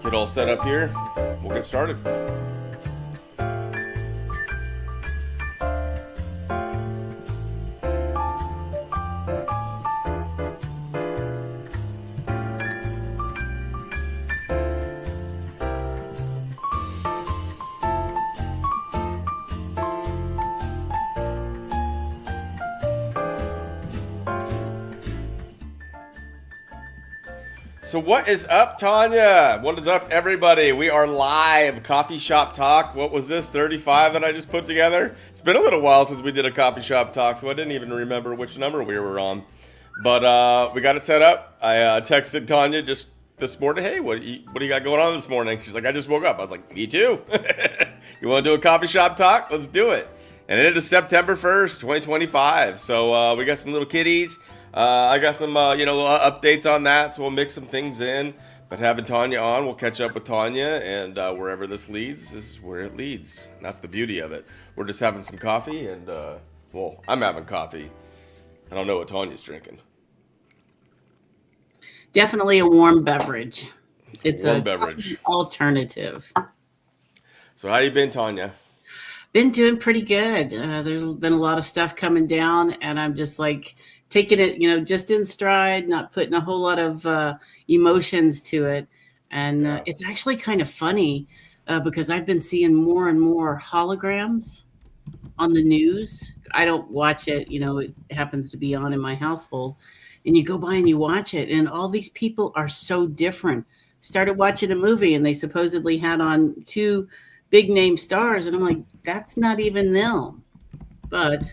Get all set up here. We'll get started. So what is up, Tonya? What is up, everybody? We are live. Coffee Shop Talk. What was this, 35 that I just put together? It's been a little while since we did a Coffee Shop Talk, so I didn't even remember which number we were on. But we got it set up. I texted Tonya just this morning, hey, what do you got going on this morning? She's like, I just woke up. I was like, me too. You want to do a Coffee Shop Talk? Let's do it. And it is September 1st, 2025. So we got some little kitties. I got some, updates on that, so we'll mix some things in. But having Tonya on, we'll catch up with Tonya, and wherever this leads, this is where it leads. And that's the beauty of it. We're just having some coffee, and, I'm having coffee. I don't know what Tonya's drinking. Definitely a warm beverage. It's warm beverage alternative. So how you been, Tonya? Been doing pretty good. There's been a lot of stuff coming down, and I'm just like taking it, just in stride, not putting a whole lot of emotions to it. And it's actually kind of funny because I've been seeing more and more holograms on the news. I don't watch it, it happens to be on in my household. And you go by and you watch it, and all these people are so different. Started watching a movie, and they supposedly had on two big name stars, and I'm like, that's not even them. But,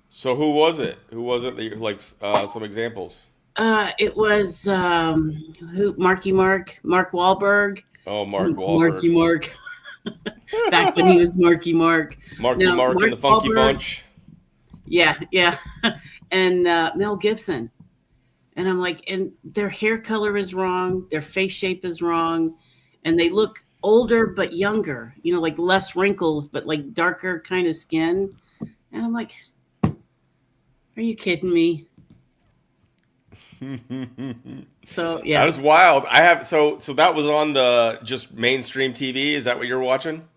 So who was it? Who was it? Like some examples. It was Mark Wahlberg. Oh, Mark Wahlberg. Marky Mark. Back when he was Marky Mark. Mark and the Funky Wahlberg. Bunch. Yeah. And Mel Gibson. And I'm like, and their hair color is wrong. Their face shape is wrong. And they look older but younger, like less wrinkles, but like darker kind of skin. And I'm like, are you kidding me? So yeah, that is wild. I have so that was on the just mainstream TV. Is that what you're watching?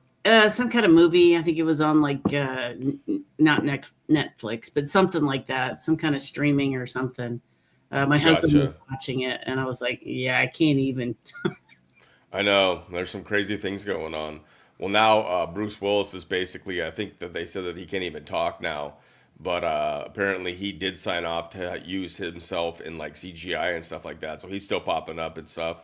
Some kind of movie. I think it was on like not Netflix, but something like that. Some kind of streaming or something. My husband was watching it, and I was like, yeah, I can't even. I know there's some crazy things going on. Well, now Bruce Willis is basically. I think that they said that he can't even talk now. But apparently he did sign off to use himself in like CGI and stuff like that. So he's still popping up and stuff.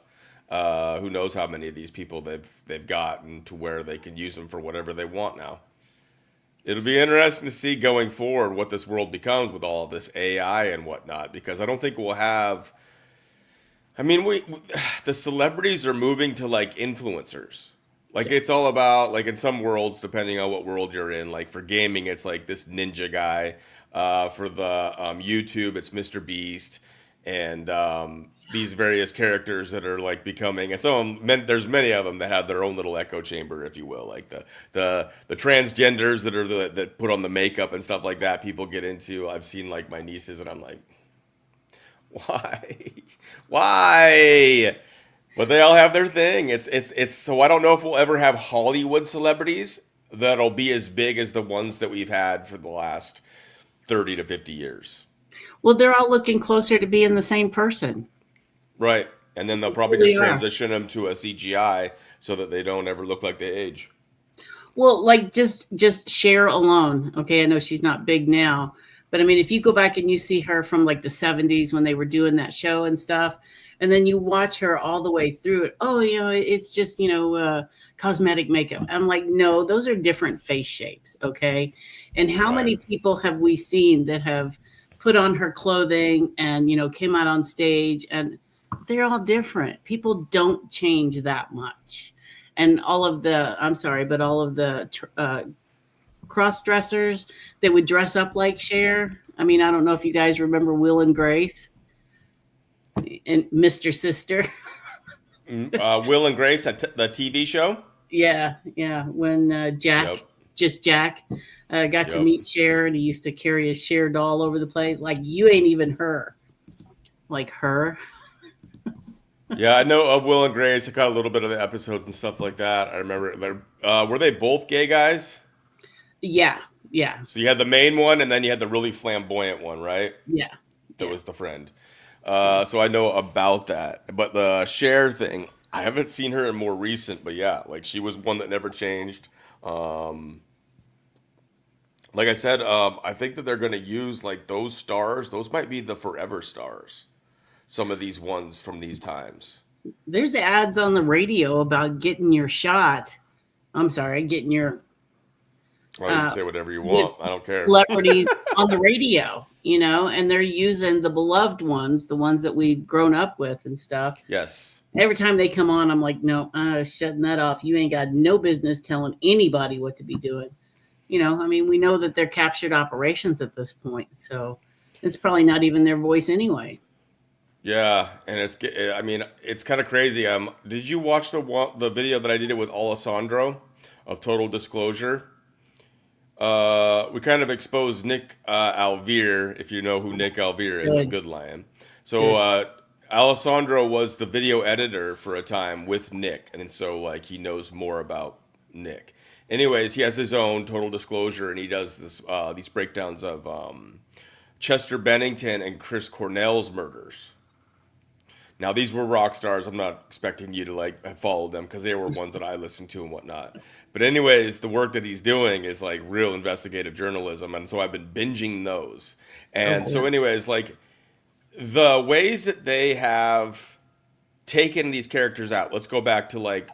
Who knows how many of these people they've gotten to where they can use them for whatever they want now. It'll be interesting to see going forward what this world becomes with all of this AI and whatnot. Because I don't think we'll have. I mean, the celebrities are moving to like influencers. Like it's all about, like in some worlds, depending on what world you're in, like for gaming, it's like this ninja guy. For the YouTube, it's Mr. Beast. And these various characters that are like becoming, and some of them, there's many of them that have their own little echo chamber, if you will. Like the transgenders that are that put on the makeup and stuff like that, people get into. I've seen like my nieces and I'm like, why? But they all have their thing. It's so I don't know if we'll ever have Hollywood celebrities that'll be as big as the ones that we've had for the last 30 to 50 years. Well, they're all looking closer to being the same person. Right. And then they'll probably just transition them to a CGI so that they don't ever look like they age. Well, like just Cher alone. Okay, I know she's not big now, but I mean, if you go back and you see her from like the 70s when they were doing that show and stuff, and then you watch her all the way through it. Oh, it's just, cosmetic makeup. I'm like, no, those are different face shapes. Okay. And how many people have we seen that have put on her clothing and, came out on stage, and they're all different. People don't change that much. And all of the cross dressers that would dress up like Cher. I mean, I don't know if you guys remember Will and Grace. And Mr. Sister. Will and Grace, the TV show? Yeah. When Jack got to meet Cher, and he used to carry his Cher doll over the place. Like, you ain't even her. Like her. Yeah, I know of Will and Grace. I caught a little bit of the episodes and stuff like that. I remember were they both gay guys? Yeah, yeah, So you had the main one, and then you had the really flamboyant one, right? yeah, That yeah, was the friend. yeah. So I know about that. But the Cher thing, I haven't seen her in more recent. But yeah, like she was one that never changed. Um, like I said, I think that they're going to use like those stars. Those might be the forever stars. Some of these ones from these times. There's ads on the radio about getting your shot. I'm sorry, getting your Well, you can uh, say whatever you with want. I don't care. celebrities on the radio, and they're using the beloved ones, the ones that we've grown up with and stuff. Yes. Every time they come on, I'm like, no, shutting that off. You ain't got no business telling anybody what to be doing. I mean, we know that they're captured operations at this point, so it's probably not even their voice anyway. Yeah, and I mean, it's kind of crazy. Did you watch the video that I did it with Alessandro of Total Disclosure? We kind of exposed Nick Alvear, if you know who Nick Alvear is, a Good, good lion. So good. Alessandro was the video editor for a time with Nick, and so like he knows more about Nick. Anyways, he has his own Total Disclosure, and he does these breakdowns of Chester Bennington and Chris Cornell's murders. Now these were rock stars. I'm not expecting you to like have followed them because they were ones that I listened to and whatnot. But anyways, the work that he's doing is like real investigative journalism, and so I've been binging those. Oh, And so, boy. anyways, like the ways that they have taken these characters out. Let's go back to like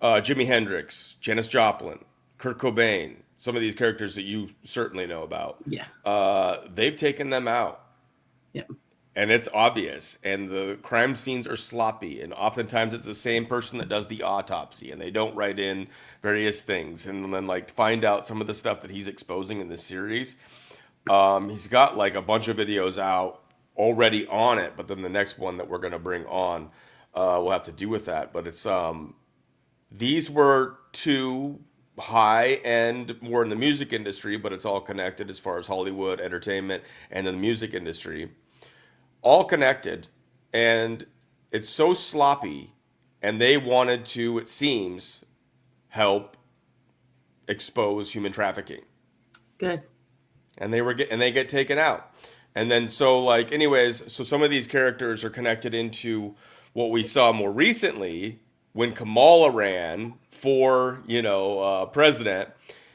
Jimi Hendrix, Janis Joplin, Kurt Cobain. Some of these characters that you certainly know about. Yeah, They've taken them out, yeah. and it's obvious, and the crime scenes are sloppy, and oftentimes it's the same person that does the autopsy, and they don't write in various things, and then like find out some of the stuff that he's exposing in this series. He's got like a bunch of videos out already on it, but then the next one that we're going to bring on will have to do with that. But it's these were two high end, more in the music industry, but it's all connected as far as Hollywood entertainment and the music industry, all connected, and it's so sloppy, and they wanted to, it seems, help expose human trafficking, Good. and they get taken out, and then so like anyways, so some of these characters are connected into what we saw more recently when Kamala ran for president.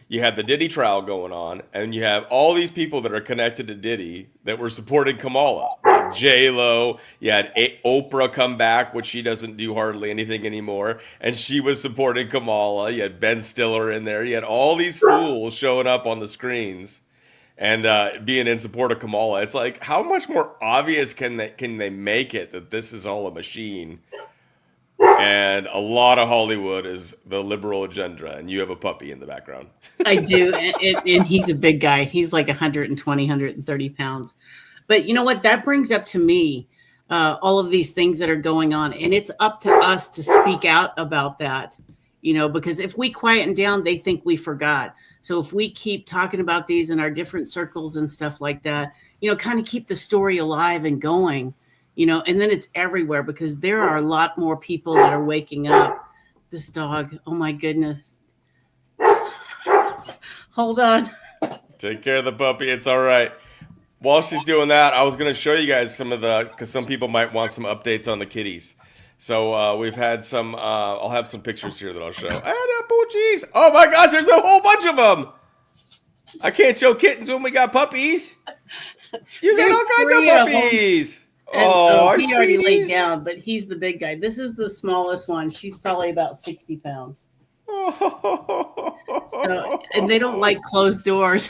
You had the Diddy trial going on, and you have all these people that are connected to Diddy that were supporting Kamala. Like J Lo, you had Oprah come back, which she doesn't do hardly anything anymore, and she was supporting Kamala. You had Ben Stiller in there. You had all these fools showing up on the screens and being in support of Kamala. It's like, how much more obvious can they make it that this is all a machine? And a lot of Hollywood is the liberal agenda, and you have a puppy in the background. I do. And he's a big guy. He's like 120, 130 pounds. But you know what? That brings up to me all of these things that are going on. And it's up to us to speak out about that, because if we quieten down, they think we forgot. So if we keep talking about these in our different circles and stuff like that, kind of keep the story alive and going, and then it's everywhere because there are a lot more people that are waking up. This dog, oh my goodness. Hold on. Take care of the puppy. It's all right. While she's doing that, I was going to show you guys because some people might want some updates on the kitties. So we've had some, I'll have some pictures here that I'll show. Poochies. Oh my gosh, there's a whole bunch of them. I can't show kittens when we got puppies. You got There's all kinds three of of them. puppies. And Oh, our he already laid sweeties. down, but he's the big guy. This is the smallest one. She's probably about 60 pounds. So, and they don't like closed doors,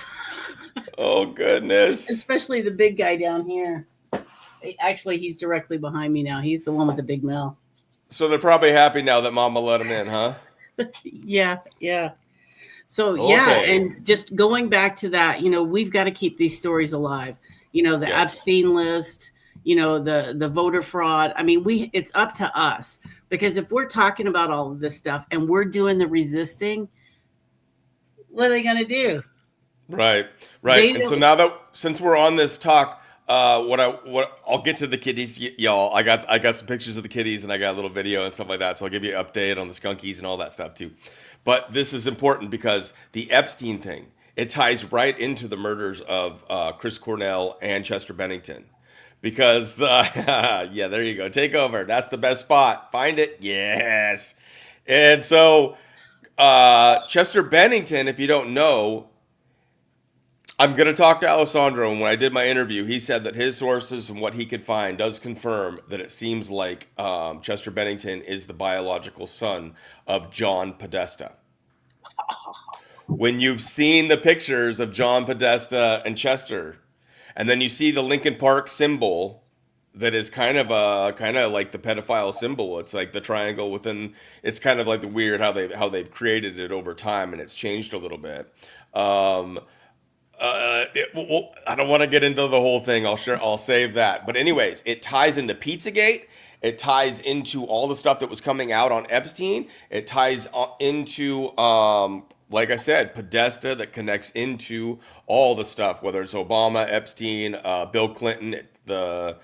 Oh goodness. especially the big guy down here. Actually, he's directly behind me now. He's the one with the big mouth. So they're probably happy now that Mama let them in, huh? Yeah, yeah. So yeah, Okay. and just going back to that, we've got to keep these stories alive. The Yes. Epstein list, the voter fraud. I mean, it's up to us because if we're talking about all of this stuff and we're doing the resisting, what are they going to do? Right. They Right. And so don't. now that since we're on this talk, what I'll get to the kitties, y'all. I got some pictures of the kitties, and I got a little video and stuff like that. So I'll give you an update on the skunkies and all that stuff too. But this is important because the Epstein thing, it ties right into the murders of Chris Cornell and Chester Bennington. Because the yeah, there you go, take over. That's the best spot. Find it, yes. And so Chester Bennington, if you don't know, I'm going to talk to Alessandro. And when I did my interview, he said that his sources and what he could find does confirm that it seems like Chester Bennington is the biological son of John Podesta. When you've seen the pictures of John Podesta and Chester, and then you see the Lincoln Park symbol that is kind of like the pedophile symbol. It's like the triangle within. It's kind of like the weird how they've created it over time, and it's changed a little bit. Um, well, I don't want to get into the whole thing. I'll save that. But anyways, it ties into Pizzagate. It ties into all the stuff that was coming out on Epstein. It ties into, like I said, Podesta, that connects into all the stuff, whether it's Obama, Epstein, Bill Clinton. The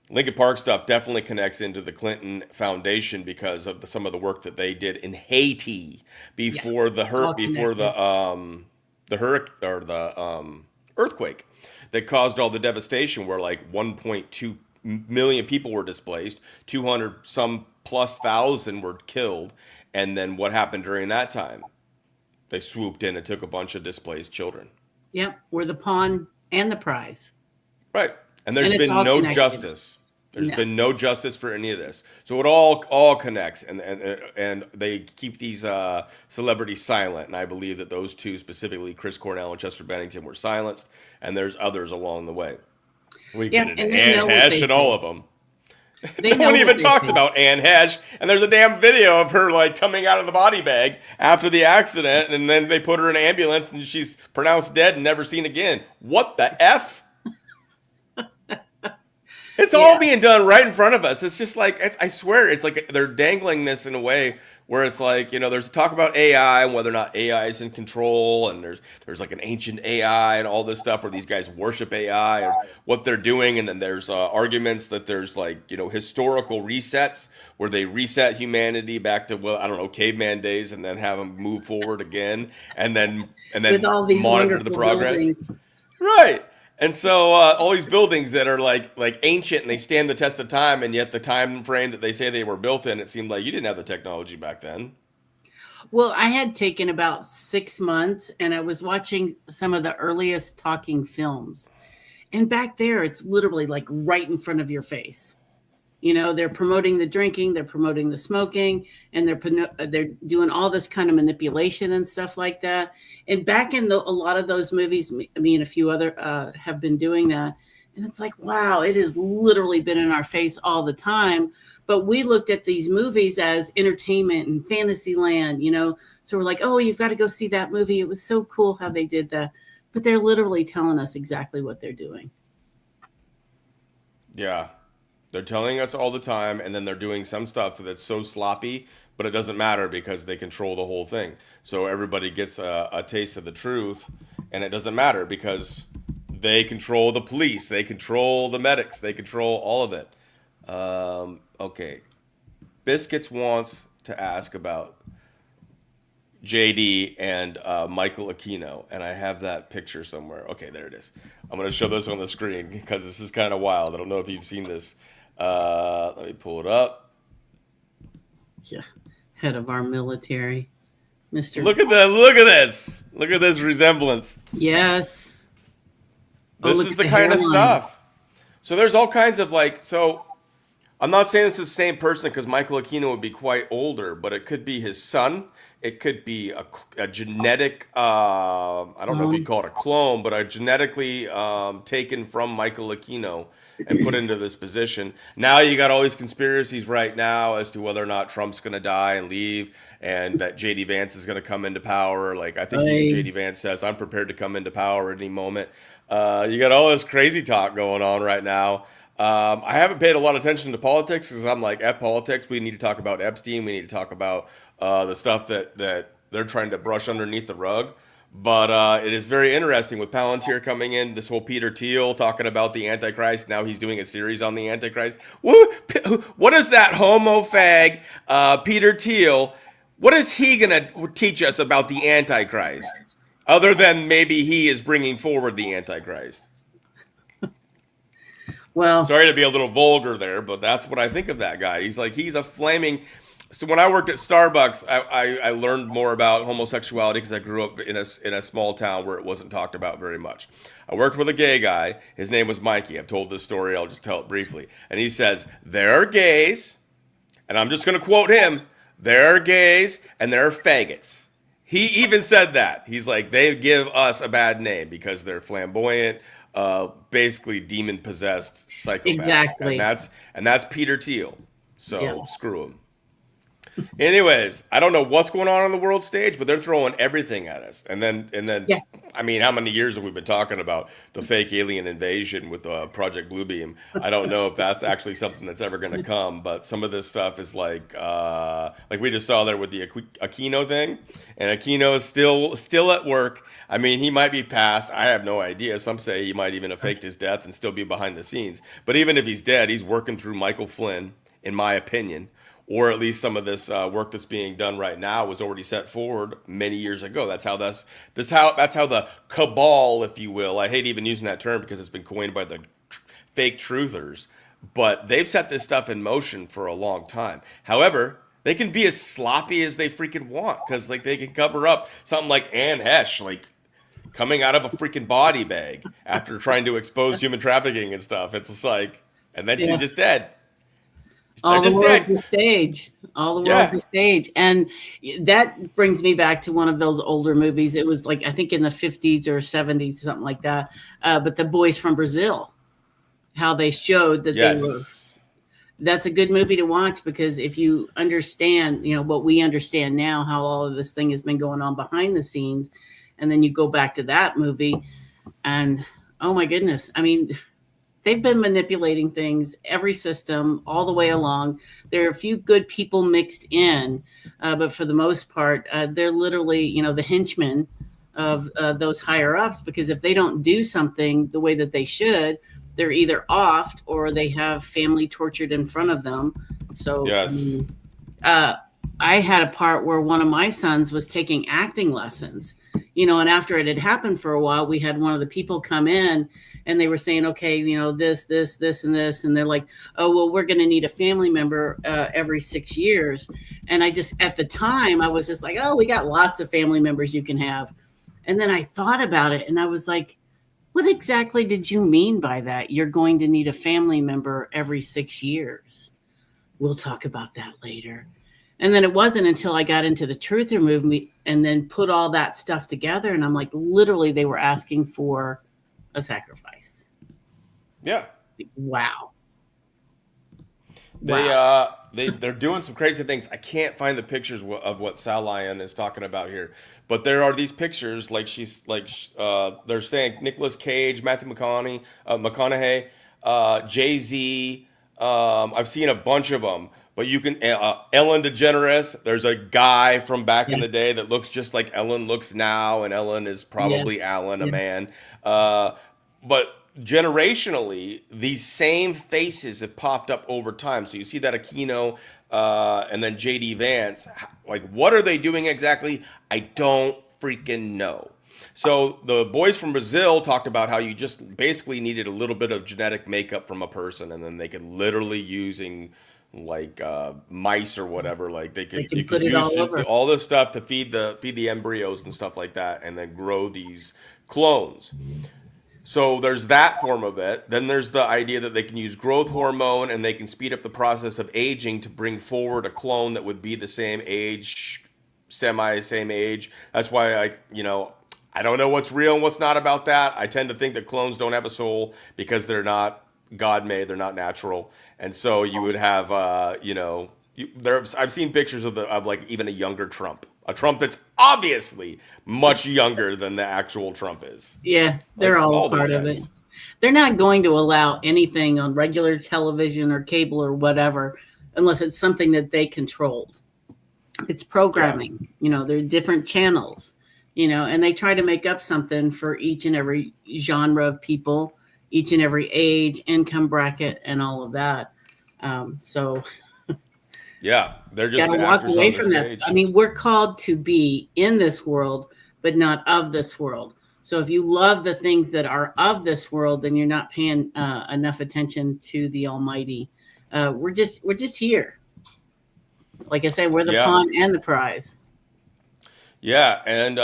Lincoln Park stuff definitely connects into the Clinton Foundation because of some of the work that they did in Haiti before the hurricane or the earthquake that caused all the devastation, where like 1.2 million people were displaced, 200 some plus thousand were killed, and then what happened during that time? They swooped in and took a bunch of displaced children. Yep, we're the pawn and the prize. Right. And there's And it's been all no connected. justice. There's No. been no justice for any of this. So it all connects, and they keep these celebrities silent. And I believe that those two, specifically Chris Cornell and Chester Bennington, were silenced, and there's others along the way. We've Yeah, been and in they know Anne what Hesh they and all think. of them. They No know one what even they talks think. about Anne Hesh, and there's a damn video of her like coming out of the body bag after the accident, and then they put her in an ambulance, and she's pronounced dead and never seen again. What the F? It's all Yeah. being done right in front of us. It's just like, I swear, it's like they're dangling this in a way where it's like, there's talk about AI and whether or not AI is in control, and there's like an ancient AI and all this stuff where these guys worship AI and what they're doing, and then there's arguments that there's like historical resets where they reset humanity back to, well, I don't know, caveman days, and then have them move forward again, and then With all these monitor the wonderful progress. buildings. Right. And so all these buildings that are like ancient and they stand the test of time, and yet the time frame that they say they were built in, it seemed like you didn't have the technology back then. Well, I had taken about 6 months and I was watching some of the earliest talking films. And back there, it's literally like right in front of your face. They're promoting the drinking, they're promoting the smoking, and they're doing all this kind of manipulation and stuff like that. And back in a lot of those movies, me and a few other have been doing that. And it's like, wow, it has literally been in our face all the time. But we looked at these movies as entertainment and fantasy land, So we're like, oh, you've got to go see that movie. It was so cool how they did that. But they're literally telling us exactly what they're doing. Yeah. They're telling us all the time, and then they're doing some stuff that's so sloppy, but it doesn't matter because they control the whole thing. So everybody gets a taste of the truth, and it doesn't matter because they control the police, they control the medics, they control all of it. Okay. Biscuits wants to ask about JD and Michael Aquino, and I have that picture somewhere. Okay, there it is. I'm going to show this on the screen because this is kind of wild. I don't know if you've seen this. Let me pull it up. Yeah, head of our military, Mr. Look at that! Look at this! Look at this resemblance. Yes. This look is at the the kind of hairline. stuff. So there's all kinds of like. So I'm not saying this is the same person because Michael Aquino would be quite older, but it could be his son. It could be a genetic. I don't know if you'd call it a clone, but a genetically taken from Michael Aquino and put into this position. Now you got all these conspiracies right now as to whether or not Trump's going to die and leave, and that JD Vance is going to come into power. Like I think even JD Vance says, "I'm prepared to come into power at any moment." You got all this crazy talk going on right now. I haven't paid a lot of attention to politics because I'm like, F politics. We need to talk about Epstein. We need to talk about the stuff that they're trying to brush underneath the rug. But it is very interesting with Palantir coming in. This whole Peter Thiel talking about the Antichrist. Now he's doing a series on the Antichrist. What is that homo fag, Peter Thiel? What is he gonna teach us about the Antichrist? Other than maybe he is bringing forward the Antichrist. Well, Sorry to be a little vulgar there, but that's what I think of that guy. He's a flaming. So when I worked at Starbucks, I learned more about homosexuality because I grew up in a small town where it wasn't talked about very much. I worked with a gay guy. His name was Mikey. I've told this story. I'll just tell it briefly. And he says, there are gays, and I'm just going to quote him, there are gays and there are faggots. He even said that. He's like, they give us a bad name because they're flamboyant, basically demon-possessed psychopaths. exactly. And that's Peter Thiel. So Yeah. screw him. Anyways, I don't know what's going on the world stage, but they're throwing everything at us. And then, Yeah. I mean, how many years have we been talking about the fake alien invasion with Project Bluebeam? I don't know if that's actually something that's ever going to come, but some of this stuff is like we just saw there with the Aquino thing, and Aquino is still at work. I mean, he might be passed. I have no idea. Some say he might even have faked his death and still be behind the scenes. But even if he's dead, he's working through Michael Flynn, in my opinion. Or at least some of this work that's being done right now was already set forward many years ago. That's how the cabal, if you will. I hate even using that term because it's been coined by the fake truthers, but they've set this stuff in motion for a long time. However, they can be as sloppy as they freaking want because like they can cover up something like Anne Hesh, like coming out of a freaking body bag after trying to expose human trafficking and stuff. It's just like, and then Yeah. she's just dead. All They're the just world's dead. the stage. All the Yeah. world's the stage. And that brings me back to one of those older movies. It was like, I think in the 50s or 70s, something like that. But The Boys from Brazil, how they showed that they were. Yes. That's a good movie to watch because if you understand, what we understand now, how all of this thing has been going on behind the scenes, and then you go back to that movie and, oh my goodness. I mean, they've been manipulating things, every system, all the way along. There are a few good people mixed in, but for the most part, they're literally, the henchmen of those higher ups. Because if they don't do something the way that they should, they're either offed or they have family tortured in front of them. So, I Yes. mean, I had a part where one of my sons was taking acting lessons, and after it had happened for a while, we had one of the people come in and they were saying, okay, this, and this. And they're like, oh, well, we're going to need a family member every 6 years. And at the time, I was just like, oh, we got lots of family members you can have. And then I thought about it and I was like, what exactly did you mean by that? You're going to need a family member every 6 years. We'll talk about that later. And then it wasn't until I got into the truther movement and then put all that stuff together. And I'm like, literally, they were asking for a sacrifice. Yeah. Wow. They're doing some crazy things. I can't find the pictures of what Sal Lyon is talking about here, but there are these pictures like they're saying Nicolas Cage, Matthew McConaughey, Jay-Z. I've seen a bunch of them, but you can Ellen DeGeneres. There's a guy from back in the day that looks just like Ellen looks now, and Ellen is probably Alan, a man. But generationally, these same faces have popped up over time. So you see that Aquino and then JD Vance. Like, what are they doing exactly? I don't freaking know. So the boys from Brazil talked about how you just basically needed a little bit of genetic makeup from a person, and then they could literally using like mice or whatever. Like you put could it use all over. all this stuff to feed the embryos and stuff like that, and then grow these clones. So there's that form of it. Then there's the idea that they can use growth hormone and they can speed up the process of aging to bring forward a clone that would be the same age, same age. That's why I don't know what's real and what's not about that. I tend to think that clones don't have a soul because they're not God-made, they're not natural. And so you would have, I've seen pictures of like even a younger Trump. A Trump that's obviously much younger than the actual Trump is. Yeah, they're Like, all all these part of it. guys. They're not going to allow anything on regular television or cable or whatever unless it's something that they controlled. It's programming. There are different channels. and they try to make up something for each and every genre of people, each and every age, income bracket, and all of that. So Yeah, they're just got to the walk actors away on the from that. I stage. mean, we're called to be in this world, but not of this world. So if you love the things that are of this world, then you're not paying enough attention to the Almighty. We're just here. Like I said, we're the Yeah, pawn and the prize. yeah, and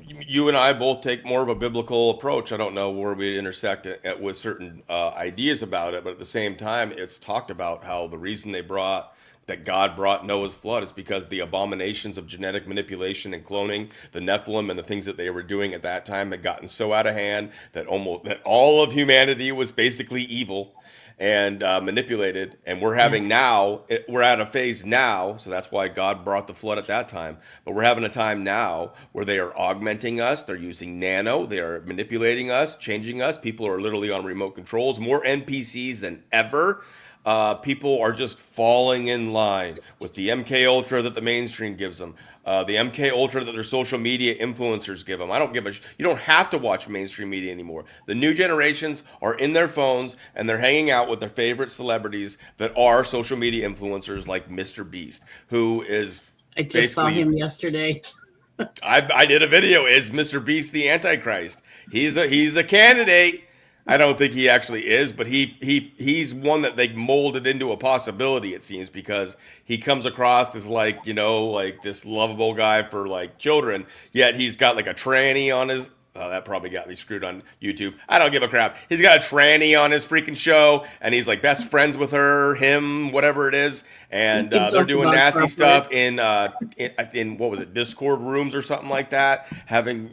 you and I both take more of a biblical approach. I don't know where we intersect with certain ideas about it, but at the same time, it's talked about how the reason that God brought Noah's flood is because the abominations of genetic manipulation and cloning, the Nephilim and the things that they were doing at that time had gotten so out of hand that all of humanity was basically evil and manipulated. And we're at a phase now, so that's why God brought the flood at that time. But we're having a time now where they are augmenting us. They're using nano. They are manipulating us, changing us. People are literally on remote controls, more NPCs than ever. People are just falling in line with the MK Ultra that the mainstream gives them, the MK Ultra that their social media influencers give them. I don't give a. You don't have to watch mainstream media anymore. The new generations are in their phones and they're hanging out with their favorite celebrities that are social media influencers, like Mr. Beast, who is I just saw basically. him yesterday. I did a video. Is Mr. Beast the Antichrist? He's a candidate. I don't think he actually is, but he's one that they molded into a possibility, it seems, because he comes across as like this lovable guy for like children, yet he's got like a tranny on his. Oh, that probably got me screwed on YouTube. I don't give a crap. He's got a tranny on his freaking show, and he's like best friends with her, him, whatever it is, and they're doing nasty stuff in what was it, Discord rooms or something like that, having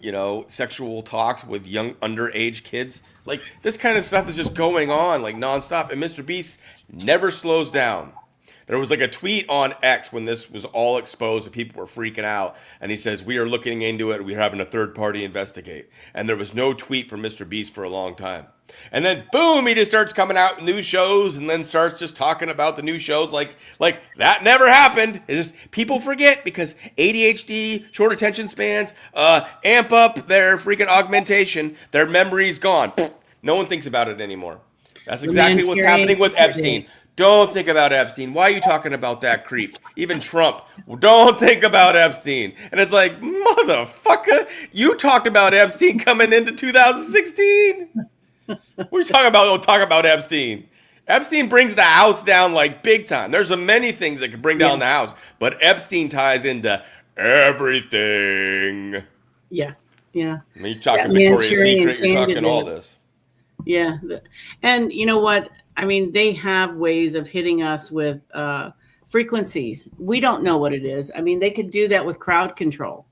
sexual talks with young underage kids. Like this kind of stuff is just going on like nonstop, and Mr. Beast never slows down. There was like a tweet on X when this was all exposed and people were freaking out. And he says, we are looking into it. We're having a third party investigate. And there was no tweet from Mr. Beast for a long time. And then boom, he just starts coming out in new shows and then starts just talking about the new shows like that never happened. It's just people forget because ADHD, short attention spans, amp up their freaking augmentation. Their memory's gone. No one thinks about it anymore. That's exactly what's happening with Epstein. Don't think about Epstein. Why are you talking about that creep? Even Trump. Don't think about Epstein. And it's like, motherfucker, you talked about Epstein coming into 2016. What are you talking about? Don't talk about Epstein. Epstein brings the house down like big time. There's many things that could bring down the house, but Epstein ties into everything. Yeah. I mean, you're talking Victoria's Secret. You're talking all this. Yeah. And you know what? I mean, they have ways of hitting us with frequencies. We don't know what it is. I mean, they could do that with crowd control.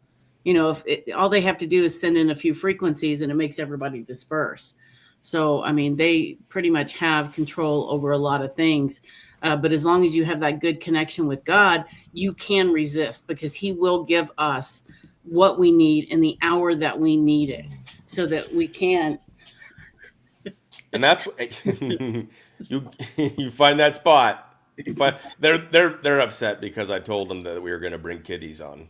All they have to do is send in a few frequencies and it makes everybody disperse. So, I mean, they pretty much have control over a lot of things. But as long as you have that good connection with God, you can resist because he will give us what we need in the hour that we need it so that we can. And that's you find that spot. They're upset because I told them that we were going to bring kitties on.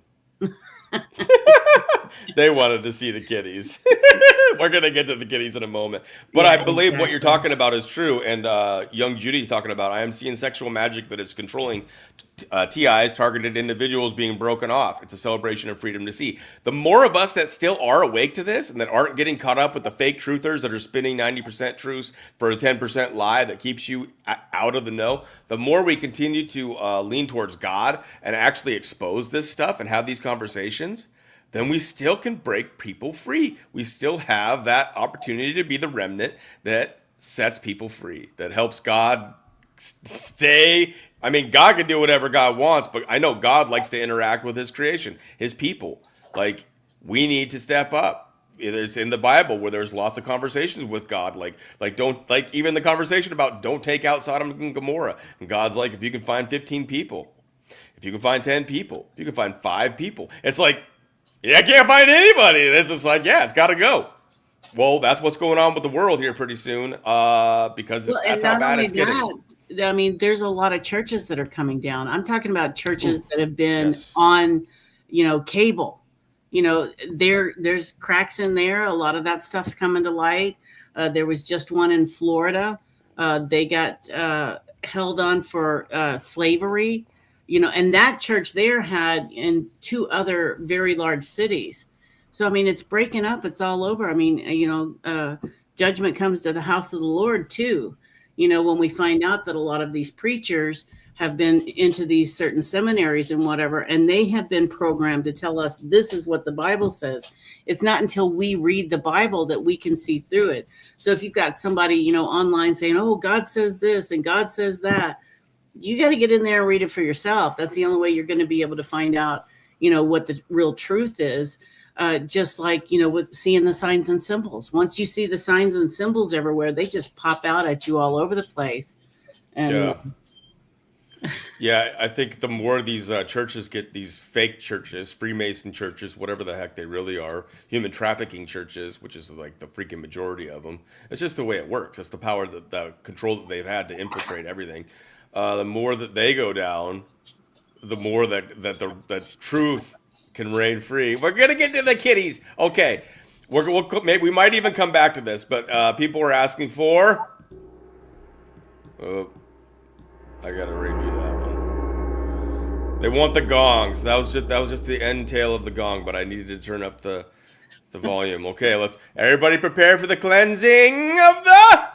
They wanted to see the kitties. We're going to get to the kitties in a moment. But I believe what you're talking about is true. And young Judy's talking about, I am seeing sexual magic that is controlling TIs, targeted individuals being broken off. It's a celebration of freedom to see. The more of us that still are awake to this and that aren't getting caught up with the fake truthers that are spinning 90% truths for a 10% lie that keeps you out of the know, the more we continue to lean towards God and actually expose this stuff and have these conversations, then we still can break people free. We still have that opportunity to be the remnant that sets people free, that helps God stay. I mean, God can do whatever God wants, but I know God likes to interact with his creation, his people. Like, we need to step up. It's in the Bible where there's lots of conversations with God. Like even the conversation about don't take out Sodom and Gomorrah. And God's like, if you can find 15 people, if you can find 10 people, if you can find 5 people, it's like, I can't find anybody. It's just like, it's got to go. Well, that's what's going on with the world here pretty soon because that's how bad it's getting. I mean, there's a lot of churches that are coming down. I'm talking about churches that have been on, cable. there's cracks in there. A lot of that stuff's coming to light. There was just one in Florida. They got held on for slavery, and that church there had in two other very large cities. So I mean, it's breaking up. It's all over. I mean, judgment comes to the house of the Lord too. When we find out that a lot of these preachers have been into these certain seminaries and whatever, and they have been programmed to tell us this is what the Bible says. It's not until we read the Bible that we can see through it. So if you've got somebody, online saying, oh, God says this and God says that, you got to get in there and read it for yourself. That's the only way you're going to be able to find out, what the real truth is. Just like, with seeing the signs and symbols. Once you see the signs and symbols everywhere, they just pop out at you all over the place. And Yeah. Yeah, I think the more these churches get, these fake churches, Freemason churches, whatever the heck they really are, human trafficking churches, which is like the freaking majority of them. It's just the way it works. It's the power, the control that they've had to infiltrate everything. The more that they go down, the more that the truth can reign free. We're gonna get to the kitties. Okay, maybe we might even come back to this, but people were asking for. Oh, I gotta redo that one. They want the gongs. That was just the end tail of the gong, but I needed to turn up the volume. Okay, let's everybody prepare for the cleansing of the.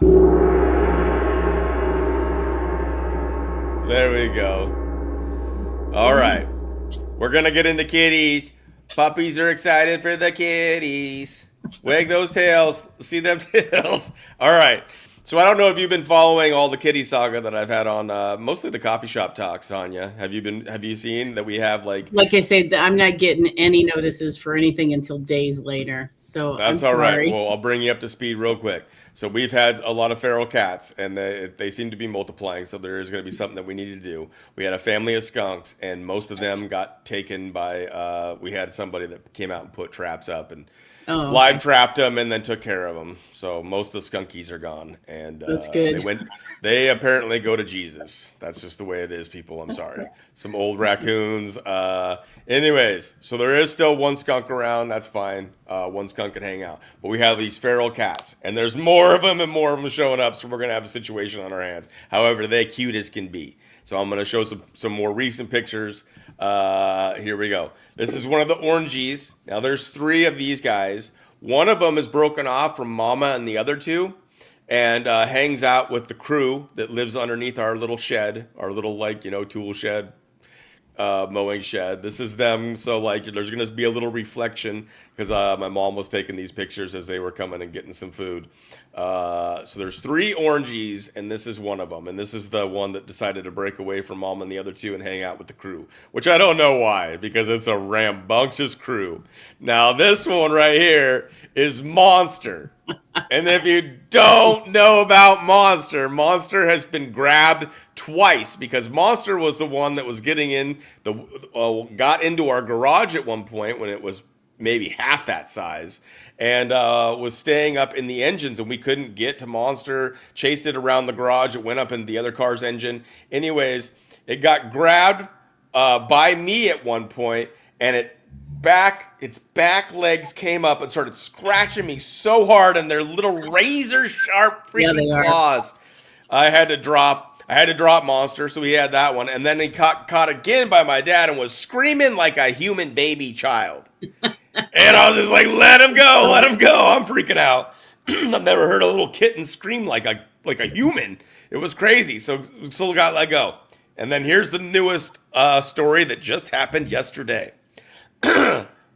There we go. All right, we're gonna get into kitties. Puppies are excited for the kitties. Wag those tails. See them tails. All right. So I don't know if you've been following all the kitty saga that I've had on mostly the coffee shop talks, Tonya. Have you seen that we have like I said, I'm not getting any notices for anything until days later. So that's I'm all right. sorry. Well, I'll bring you up to speed real quick. So we've had a lot of feral cats, and they seem to be multiplying. So there is going to be something that we need to do. We had a family of skunks, and most of them got taken by. We had somebody that came out and put traps up and Oh, live okay. trapped them and then took care of them. So most of the skunkies are gone, and That's good. They apparently go to Jesus. That's just the way it is, people. I'm sorry. Some old raccoons. Anyways, so there is still one skunk around. That's fine. One skunk can hang out. But we have these feral cats, and there's more of them and more of them showing up. So we're gonna have a situation on our hands. However, they cute as can be. So I'm gonna show some more recent pictures. Here we go. This is one of the orangies. Now there's three of these guys. One of them is broken off from Mama and the other two, and hangs out with the crew that lives underneath our little shed, our little tool shed, mowing shed. This is them. So there's gonna be a little reflection because my mom was taking these pictures as they were coming and getting some food. So there's three orangies, and this is one of them. And this is the one that decided to break away from mom and the other two and hang out with the crew, which I don't know why, because it's a rambunctious crew. Now this one right here is Monster. And if you don't know about Monster, Monster has been grabbed twice because Monster was the one that was got into our garage at one point when it was maybe half that size, and was staying up in the engines, and we couldn't get to Monster. Chased it around the garage. It went up in the other car's engine. Anyways, it got grabbed by me at one point, and its back legs came up and started scratching me so hard, and their little razor sharp freaking claws. I had to drop Monster, so we had that one, and then he caught again by my dad and was screaming like a human baby child. And I was just like, let him go. I'm freaking out. I've never heard a little kitten scream like a human. It was crazy. So got let go. And then here's the newest story that just happened yesterday.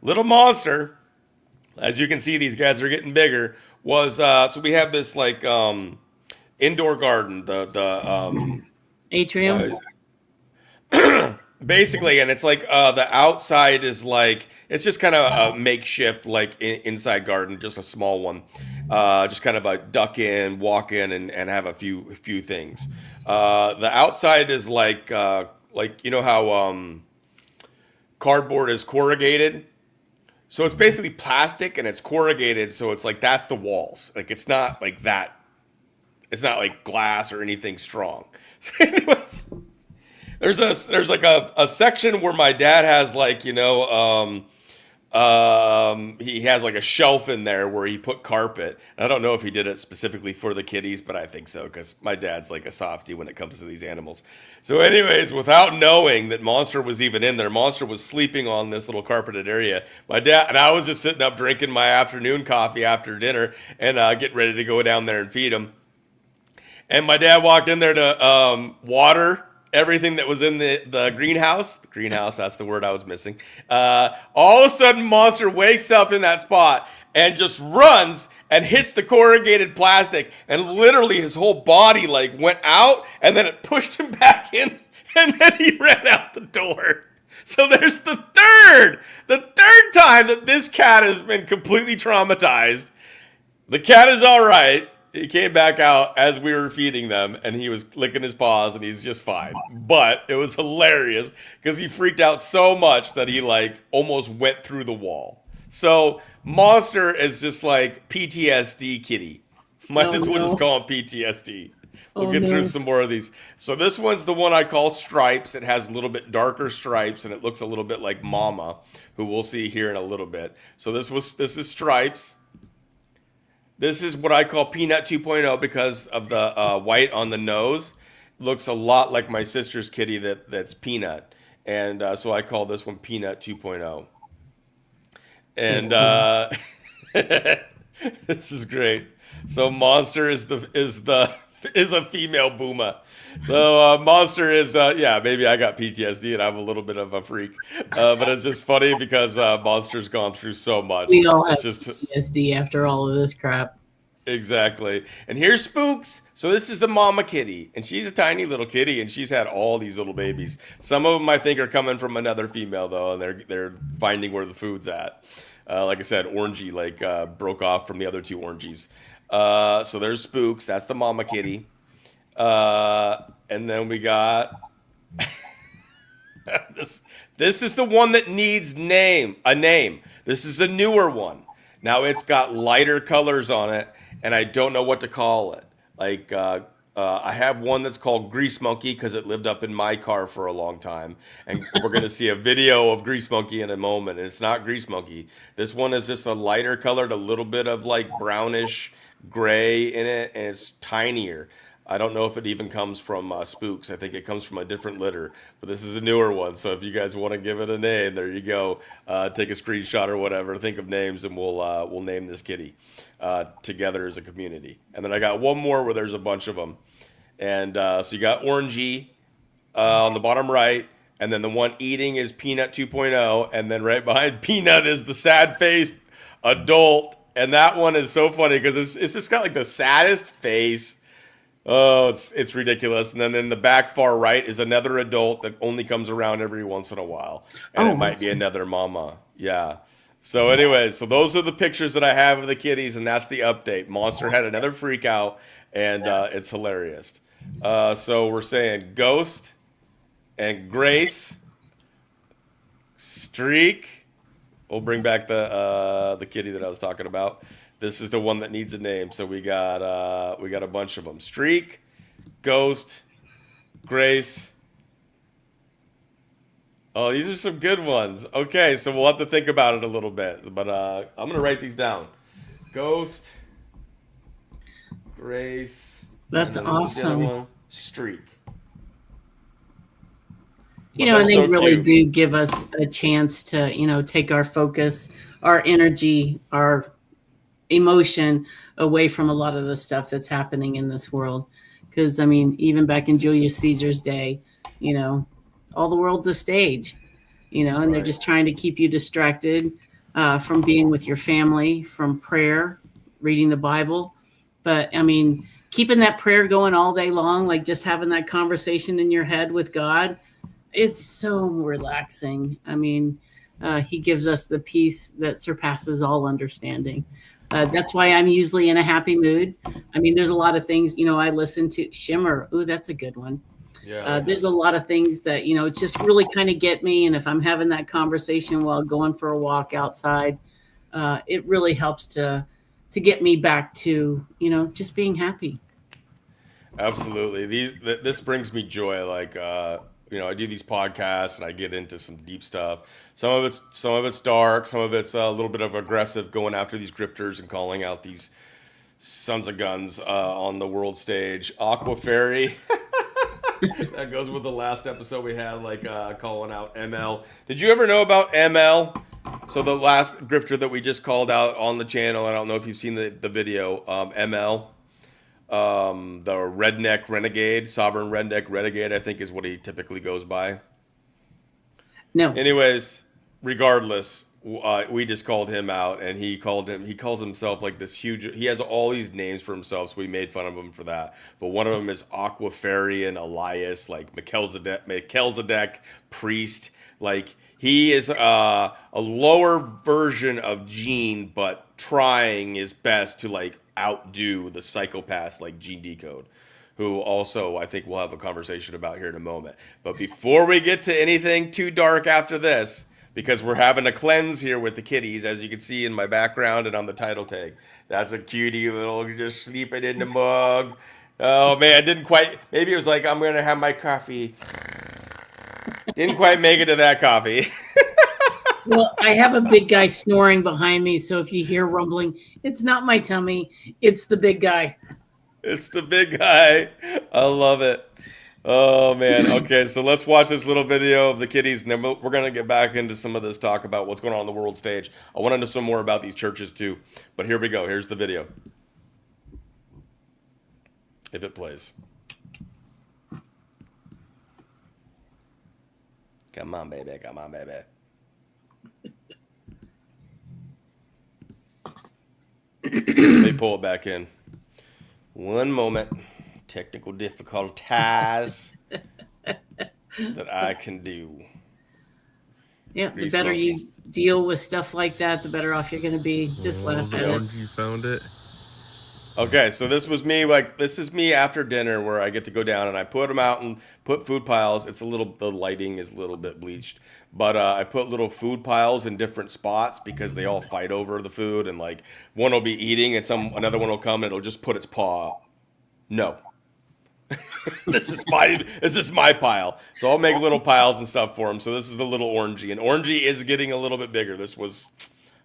Little Monster, as you can see, these guys are getting bigger. So we have this indoor garden, the Atrium. basically, and it's the outside is it's just kind of a makeshift inside garden, just a small one, just kind of a duck in, walk in, and have a few things. The outside is how cardboard is corrugated. So it's basically plastic and it's corrugated, so it's that's the walls. It's not like that. It's not like glass or anything strong. So anyways, there's a section where my dad has He has like a shelf in there where he put carpet. I don't know if he did it specifically for the kitties, but I think so because my dad's like a softie when it comes to these animals. So, anyways, without knowing that Monster was even in there, Monster was sleeping on this little carpeted area. My dad and I was just sitting up drinking my afternoon coffee after dinner and getting ready to go down there and feed him. And my dad walked in there to water everything that was in the greenhouse. The greenhouse, that's the word I was missing. All of a sudden, Monster wakes up in that spot and just runs and hits the corrugated plastic. And literally his whole body like went out and then it pushed him back in. And then he ran out the door. So there's the third time that this cat has been completely traumatized. The cat is all right. He came back out as we were feeding them, and he was licking his paws, and he's just fine. But it was hilarious because he freaked out so much that he like almost went through the wall. So Monster is just like PTSD kitty. Might as well just call him PTSD. We'll get through some more of these. So this one's the one I call Stripes. It has a little bit darker stripes, and it looks a little bit like Mama, who we'll see here in a little bit. So this is Stripes. This is what I call Peanut 2.0 because of the white on the nose. Looks a lot like my sister's kitty that's Peanut. And so I call this one Peanut 2.0. And this is great. So Monster is a female Booma. So Monster is maybe I got PTSD and I'm a little bit of a freak, but it's just funny because Monster's gone through so much. We all have PTSD after all of this crap. Exactly. And here's Spooks. So this is the mama kitty, and she's a tiny little kitty, and she's had all these little babies. Some of them I think are coming from another female though, and they're finding where the food's at. Like I said, Orangey broke off from the other two Orangies. So there's Spooks. That's the mama kitty. And then we got this is the one that needs a name. This is a newer one. Now it's got lighter colors on it, and I don't know what to call it. Like I have one that's called Grease Monkey because it lived up in my car for a long time, and we're gonna see a video of Grease Monkey in a moment. And it's not Grease Monkey. This one is just a lighter colored, a little bit of like brownish gray in it, and it's tinier. I don't know if it even comes from Spooks. I think it comes from a different litter, but this is a newer one. So if you guys want to give it a name, there you go. Take a screenshot or whatever. Think of names, and we'll name this kitty together as a community. And then I got one more where there's a bunch of them. And so you got Orangey on the bottom right, and then the one eating is Peanut 2.0, and then right behind Peanut is the sad-faced adult. And that one is so funny because it's just got like the saddest face. Oh, it's ridiculous. And then in the back far right is another adult that only comes around every once in a while. And it might be another mama. Yeah. So anyway, so those are the pictures that I have of the kitties, and that's the update. Monster had another freak out, and it's hilarious. So we're saying Ghost and Grace, Streak. We'll bring back the kitty that I was talking about. This is the one that needs a name. So we got a bunch of them. Streak, Ghost, Grace. Oh, these are some good ones. Okay, so we'll have to think about it a little bit. But I'm going to write these down. Ghost, Grace. That's awesome. Streak. And they really do give us a chance to, take our focus, our energy, our emotion away from a lot of the stuff that's happening in this world. Because, even back in Julius Caesar's day, all the world's a stage, and they're just trying to keep you distracted from being with your family, from prayer, reading the Bible. But, keeping that prayer going all day long, like just having that conversation in your head with God, it's so relaxing. He gives us the peace that surpasses all understanding. That's why I'm usually in a happy mood. There's a lot of things, I listen to Shimmer. Ooh, that's a good one. Yeah. There's a lot of things that, just really kind of get me. And if I'm having that conversation while going for a walk outside, it really helps to get me back to, just being happy. Absolutely. This brings me joy. Like I do these podcasts and I get into some deep stuff. Some of it's dark, some of it's a little bit of aggressive, going after these grifters and calling out these sons of guns on the world stage. Aqua Fairy. That goes with the last episode we had, like calling out ML. Did you ever know about ML? So the last grifter that we just called out on the channel, I don't know if you've seen the video, ML, the redneck renegade, sovereign redneck renegade, I think is what he typically goes by. No. Anyways, regardless, we just called him out, and he calls himself like this huge. He has all these names for himself, so we made fun of him for that. But one of them is Aquafarian Elias, like Melchizedek priest. Like he is a lower version of Gene, but trying his best to like outdo the psychopaths like Gene Decode, who also I think we'll have a conversation about here in a moment. But before we get to anything too dark after this, because we're having a cleanse here with the kitties, as you can see in my background and on the title tag. That's a cutie little just sleeping in the mug. Oh man, didn't quite, maybe it was like, I'm going to have my coffee. Didn't quite make it to that coffee. Well, I have a big guy snoring behind me, so if you hear rumbling, it's not my tummy, it's the big guy. It's the big guy. I love it. Oh man. Okay, so let's watch this little video of the kitties, and then we're gonna get back into some of this talk about what's going on the world stage. I want to know some more about these churches too. But here we go. Here's the video. If it plays. Come on, baby. Come on, baby. Let me pull it back in. One moment. Technical difficulties that I can do. Yeah, the better you deal with stuff like that, the better off you're going to be. Just let it go. You found it. Okay, so this is me after dinner where I get to go down and I put them out and put food piles. The lighting is a little bit bleached, but I put little food piles in different spots because they all fight over the food, and like one will be eating and another one will come and it'll just put its paw. No. This is my pile. So I'll make little piles and stuff for him. So this is the little orangey, and orangey is getting a little bit bigger. This was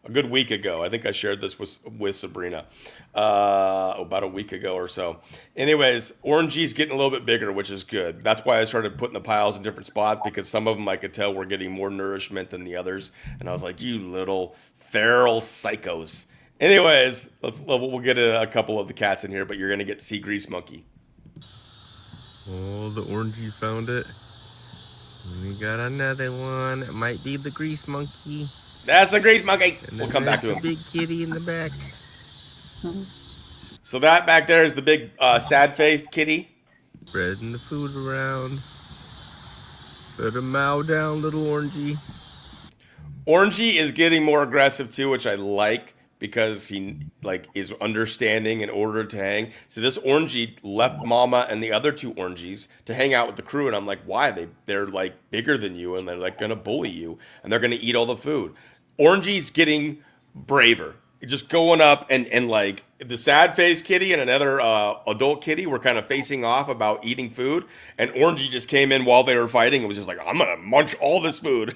a good week ago. I think I shared this with Sabrina about a week ago or so. Anyways, orangey's getting a little bit bigger, which is good. That's why I started putting the piles in different spots, because some of them I could tell were getting more nourishment than the others. And I was like, you little feral psychos. Anyways, we'll get a couple of the cats in here, but you're gonna get to see Grease Monkey. Oh, the orangey found it. We got another one. It might be the Grease Monkey. That's the Grease Monkey. We'll come back to him. The big kitty in the back. So that back there is the big sad-faced kitty. Spreading the food around. Better mow down, little orangey. Orangey is getting more aggressive too, which I like, because he is understanding in order to hang. So this orangey left Mama and the other two orangeys to hang out with the crew, and I'm like, why? They're like bigger than you, and they're like gonna bully you, and they're gonna eat all the food. Orangey's getting braver, just going up, and like the sad-faced kitty and another adult kitty were kind of facing off about eating food, and orangey just came in while they were fighting and was just like, I'm gonna munch all this food.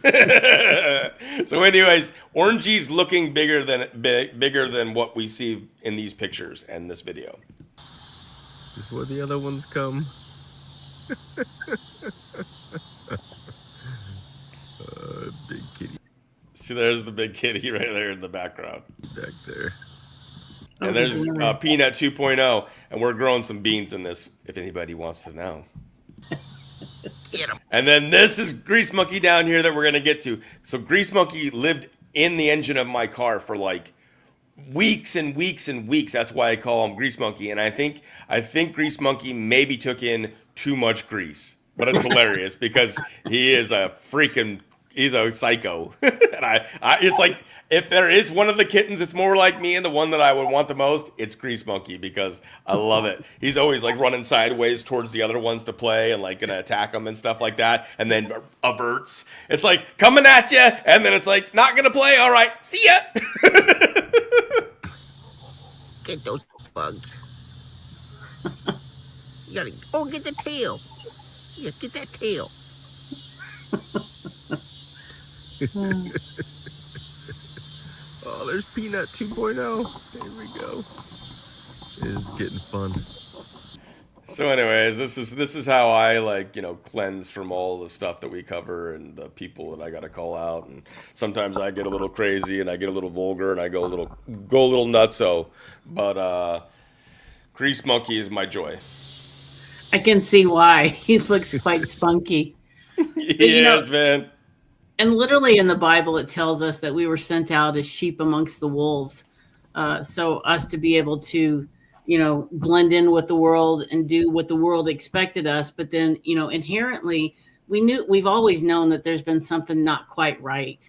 So anyways, orangey's looking bigger than what we see in these pictures and this video. Before the other ones come. Big kitty. See, there's the big kitty right there in the background. Back there. And there's Peanut 2.0, and we're growing some beans in this, if anybody wants to know. Get him. And then this is Grease Monkey down here that we're going to get to. So Grease Monkey lived in the engine of my car for like weeks and weeks and weeks. That's why I call him Grease Monkey. And I think Grease Monkey maybe took in too much grease. But it's hilarious because he's a psycho. And it's like, if there is one of the kittens that's more like me and the one that I would want the most, it's Grease Monkey, because I love it. He's always like running sideways towards the other ones to play and like gonna attack them and stuff like that, and then averts. It's like coming at you, and then it's like not gonna play. All right, see ya. Get those bugs. You gotta get the tail. Yeah, get that tail. Oh, there's Peanut 2.0. There we go. It is getting fun. So, anyways, this is how I like cleanse from all the stuff that we cover and the people that I got to call out. And sometimes I get a little crazy and I get a little vulgar and I go a little nutso. But Grease Monkey is my joy. I can see why. He looks quite spunky. But He is, man. and literally in the Bible, it tells us that we were sent out as sheep amongst the wolves. So us to be able to, blend in with the world and do what the world expected us, but then, inherently, we've always known that there's been something not quite right.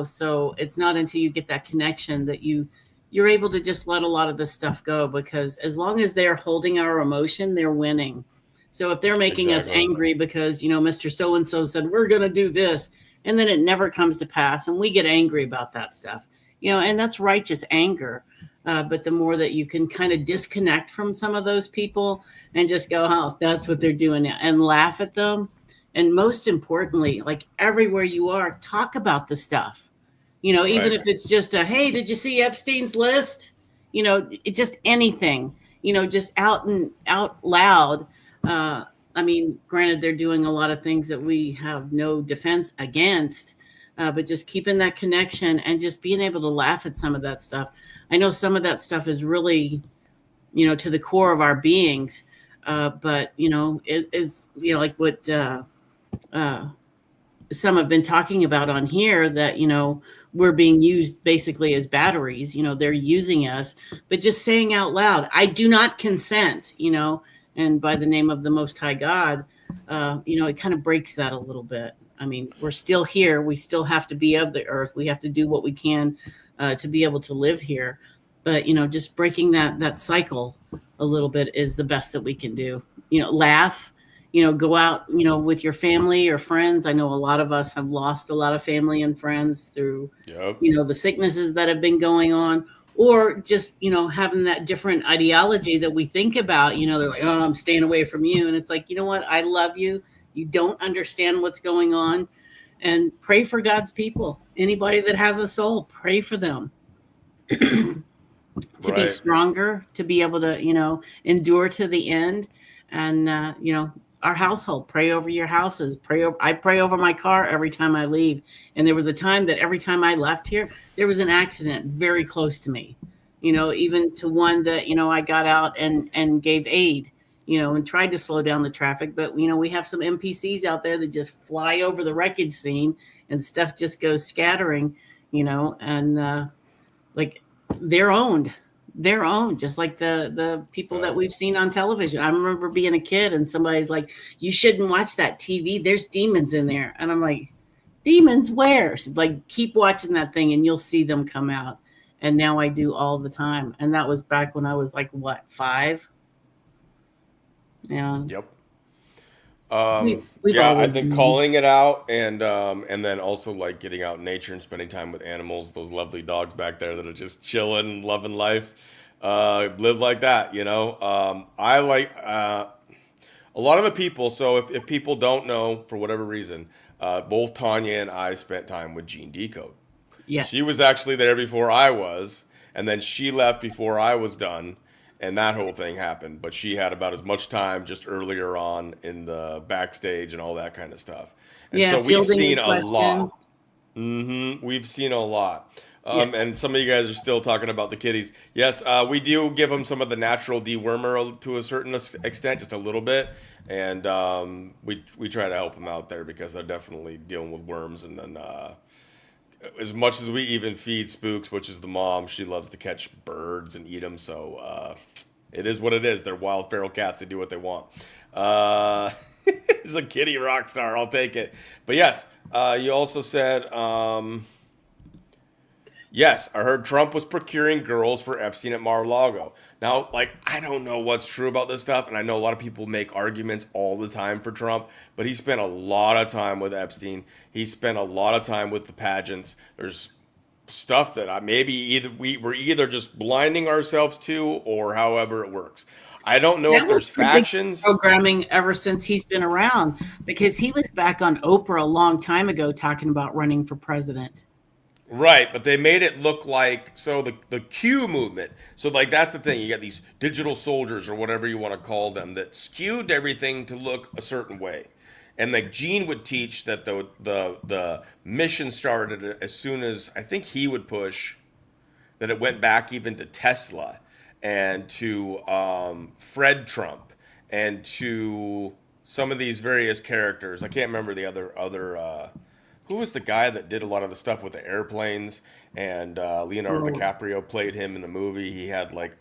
So it's not until you get that connection that you're able to just let a lot of this stuff go, because as long as they're holding our emotion, they're winning. So if they're making us Exactly. angry because, Mr. So and so said we're going to do this, and then it never comes to pass, and we get angry about that stuff, and that's righteous anger. But the more that you can kind of disconnect from some of those people and just go, oh, that's what they're doing now, and laugh at them. And most importantly, like everywhere you are, talk about the stuff. Even Right. if it's just a, hey, did you see Epstein's list? Just anything, just out and out loud. I mean, granted, they're doing a lot of things that we have no defense against, but just keeping that connection and just being able to laugh at some of that stuff. I know some of that stuff is really, to the core of our beings, but it is, like what uh, some have been talking about on here, that we're being used basically as batteries. They're using us, but just saying out loud, I do not consent, and by the name of the Most High God, it kind of breaks that a little bit. I mean, we're still here, we still have to be of the earth, we have to do what we can to be able to live here, but just breaking that cycle a little bit is the best that we can do. Laugh, go out, with your family or friends. I know a lot of us have lost a lot of family and friends through, Yep. the sicknesses that have been going on, or just, having that different ideology that we think about. They're like, oh, I'm staying away from you. And it's like, you know what? I love you. You don't understand what's going on. And pray for God's people. Anybody that has a soul, pray for them to be Right. stronger, to be able to, endure to the end. And, our household, pray over your houses, I pray over my car every time I leave. And there was a time that every time I left here, there was an accident very close to me, even to one that, I got out and gave aid, and tried to slow down the traffic. But, we have some NPCs out there that just fly over the wreckage scene and stuff just goes scattering, and, like, they're owned. They're owned, just like the people that Yep. we've seen on television. I remember being a kid and somebody's like, "You shouldn't watch that TV. There's demons in there." And I'm like, "Demons where?" She's like, "Keep watching that thing and you'll see them come out." And now I do all the time. And that was back when I was like, what, 5? Yeah. Yep. We've Yeah, I always think known. calling it out and then also like getting out in nature and spending time with animals, those lovely dogs back there that are just chilling, loving life. Live like that. I like a lot of the people. So if people don't know for whatever reason, both Tanya and I spent time with Jean Decode. Yeah. She was actually there before I was, and then she left before I was done, and that whole thing happened. But she had about as much time just earlier on in the backstage and all that kind of stuff. And Yeah. so we've Fielding the seen a lot. questions. We've seen a lot. Yeah. And some of you guys are still talking about the kitties. Yes, we do give them some of the natural dewormer to a certain extent, just a little bit, and we try to help them out there because they're definitely dealing with worms. And then as much as we even feed Spooks, which is the mom, she loves to catch birds and eat them. So it is what it is. They're wild feral cats. They do what they want. He's a kitty rock star. I'll take it. But yes, you also said. Yes, I heard Trump was procuring girls for Epstein at Mar-a-Lago. Now, like, I don't know what's true about this stuff, and I know a lot of people make arguments all the time for Trump, but he spent a lot of time with Epstein. He spent a lot of time with the pageants. There's stuff that maybe we're either just blinding ourselves to, or however it works. I don't know if That was there's predictive factions. programming ever since he's been around, because he was back on Oprah a long time ago talking about running for president. Right, but they made it look like so the Q movement. So like that's the thing. You got these digital soldiers or whatever you want to call them that skewed everything to look a certain way. And like Gene would teach that the mission started as soon as I think he would push that it went back even to Tesla and to Fred Trump and to some of these various characters. I can't remember the other. Who was the guy that did a lot of the stuff with the airplanes? And Leonardo Oh, DiCaprio played him in the movie. He had like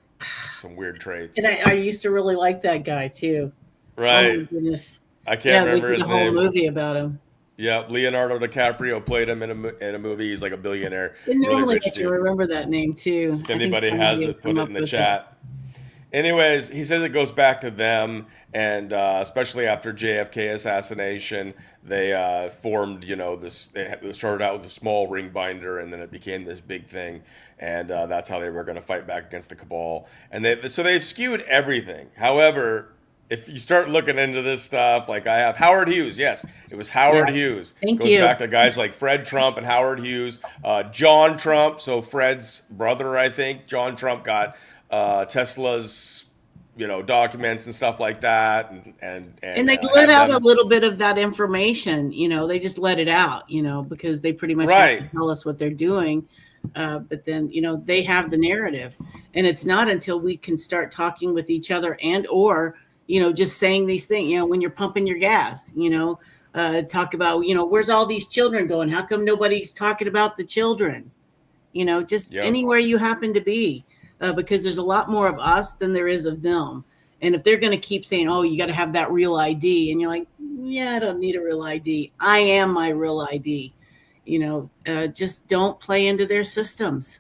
some weird and traits. I used to really like that guy too. Oh Right. my goodness. I can't Yeah, they remember did a his whole name. movie about him. Yeah, Leonardo DiCaprio played him in a movie. He's like a billionaire, Didn't really normally rich get to dude. remember that name too. If I think anybody has somebody had it, come put it up in the with it. chat. Anyways, he says it goes back to them, and especially after JFK assassination, they formed, this. They started out with a small ring binder, and then it became this big thing, and that's how they were going to fight back against the cabal. And so they've skewed everything. However, if you start looking into this stuff, like I have Howard Hughes, yes, it was Howard Yes. Hughes. Thank Goes you. back to guys like Fred Trump and Howard Hughes, John Trump. So Fred's brother, I think, John Trump got Tesla's, documents and stuff like that, And and they let had out a them little bit of that information, they just let it out, because they pretty much have right. to tell us what they're doing. But then, they have the narrative. And it's not until we can start talking with each other and or, just saying these things, when you're pumping your gas, talk about, where's all these children going? How come nobody's talking about the children? Just Yep. anywhere you happen to be, because there's a lot more of us than there is of them. And if they're going to keep saying, oh, you got to have that real ID, and you're like, yeah, I don't need a real ID. I am my real ID. Just don't play into their systems.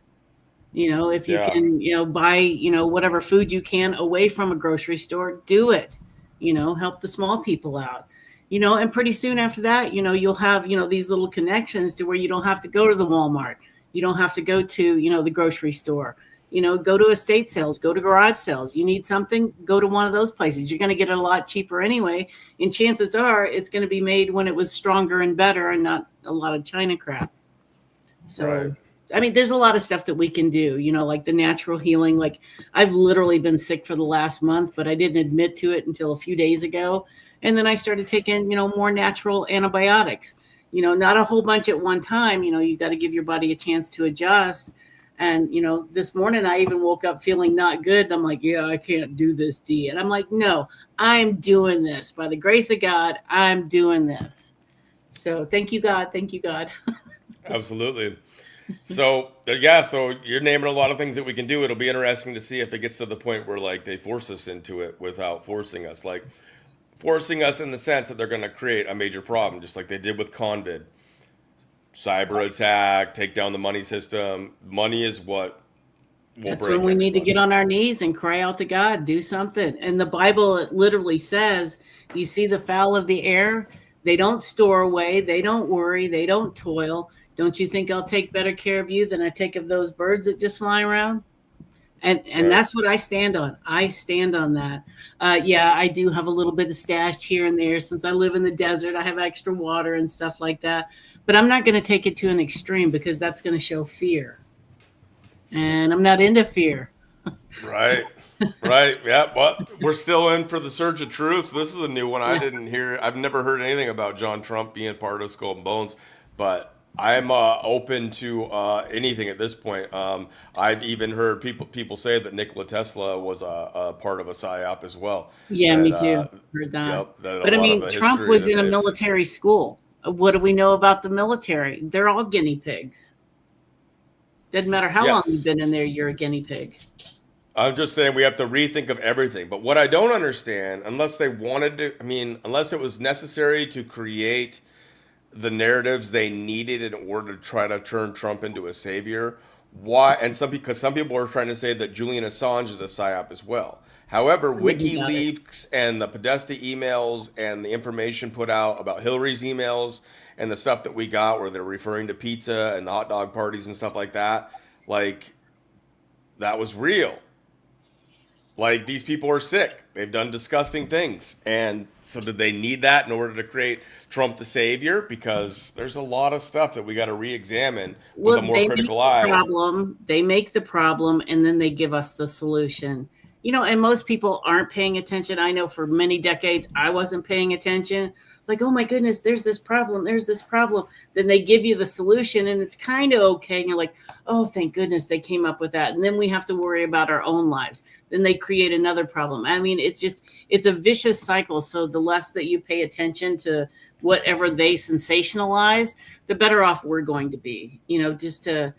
If you Yeah. can, buy, whatever food you can away from a grocery store, do it. Help the small people out. And pretty soon after that, you'll have, these little connections to where you don't have to go to the Walmart. You don't have to go to, the grocery store. Go to estate sales, go to garage sales. You need something, go to one of those places. You're going to get it a lot cheaper anyway. And chances are it's going to be made when it was stronger and better and not a lot of China crap. Right. So, I mean, there's a lot of stuff that we can do, like the natural healing. Like I've literally been sick for the last month, but I didn't admit to it until a few days ago. And then I started taking, more natural antibiotics, not a whole bunch at one time. You got to give your body a chance to adjust. And, this morning I even woke up feeling not good. And I'm like, yeah, I can't do this, D. And I'm like, no, I'm doing this. By the grace of God, I'm doing this. So thank you, God. Thank you, God. Absolutely. So yeah, so you're naming a lot of things that we can do. It'll be interesting to see if it gets to the point where like they force us into it without forcing us, like forcing us in the sense that they're going to create a major problem, just like they did with Convid. Cyber attack, take down the money system. Money is what will That's when break we need to get everybody. on our knees and cry out to God, do something. And the Bible, it literally says, you see the fowl of the air, they don't store away, they don't worry, they don't toil. Don't you think I'll take better care of you than I take of those birds that just fly around? And Right. that's what I stand on. I stand on that. Yeah, I do have a little bit of stashed here and there. Since I live in the desert, I have extra water and stuff like that. But I'm not going to take it to an extreme because that's going to show fear. And I'm not into fear. Right. Right. Yeah. But we're still in for the Surge of Truth. So this is a new one. I Yeah. didn't hear. I've never heard anything about John Trump being part of Skull and Bones, but I'm open to anything at this point. I've even heard people say that Nikola Tesla was a part of a psyop as well. Yeah, That me too. Heard that. yep. That a But I lot of mean, the Trump history was that in a they've. military school. What do we know about the military? They're all guinea pigs. Doesn't matter how long you've Yes. been in there, you're a guinea pig. I'm just saying we have to rethink of everything. But what I don't understand, unless they wanted to, I mean, unless it was necessary to create the narratives they needed in order to try to turn Trump into a savior. Why? And some people are trying to say that Julian Assange is a psyop as well. However, I wouldn't doubt it. WikiLeaks and the Podesta emails and the information put out about Hillary's emails and the stuff that we got where they're referring to pizza and the hot dog parties and stuff like that, like that was real. Like these people are sick. They've done disgusting things. And so did they need that in order to create Trump the savior? Because there's a lot of stuff that we got to re-examine with a Well, more they make critical the eye. problem, they make the problem, and then they give us the solution. And most people aren't paying attention. I know for many decades I wasn't paying attention. Like, oh my goodness, there's this problem, there's this problem. Then they give you the solution and it's kind of okay. And you're like, oh, thank goodness they came up with that. And then we have to worry about our own lives. Then they create another problem. I mean, it's a vicious cycle. So the less that you pay attention to whatever they sensationalize, the better off we're going to be, just to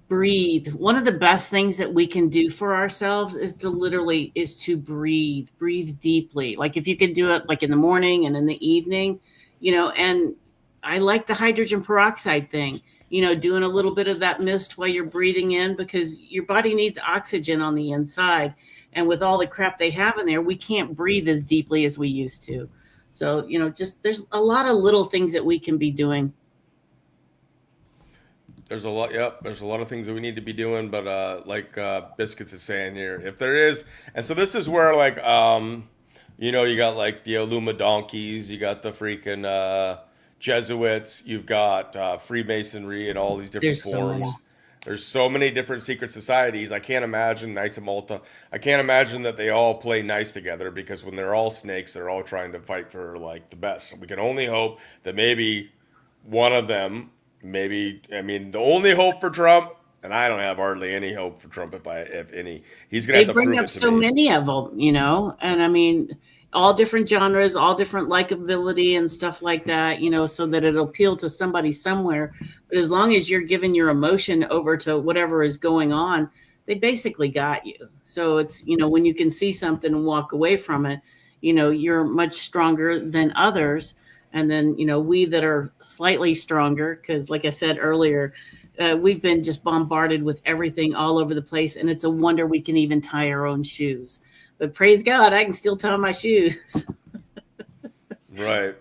breathe. One of the best things that we can do for ourselves is to breathe deeply. Like if you can do it like in the morning and in the evening, and I like the hydrogen peroxide thing, doing a little bit of that mist while you're breathing in, because your body needs oxygen on the inside. And with all the crap they have in there, we can't breathe as deeply as we used to. So, just there's a lot of little things that we can be doing. There's a lot, yep. There's a lot of things that we need to be doing, but like Biscuits is saying here, if there is, and so this is where like you got like the Illuma donkeys, you got the freaking Jesuits, you've got Freemasonry and all these different There's so many. forms. There's so many different secret societies. I can't imagine Knights of Malta. I can't imagine that they all play nice together, because when they're all snakes, they're all trying to fight for like the best. So we can only hope that maybe one of them, maybe, I mean, the only hope for Trump, and I don't have hardly any hope for Trump, if any, he's gonna They have to bring prove up it to so me. many of them, and I mean, all different genres, all different likability and stuff like that, so that it'll appeal to somebody somewhere. But as long as you're giving your emotion over to whatever is going on, they basically got you. So it's, when you can see something and walk away from it, you're much stronger than others. And then, we that are slightly stronger, because like I said earlier, we've been just bombarded with everything all over the place. And it's a wonder we can even tie our own shoes. But praise God, I can still tie my shoes. Right.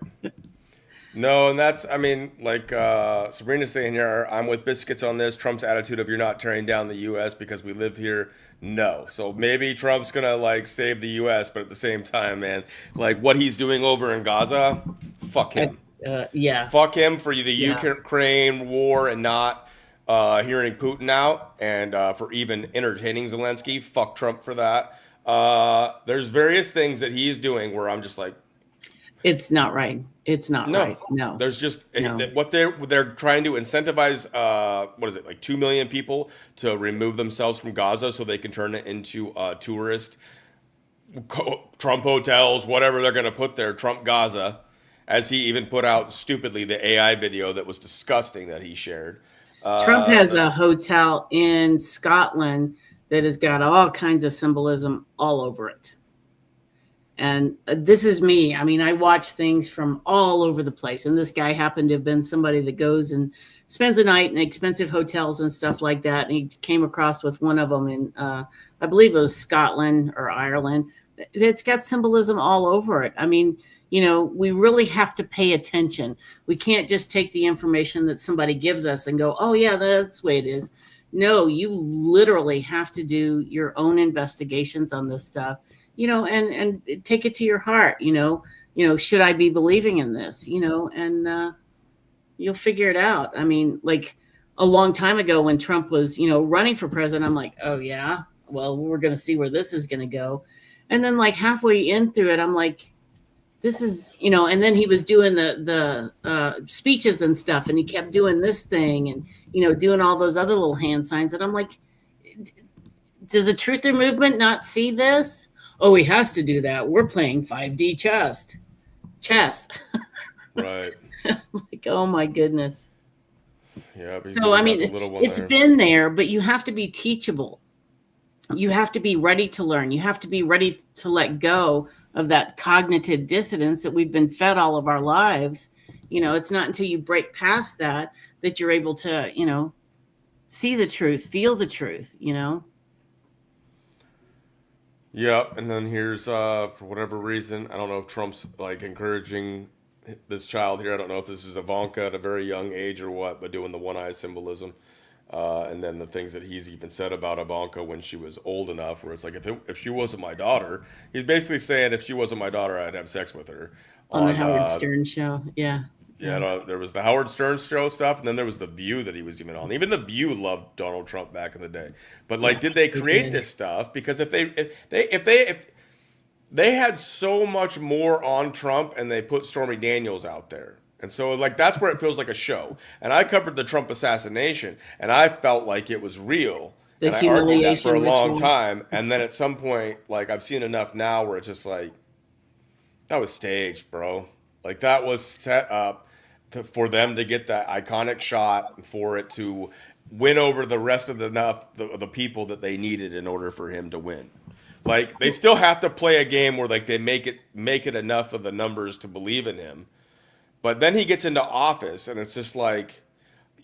No, and that's, I mean, like Sabrina's saying here, I'm with Biscuits on this. Trump's attitude of you're not tearing down the U.S. because we live here. No. So maybe Trump's going to like save the U.S., but at the same time, man, like what he's doing over in Gaza, fuck him. Yeah, Fuck him for the yeah. Ukraine war and not hearing Putin out, and for even entertaining Zelensky. Fuck Trump for that. There's various things that he's doing where I'm just like, It's not right. It's not no. right. No, There's just no. what they're trying to incentivize. What is it, like 2 million people to remove themselves from Gaza so they can turn it into tourist Trump hotels, whatever they're going to put there. Trump Gaza, as he even put out stupidly the AI video that was disgusting that he shared. Trump has But a hotel in Scotland that has got all kinds of symbolism all over it. And this is me. I mean, I watch things from all over the place. And this guy happened to have been somebody that goes and spends a night in expensive hotels and stuff like that. And he came across with one of them in, I believe it was Scotland or Ireland. It's got symbolism all over it. I mean, we really have to pay attention. We can't just take the information that somebody gives us and go, oh, yeah, that's the way it is. No, you literally have to do your own investigations on this stuff, and take it to your heart, should I be believing in this, and you'll figure it out. I mean, like a long time ago when Trump was, running for president, I'm like, oh, yeah, well, we're going to see where this is going to go. And then like halfway in through it, I'm like, this is, and then he was doing the speeches and stuff, and he kept doing this thing and, doing all those other little hand signs. And I'm like, does the truther movement not see this? Oh, he has to do that. We're playing 5D chess. right, Like, oh my goodness. yeah, but he's So, I even got the mean, little one it's there. been there, but you have to be teachable. You have to be ready to learn. You have to be ready to let go of that cognitive dissonance that we've been fed all of our lives. It's not until you break past that you're able to, see the truth, feel the truth. Yep, and then here's for whatever reason, I don't know if Trump's like encouraging this child here. I don't know if this is Ivanka at a very young age or what, but doing the one eye symbolism. And then the things that he's even said about Ivanka when she was old enough, where it's like, if she wasn't my daughter, he's basically saying if she wasn't my daughter, I'd have sex with her. On the On Howard Stern show. Yeah. yeah, no, there was the Howard Stern show stuff, and then there was the View that he was even on. Even the View loved Donald Trump back in the day. But like, Yeah, did they they create did. this stuff? Because if they had so much more on Trump, and they put Stormy Daniels out there. And so, like, that's where it feels like a show. And I covered the Trump assassination, and I felt like it was real. The And I argued that for a humiliation long ritual. time. And then at some point, like, I've seen enough now where it's just like, that was staged, bro. Like, that was set up for them to get that iconic shot, for it to win over the rest of the people that they needed in order for him to win. Like, they still have to play a game where, like, they make it enough of the numbers to believe in him. But then he gets into office, and it's just like,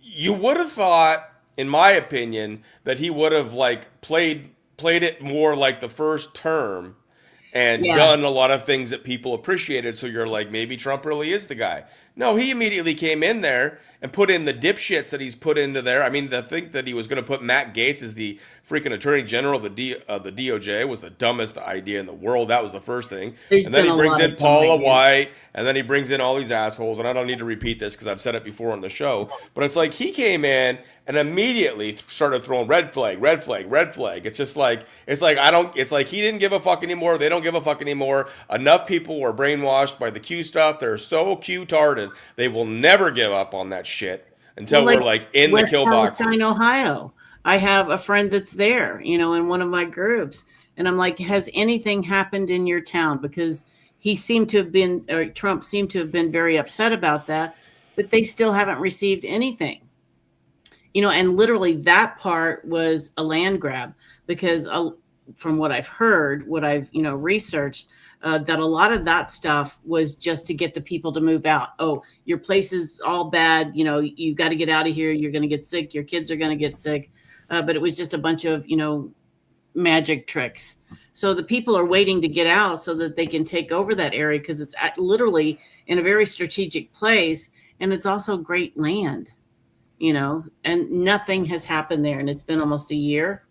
you would have thought, in my opinion, that he would have like played it more like the first term and Yeah. done a lot of things that people appreciated. So you're like, maybe Trump really is the guy. No, he immediately came in there and put in the dipshits that he's put into there. I mean, to think that he was going to put Matt Gaetz as the freaking attorney general of the DOJ was the dumbest idea in the world. That was the first thing. There's And then been he a brings lot in of Paula dumb ideas. White, and then he brings in all these assholes. And I don't need to repeat this because I've said it before on the show. But it's like he came in and immediately started throwing red flag, red flag, red flag. It's just like, it's like he didn't give a fuck anymore. They don't give a fuck anymore. Enough people were brainwashed by the Q stuff. They're so Q-tarded. They will never give up on that shit until Well, we're like in the West kill Palestine, boxes. Ohio. I have a friend that's there, in one of my groups. And I'm like, has anything happened in your town? Because he seemed to have been, or Trump seemed to have been very upset about that, but they still haven't received anything. And literally that part was a land grab because from what I've heard, what I've, researched, that a lot of that stuff was just to get the people to move out. Oh, your place is all bad. You got to get out of here. You're going to get sick. Your kids are going to get sick. But it was just a bunch of, magic tricks. So the people are waiting to get out so that they can take over that area because it's literally in a very strategic place. And it's also great land, and nothing has happened there. And it's been almost a year.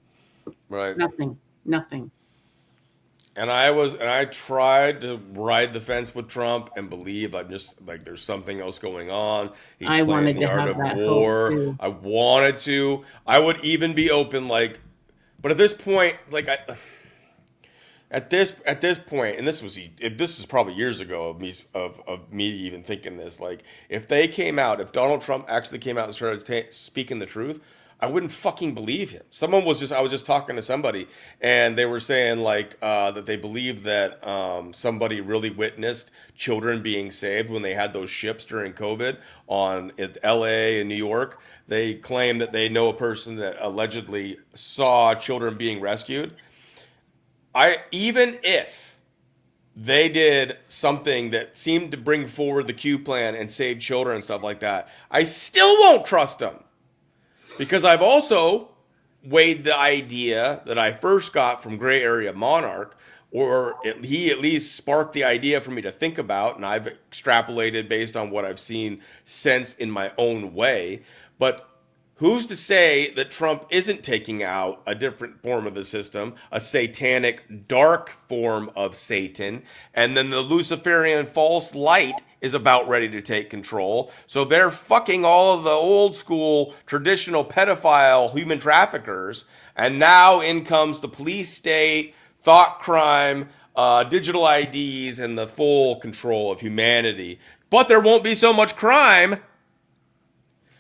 Right. Nothing. And I tried to ride the fence with Trump and believe I'm just like there's something else going on. He's I playing wanted the to art have of that hope, war. too. I wanted to. I would even be open, like, but at this point, like at this point, and this is probably years ago of me even thinking this, like if if Donald Trump actually came out and started speaking the truth, I wouldn't fucking believe him. I was just talking to somebody, and they were saying like that they believe that somebody really witnessed children being saved when they had those ships during COVID in L.A. and New York. They claim that they know a person that allegedly saw children being rescued. Even if they did something that seemed to bring forward the Q plan and save children and stuff like that, I still won't trust them. Because I've also weighed the idea that I first got from Gray Area Monarch, he at least sparked the idea for me to think about, and I've extrapolated based on what I've seen since in my own way. But who's to say that Trump isn't taking out a different form of the system, a satanic, dark form of Satan, and then the Luciferian false light is about ready to take control. So they're fucking all of the old school, traditional pedophile human traffickers, and now in comes the police state, thought crime, digital IDs, and the full control of humanity. But there won't be so much crime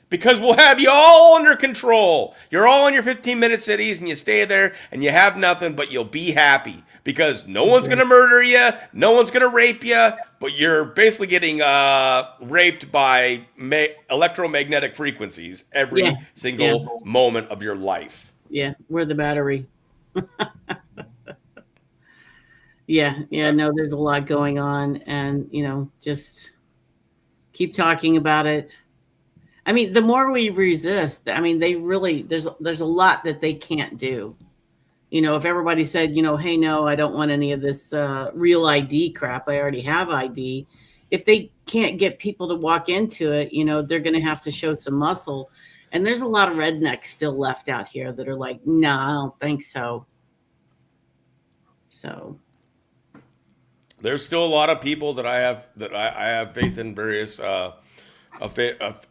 because we'll have you all under control. You're all in your 15-minute cities and you stay there and you have nothing, but you'll be happy because no one's going to murder you. No one's going to rape you, but you're basically getting raped by electromagnetic frequencies every single moment of your life. Yeah, we're the battery. No, there's a lot going on, and just keep talking about it. I mean, the more we resist, I mean, they really there's a lot that they can't do. If everybody said, hey, no, I don't want any of this real ID crap. I already have ID. If they can't get people to walk into it, they're going to have to show some muscle. And there's a lot of rednecks still left out here that are like, no, I don't think so. So There's still a lot of people that I have faith in various a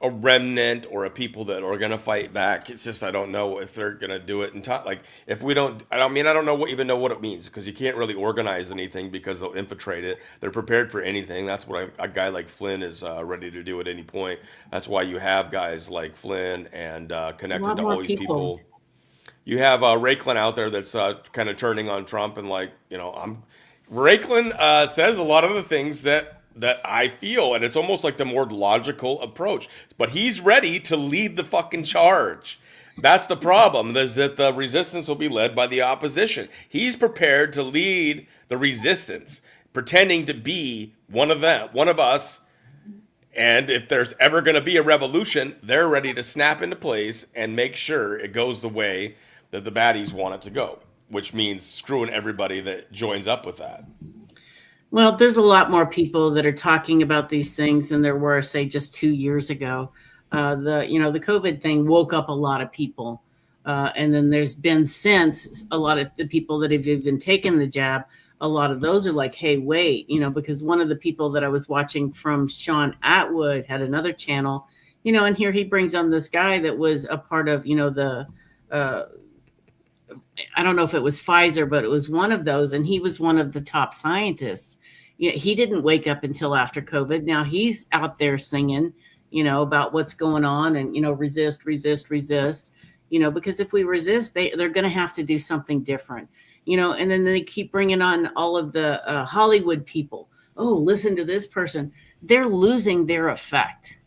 remnant or a people that are going to fight back. It's just I don't know if they're going to do it in time. Like if we don't, I don't mean I don't know even know what it means because you can't really organize anything because they'll infiltrate it. They're prepared for anything. That's what a guy like Flynn is ready to do at any point. That's why you have guys like Flynn and a connected lot to more all these people. people. You have Rayclin out there that's kind of turning on Trump and like I'm Rayclin says a lot of the things that I feel, and it's almost like the more logical approach. But he's ready to lead the fucking charge. That's the problem. Is that the resistance will be led by the opposition. He's prepared to lead the resistance, pretending to be one of them, one of us. And if there's ever going to be a revolution, they're ready to snap into place and make sure it goes the way that the baddies want it to go, which means screwing everybody that joins up with that. Well, there's a lot more people that are talking about these things than there were, say, just 2 years ago. The COVID thing woke up a lot of people, and then there's been since a lot of the people that have even taken the jab. A lot of those are like, hey, wait, because one of the people that I was watching from Sean Atwood had another channel, and here he brings on this guy that was a part of, the I don't know if it was Pfizer, but it was one of those, and he was one of the top scientists. He didn't wake up until after COVID. Now he's out there singing, about what's going on and, resist, resist, resist, because if we resist, they're going to have to do something different, and then they keep bringing on all of the Hollywood people. Oh, listen to this person. They're losing their effect.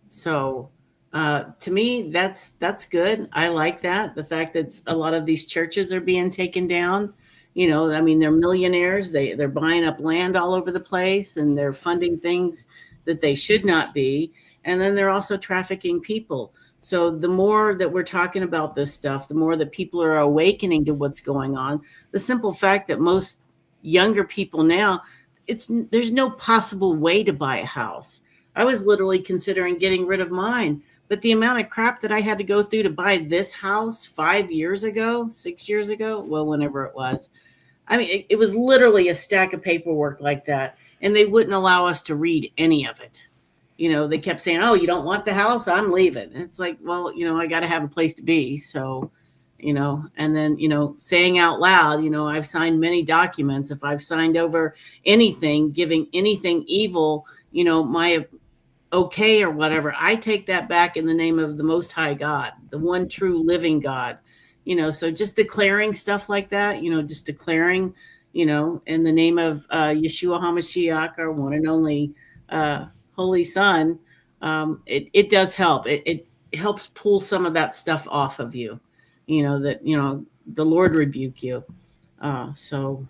So to me, that's good. I like that. The fact that a lot of these churches are being taken down. They're millionaires. They're buying up land all over the place, and they're funding things that they should not be. And then they're also trafficking people. So the more that we're talking about this stuff, the more that people are awakening to what's going on. The simple fact that most younger people now, there's no possible way to buy a house. I was literally considering getting rid of mine. But the amount of crap that I had to go through to buy this house 5 years ago, 6 years ago, well, whenever it was, it was literally a stack of paperwork like that. And they wouldn't allow us to read any of it. They kept saying, oh, you don't want the house? I'm leaving. It's like, well, I got to have a place to be. So, and then, saying out loud, I've signed many documents. If I've signed over anything, giving anything evil, my okay or whatever, I take that back in the name of the Most High God, the one true living God. So just declaring stuff like that, just declaring, in the name of Yeshua HaMashiach, our one and only Holy Son, it does help. It helps pull some of that stuff off of you, that, the Lord rebuke you. So,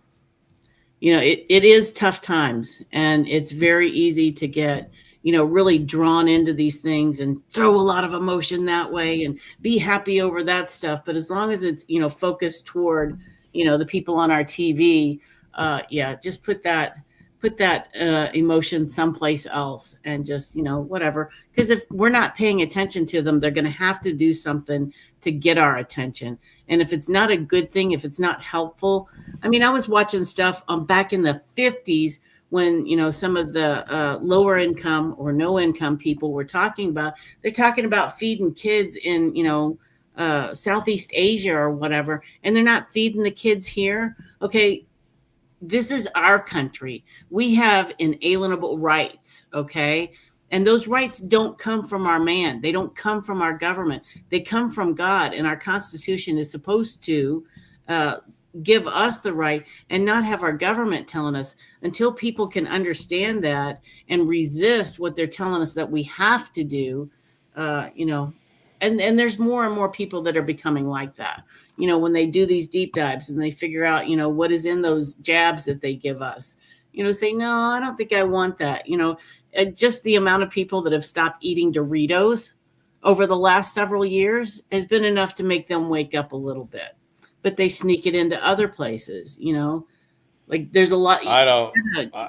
it is tough times, and it's very easy to get, really drawn into these things and throw a lot of emotion that way and be happy over that stuff. But as long as it's, focused toward, the people on our TV, just put that emotion someplace else and just, whatever. Because if we're not paying attention to them, they're going to have to do something to get our attention. And if it's not a good thing, if it's not helpful, I was watching stuff back in the 50s when, some of the lower income or no income people were they're talking about feeding kids in, Southeast Asia or whatever, and they're not feeding the kids here. Okay. This is our country. We have inalienable rights. Okay. And those rights don't come from our man. They don't come from our government. They come from God. And our Constitution is supposed to give us the right and not have our government telling us. Until people can understand that and resist what they're telling us that we have to do, and there's more and more people that are becoming like that. When they do these deep dives and they figure out, what is in those jabs that they give us, say, no, I don't think I want that. Just the amount of people that have stopped eating Doritos over the last several years has been enough to make them wake up a little bit. But they sneak it into other places, like there's a lot. I don't.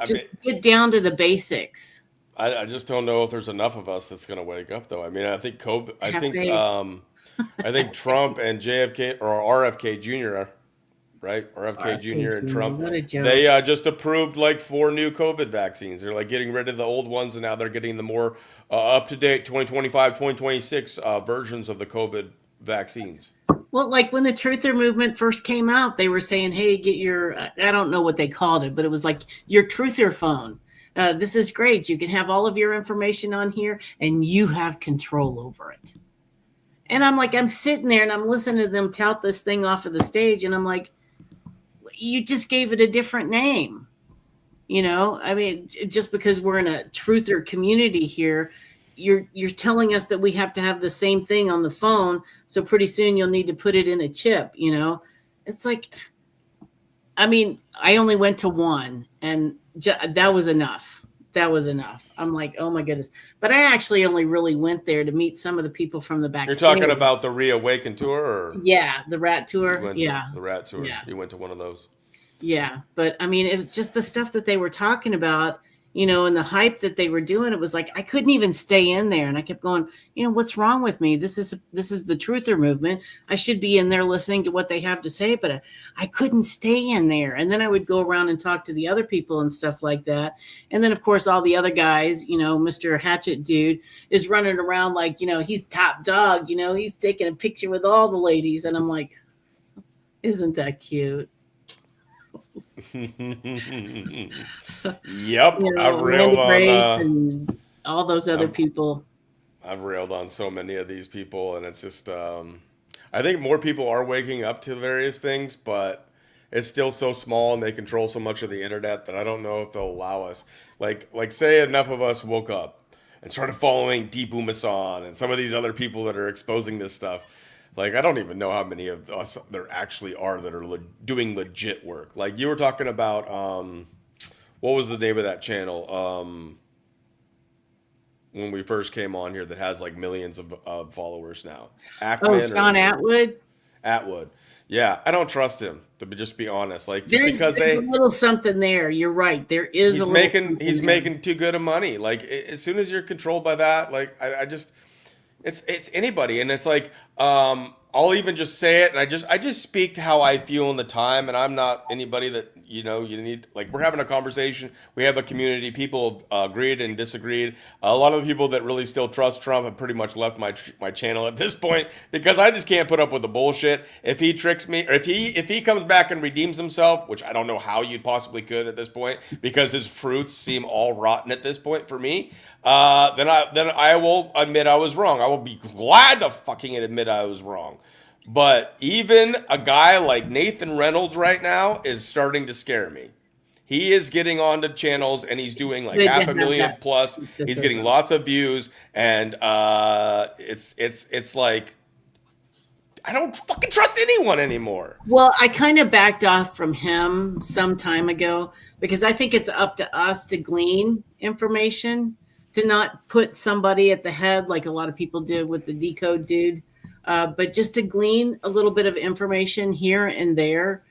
Just get down to the basics. I just don't know if there's enough of us that's going to wake up, though. I mean, I think COVID. Have faith. I think Trump and JFK or RFK Jr. Right, RFK RFK Jr. and Jr., Trump. what a joke. They just approved like 4 new COVID vaccines. They're like getting rid of the old ones, and now they're getting the more up to date 2025, 2026 versions of the COVID vaccines. Well, like when the truther movement first came out, they were saying, hey, get your, I don't know what they called it, but it was like your truther phone. This is great. You can have all of your information on here and you have control over it. And I'm like, I'm sitting there and I'm listening to them tout this thing off of the stage. And I'm like, you just gave it a different name. You know, I mean, just because we're in a truther community here, you're telling us that we have to have the same thing on the phone. So pretty soon you'll need to put it in a chip, you know. It's like, I mean, I only went to one and that was enough. That was enough. I'm like, oh my goodness. But I actually only really went there to meet some of the people from the backstage. You're talking about the Reawaken tour? Or yeah, the rat tour. Yeah. The rat tour. Yeah. You went to one of those. Yeah. But I mean, it was just the stuff that they were talking about, you know, and the hype that they were doing. It was like, I couldn't even stay in there. And I kept going, you know, what's wrong with me? This is the truther movement. I should be in there listening to what they have to say, but I couldn't stay in there. And then I would go around and talk to the other people and stuff like that. And then of course, all the other guys, you know, Mr. Hatchet dude is running around like, you know, he's top dog, you know, he's taking a picture with all the ladies. And I'm like, isn't that cute? Yep, you know, I've railed on and all those other people. I've railed on so many of these people, and it's just I think more people are waking up to various things, but it's still so small and they control so much of the internet that I don't know if they'll allow us. Like say enough of us woke up and started following Booma and some of these other people that are exposing this stuff. Like, I don't even know how many of us there actually are that are doing legit work. Like, you were talking about, what was the name of that channel when we first came on here that has, like, millions of followers now? Sean Atwood? Atwood. Yeah, I don't trust him, to just be honest. Like, there's a little something there. You're right. There is he's making too good of money. Like, as soon as you're controlled by that, like, I just... It's anybody, and it's like I'll even just say it, and I just speak to how I feel in the time, and I'm not anybody that you need. Like, we're having a conversation, we have a community. People agreed and disagreed. A lot of the people that really still trust Trump have pretty much left my channel at this point because I just can't put up with the bullshit. If he tricks me, or if he comes back and redeems himself, which I don't know how you possibly could at this point because his fruits seem all rotten at this point for me. Then I will admit I was wrong. I will be glad to fucking admit I was wrong. But even a guy like Nathan Reynolds right now is starting to scare me. He is getting onto channels and he's doing like 500,000 plus. He's getting lots of views, and it's like I don't fucking trust anyone anymore. Well, I kind of backed off from him some time ago because I think it's up to us to glean information, to not put somebody at the head like a lot of people did with the Decode dude, but just to glean a little bit of information here and there.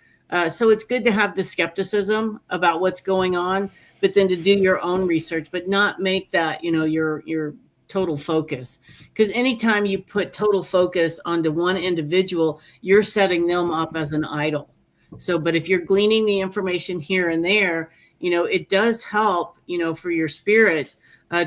So it's good to have the skepticism about what's going on, but then to do your own research, but not make that, your total focus. Because anytime you put total focus onto one individual, you're setting them up as an idol. So, but if you're gleaning the information here and there, it does help, for your spirit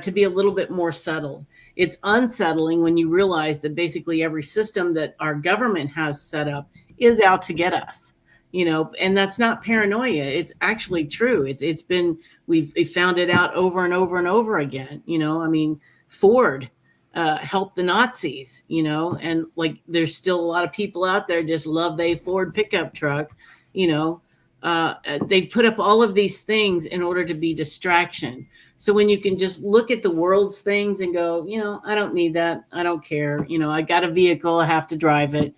to be a little bit more settled. It's unsettling when you realize that basically every system that our government has set up is out to get us, and that's not paranoia. It's actually true. It's been, we've found it out over and over and over again. Ford helped the Nazis, and like, there's still a lot of people out there just love they Ford pickup truck, they've put up all of these things in order to be distraction. So when you can just look at the world's things and go, I don't need that. I don't care. I got a vehicle. I have to drive it.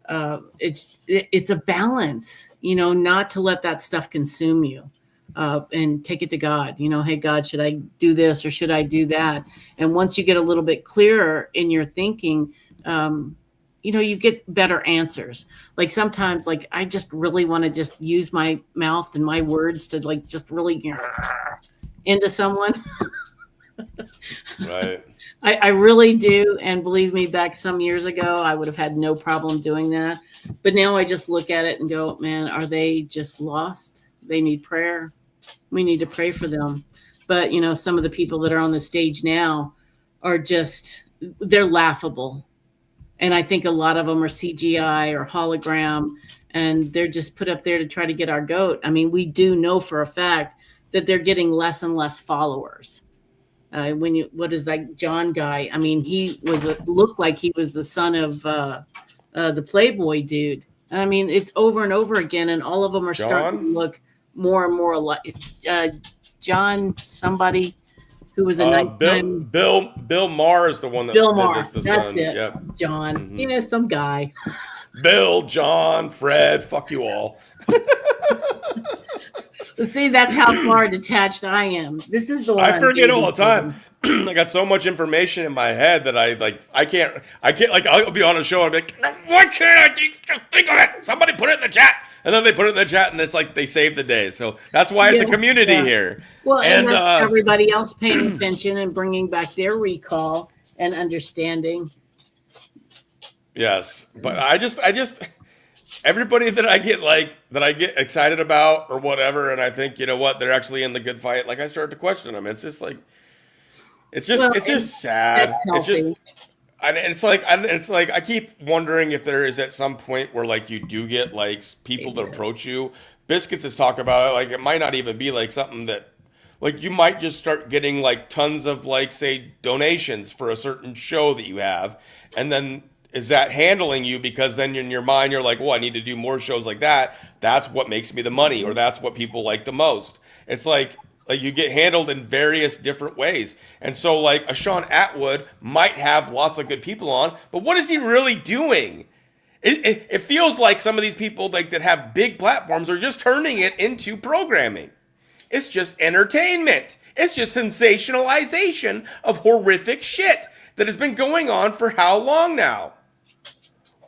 It's a balance, not to let that stuff consume you, and take it to God. Hey, God, should I do this or should I do that? And once you get a little bit clearer in your thinking, you get better answers. Like sometimes, like I just really want to just use my mouth and my words to like just really, into someone. Right. I really do. And believe me, back some years ago, I would have had no problem doing that. But now I just look at it and go, man, are they just lost? They need prayer. We need to pray for them. But, you know, some of the people that are on the stage now are just, they're laughable. And I think a lot of them are CGI or hologram, and they're just put up there to try to get our goat. I mean, we do know for a fact that they're getting less and less followers. What is that John guy? I mean, he looked like he was the son of the Playboy dude. I mean, it's over and over again, and all of them are starting to look more and more like John, somebody who was a Bill Maher is the one that Bill Maher. Is the That's son. it. Yep. John. Mm-hmm. You know, some guy. Bill, John, Fred, fuck you all. See, that's how far detached I am. This is the one I forget all the time. I got so much information in my head that I can't like, I'll be on a show and be like, why can't I just think of it? Somebody put it in the chat. And then they put it in the chat and it's like they saved the day. So that's why it's a community here. Well, and that's everybody else paying attention and bringing back their recall and understanding. Yes. But I just everybody that I get excited about or whatever, and I think, you know what, they're actually in the good fight, like I start to question them. It's just like, it's just sad. It's like I keep wondering if there is at some point where like you do get like people that approach you. Biscuits has talked about it. Like it might not even be like something that, like you might just start getting like tons of like, say, donations for a certain show that you have, and then is that handling you? Because then in your mind you're like, well, I need to do more shows like that. That's what makes me the money, or that's what people like the most. It's like you get handled in various different ways. And so like a Sean Atwood might have lots of good people on, but what is he really doing? It feels like some of these people like that have big platforms are just turning it into programming. It's just entertainment. It's just sensationalization of horrific shit that has been going on for how long now?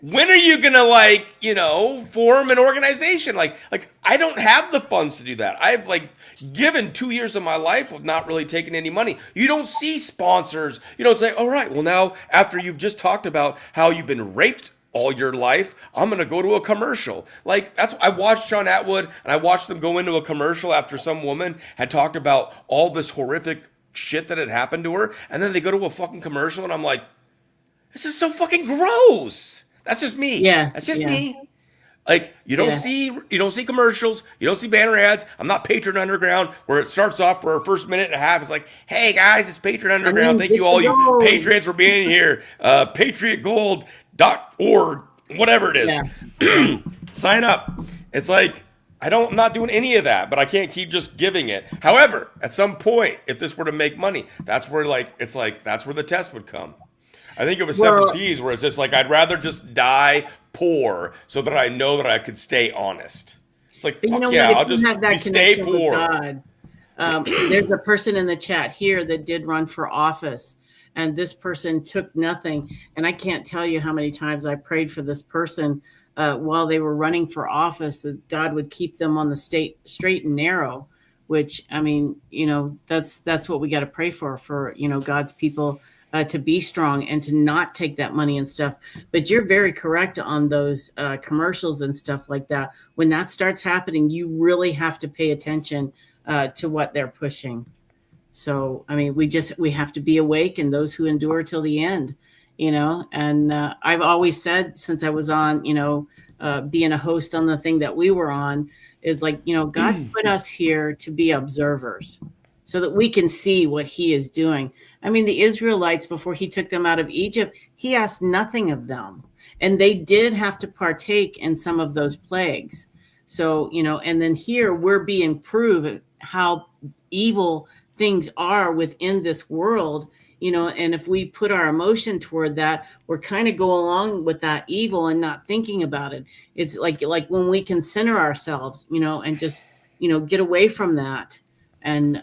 When are you gonna like, you know, form an organization? Like I don't have the funds to do that. I've like given 2 years of my life of not really taking any money. You don't see sponsors. You don't say, all right, well now after you've just talked about how you've been raped all your life, I'm gonna go to a commercial. Like I watched Sean Atwood and I watched them go into a commercial after some woman had talked about all this horrific shit that had happened to her, and then they go to a fucking commercial and I'm like, this is so fucking gross. That's just me. Yeah. That's just me. Like you don't see commercials, you don't see banner ads. I'm not Patreon Underground where it starts off for our first minute and a half. It's like, hey guys, it's Patreon Underground. Thank you all you patrons for being here. PatriotGold.org, whatever it is. Yeah. Sign up. It's like I'm not doing any of that, but I can't keep just giving it. However, at some point, if this were to make money, that's where that's where the test would come. I think it was Seven Seas where it's just like, I'd rather just die poor so that I know that I could stay honest. It's like, fuck yeah, I'll just stay poor. God, there's a person in the chat here that did run for office, and this person took nothing. And I can't tell you how many times I prayed for this person while they were running for office, that God would keep them on the straight and narrow, which, I mean, you know, that's what we got to pray for, you know, God's people to be strong and to not take that money and stuff. But you're very correct on those commercials and stuff like that. When that starts happening, you really have to pay attention to what they're pushing. So, I mean, we have to be awake, and those who endure till the end, you know. And I've always said, since I was on, you know, being a host on the thing that we were on, is like, you know, God put us here to be observers so that we can see what he is doing. I mean, the Israelites, before he took them out of Egypt, he asked nothing of them. And they did have to partake in some of those plagues. So, you know, and then here we're being proved how evil things are within this world, you know, and if we put our emotion toward that, we're kind of go along with that evil and not thinking about it. It's like when we can center ourselves, you know, and just, you know, get away from that and,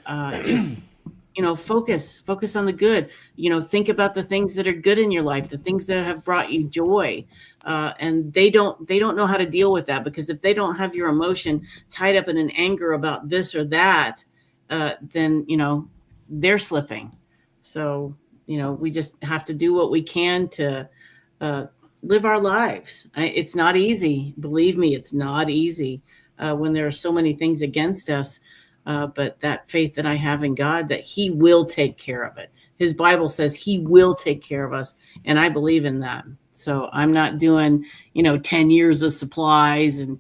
you know, focus on the good, you know, think about the things that are good in your life, the things that have brought you joy. And they don't know how to deal with that, because if they don't have your emotion tied up in an anger about this or that, then they're slipping. So we just have to do what we can to uh, live our lives. It's not easy. Believe me, it's not easy when there are so many things against us. But that faith that I have in God, that He will take care of it. His Bible says He will take care of us, and I believe in that. So I'm not doing, 10 years of supplies and,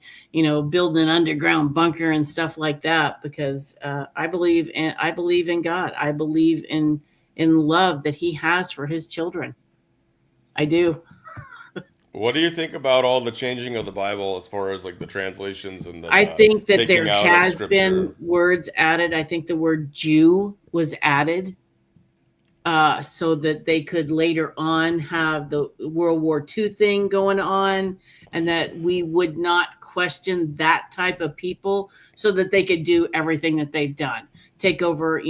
building an underground bunker and stuff like that, because I believe in God. I believe in love that He has for His children. I do. What do you think about all the changing of the Bible as far as like the translations and I the think that taking there out of has been scripture? words added. I think the word Jew was added so that they could later on have the World War II thing going on, and that we would not question that type of people, so that they could do everything that they've done, take over,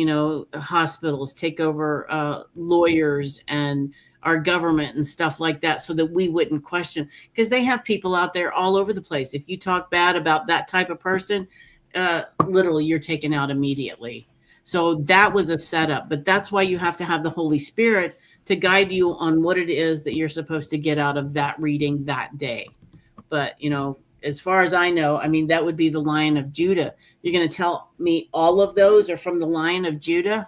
hospitals, take over lawyers and our government and stuff like that, so that we wouldn't question, because they have people out there all over the place. If you talk bad about that type of person, literally you're taken out immediately. So that was a setup, but that's why you have to have the Holy Spirit to guide you on what it is that you're supposed to get out of that reading that day. But, as far as I know, I mean, that would be the Lion of Judah. You're going to tell me all of those are from the Lion of Judah?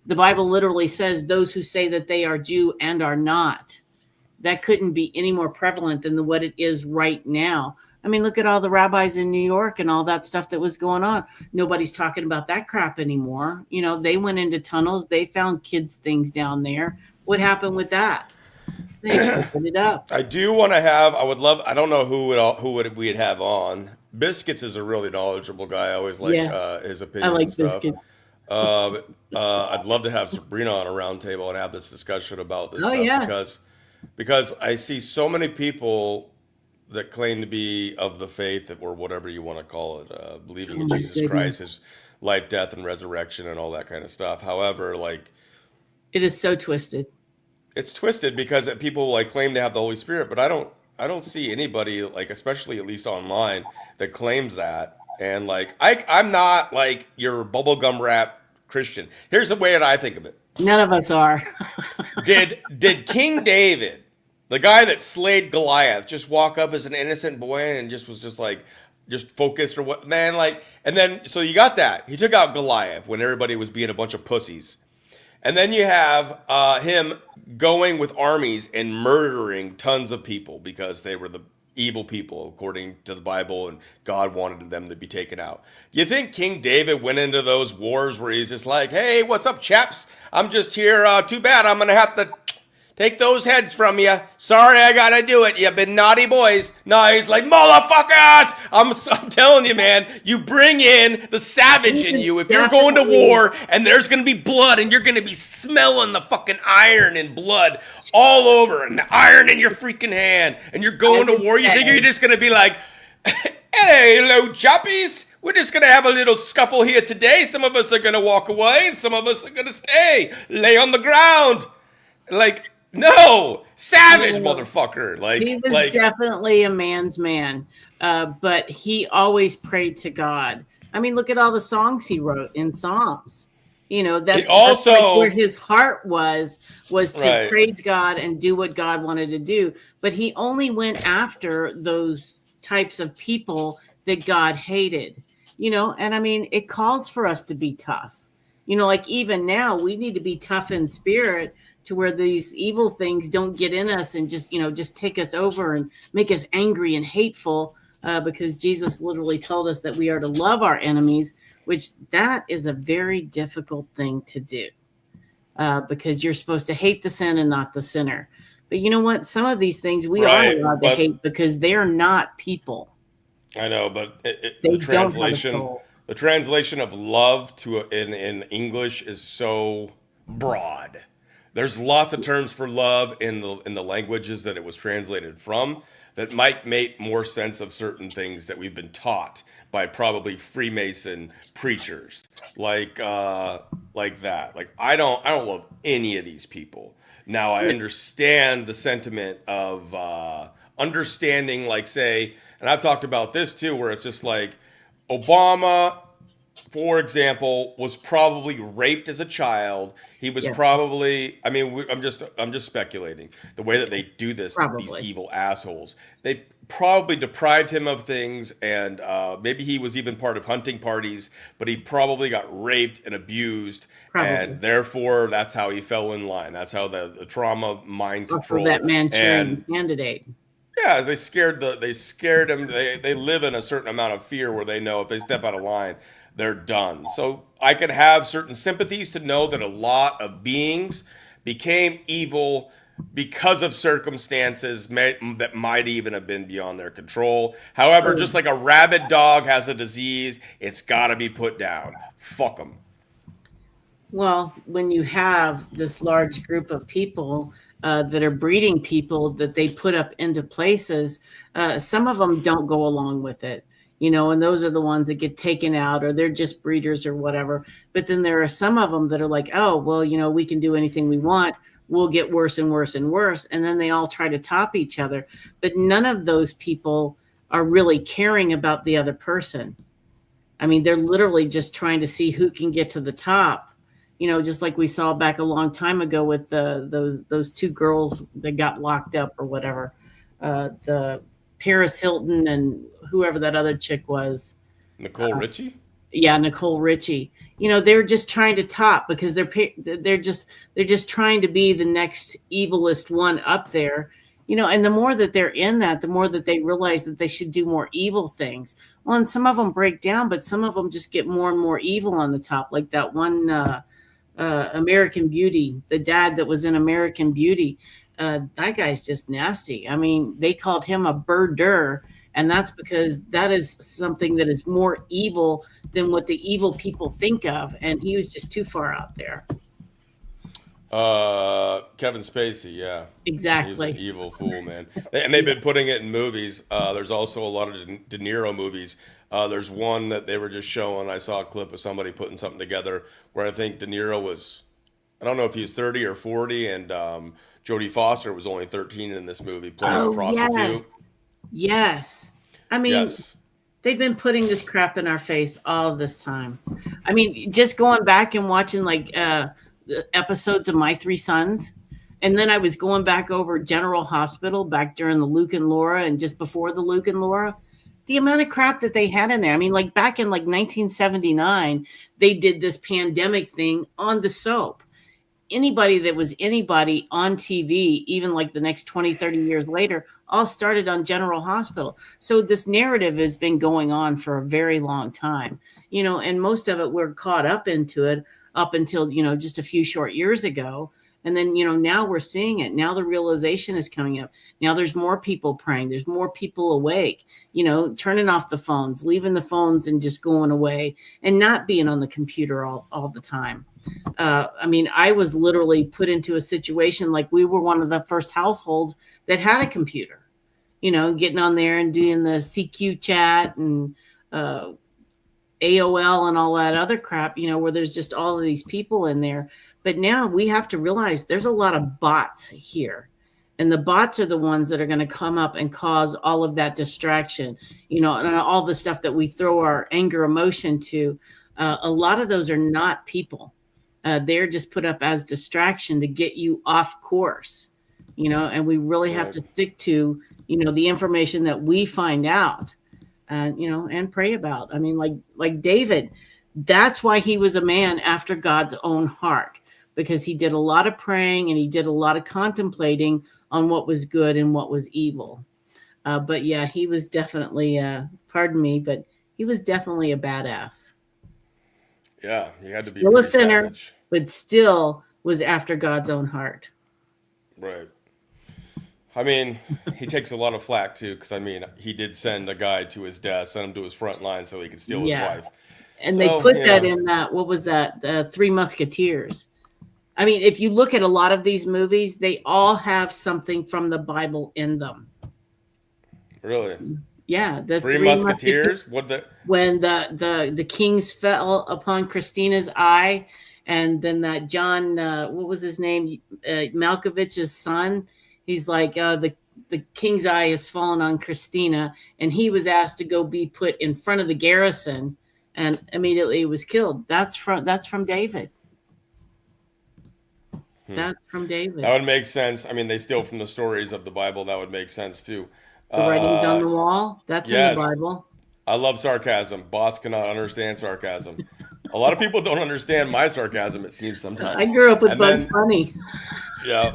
The Bible literally says those who say that they are Jew and are not. That couldn't be any more prevalent than what it is right now. I mean, look at all the rabbis in New York and all that stuff that was going on. Nobody's talking about that crap anymore. They went into tunnels. They found kids' things down there. What happened with that? They opened it up. I do want to have. I would love. I don't know who would we'd have on. Biscuits is a really knowledgeable guy. I always like Yeah, his I opinions and like stuff. biscuits. I'd love to have Sabrina on a round table and have this discussion about this Oh, stuff, yeah. because I see so many people that claim to be of the faith, or whatever you want to call it, believing Oh, in my Jesus Christ, goodness. his life, death, and resurrection, and all that kind of stuff. However, like, It is so twisted. it's twisted because people like claim to have the Holy Spirit, but I don't see anybody, like, especially at least online, that claims that. And like I'm not like your bubblegum rap Christian. Here's the way that I think of it. None of us are. Did King David, the guy that slayed Goliath, just walk up as an innocent boy and just was just like just focused, or what, man? Like, and then so you got that. He took out Goliath when everybody was being a bunch of pussies. And then you have him going with armies and murdering tons of people because they were the evil people, according to the Bible, and God wanted them to be taken out. You think King David went into those wars where he's just like, hey, what's up, chaps? I'm just here. Too bad. I'm going to have to take those heads from you. Sorry, I got to do it. You've been naughty boys. No, he's like, motherfuckers. I'm telling you, man, you bring in the savage in you. If you're going to war and there's going to be blood and you're going to be smelling the fucking iron and blood all over and the iron in your freaking hand and you're going to war, you think you're just going to be like, hey, hello, choppies. We're just going to have a little scuffle here today. Some of us are going to walk away and some of us are going to stay, lay on the ground. Like, no, savage motherfucker. He was definitely a man's man, but he always prayed to God. I mean, look at all the songs he wrote in Psalms. That's like where his heart was to praise God and do what God wanted to do. But he only went after those types of people that God hated. And I mean, it calls for us to be tough. Like even now, we need to be tough in spirit, to where these evil things don't get in us and just take us over and make us angry and hateful, because Jesus literally told us that we are to love our enemies, which that is a very difficult thing to do, because you're supposed to hate the sin and not the sinner. But you know what? Some of these things we are allowed to hate because they're not people. I know, but they don't have a soul. The translation of love in English is so broad. There's lots of terms for love in the languages that it was translated from that might make more sense of certain things that we've been taught by probably Freemason preachers, like that. Like I don't love any of these people. Now I understand the sentiment of understanding, like, say, and I've talked about this too, where it's just like Obama for example, was probably raped as a child. He was Yeah, probably. I mean, I'm just speculating. The way that they do this, these probably. evil assholes, they probably deprived him of things, and maybe he was even part of hunting parties. But he probably got raped and abused, Probably. and therefore that's how he fell in line. That's how the trauma, mind Also, that control, Manchurian and candidate. yeah, they scared them. They live in a certain amount of fear where they know if they step out of line, they're done. So I can have certain sympathies to know that a lot of beings became evil because of circumstances that might even have been beyond their control. However, Oh, just like a rabid dog has a disease, it's got to be put down. Fuck them. well, when you have this large group of people that are breeding people that they put up into places, some of them don't go along with it, and those are the ones that get taken out or they're just breeders or whatever. But then there are some of them that are like, oh, well, we can do anything we want. We'll get worse and worse and worse. And then they all try to top each other. But none of those people are really caring about the other person. I mean, they're literally just trying to see who can get to the top. Just like we saw back a long time ago with those two girls that got locked up or whatever, the Paris Hilton and whoever that other chick was. Nicole Richie? Yeah, Nicole Richie. They're just trying to top because they're just trying to be the next evilest one up there. And the more that they're in that, the more that they realize that they should do more evil things. Well, and some of them break down, but some of them just get more and more evil on the top, like that one American Beauty, the dad that was in American Beauty. That guy's just nasty. I mean, they called him a birder, and that's because that is something that is more evil than what the evil people think of, and he was just too far out there. Kevin Spacey, yeah. He's an Exactly. evil fool, man. And they've been putting it in movies. There's also a lot of De Niro movies. There's one that they were just showing. I saw a clip of somebody putting something together where I think De Niro was, I don't know if he's 30 or 40, and Jodie Foster was only 13 in this movie playing a Oh, yes. prostitute. Yes. I mean, Yes. they've been putting this crap in our face all this time. I mean, just going back and watching like the episodes of My Three Sons, and then I was going back over General Hospital back during the Luke and Laura and just before the Luke and Laura. The amount of crap that they had in there. I mean, like back in like 1979, they did this pandemic thing on the soap. Anybody that was anybody on TV, even like the next 20, 30 years later, all started on General Hospital. So this narrative has been going on for a very long time, and most of it we're caught up into it up until, just a few short years ago. And then, now we're seeing it. Now the realization is coming up. Now there's more people praying. There's more people awake, turning off the phones, leaving the phones and just going away and not being on the computer all the time. I mean, I was literally put into a situation like we were one of the first households that had a computer, getting on there and doing the CQ chat and AOL and all that other crap, where there's just all of these people in there. But now we have to realize there's a lot of bots here. And the bots are the ones that are going to come up and cause all of that distraction, and all the stuff that we throw our anger emotion to. A lot of those are not people. They're just put up as distraction to get you off course, and we really have Right. to stick to, the information that we find out, and pray about. I mean, like David, that's why he was a man after God's own heart, because he did a lot of praying and he did a lot of contemplating on what was good and what was evil. But yeah, he was definitely, pardon me, but he was definitely a badass. Yeah, he had to be Still a pretty sinner, savage. but still was after God's own heart. Right. I mean, he takes a lot of flack too, because I mean, he did send a guy to his death, send him to his front line so he could steal his Yeah. wife. And they So, put that in that, what was that? The Three Musketeers. I mean, if you look at a lot of these movies, they all have something from the Bible in them. really, Yeah, the Three Three Musketeers. Musketeers. What the? When the kings fell upon Christina's eye, and then that John, what was his name, Malkovich's son, he's like, the king's eye has fallen on Christina, and he was asked to go be put in front of the garrison, and immediately was killed. That's from David. That's from David. That would make sense. I mean, they steal from the stories of the Bible. That would make sense too. The writings on Uh, the wall, that's in the yes, Bible. I love sarcasm. Bots cannot understand sarcasm. A lot of people don't understand my sarcasm, it seems I sometimes. grew up with And Bugs then, Bunny. yeah.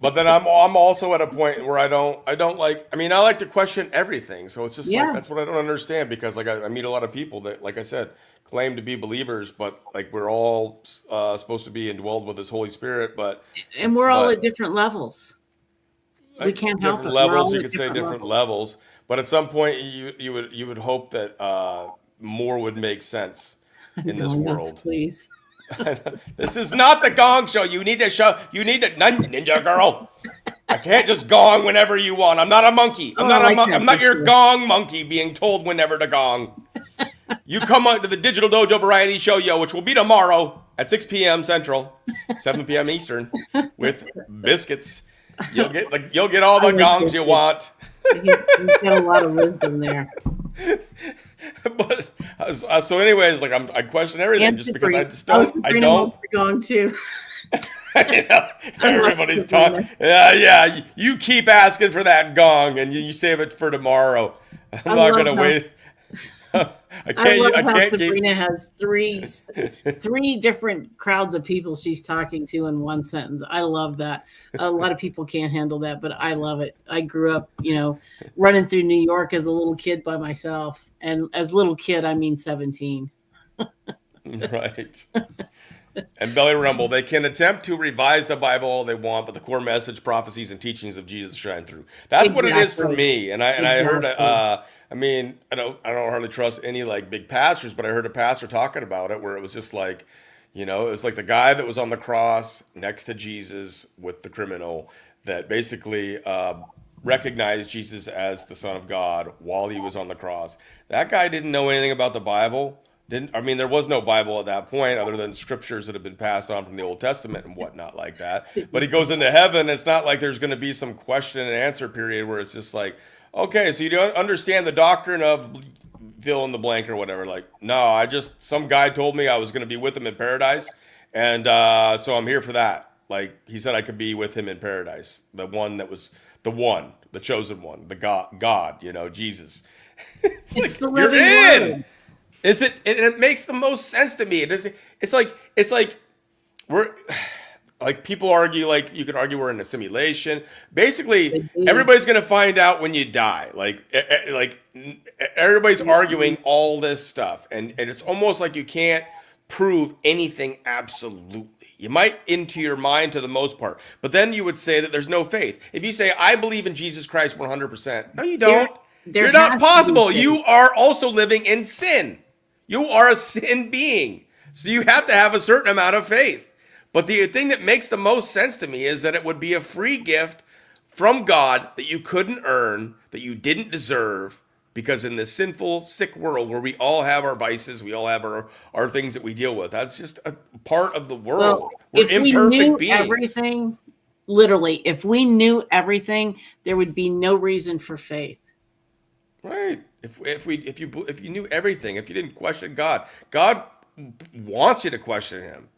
But then I'm also at a point where I don't like, I mean, I like to question everything. So it's just like Yeah. that's what I don't understand, because like I meet a lot of people that, like I said, claim to be believers, but like we're all supposed to be indwelled with this Holy Spirit, And we're all at but different levels. We like can't help different it. We're levels, all you at could say different different levels. levels. But at some point you would hope that more would make sense in this Going nuts, world. please. This is not the gong show. You need to ninja girl. I can't just gong whenever you want. I'm not a monkey. Oh, I like that I'm not your picture. gong monkey being told whenever to gong. You come on to the Digital Dojo Variety Show, which will be tomorrow at 6 p.m. Central, 7 p.m. Eastern, with biscuits. You'll get all I the like gongs you Biscuit. want. He's got a lot of wisdom there. But so, anyways, like I question everything And just because I Sabrina. just Oh, don't. I Sabrina don't. loves the gong too. You know, I love everybody's talking. Sabrina. Yeah. You keep asking for that gong, and you save it for tomorrow. I'm I not love gonna how wait. I I love can't. I how can't keep. Sabrina has three different crowds of people she's talking to in one sentence. I love that. A lot of people can't handle that, but I love it. I grew up, running through New York as a little kid by myself, and as little kid, I mean 17. Right. And Belly Rumble, they can attempt to revise the Bible all they want, but the core message, prophecies, and teachings of Jesus shine through. That's what it is for Exactly. me. And I heard. Exactly. I mean, I don't hardly trust any like big pastors, but I heard a pastor talking about it where it was just like, it was like the guy that was on the cross next to Jesus with the criminal that basically recognized Jesus as the Son of God while he was on the cross. That guy didn't know anything about the Bible. There was no Bible at that point other than scriptures that have been passed on from the Old Testament and whatnot like that. But he goes into heaven. It's not like there's going to be some question and answer period where it's just like, okay, so you don't understand the doctrine of fill in the blank or whatever. Like, no, some guy told me I was going to be with him in paradise. And so I'm here for that. Like he said, I could be with him in paradise. The one that was the chosen one, the God, Jesus. It's It's like, the you're living in. word. Is it? And it makes the most sense to me. It's like we're like people argue, like you could argue we're in a simulation. They Basically, do. everybody's gonna find out when you die. Everybody's arguing all this stuff, and it's almost like you can't prove anything absolutely. You might into your mind to the most part, but then you would say that there's no faith. If you say I believe in Jesus Christ 100%, no, you There, don't. there You're not has to be possible. faith. You are also living in sin. You are a sin being. So you have to have a certain amount of faith. But the thing that makes the most sense to me is that it would be a free gift from God that you couldn't earn, that you didn't deserve, because in this sinful, sick world where we all have our vices, we all have our things that we deal with. That's just a part of the Well, world. We're if we imperfect knew beings. everything, literally, if we knew everything, there would be no reason for faith. Right. If you knew everything, if you didn't question God, God wants you to question him.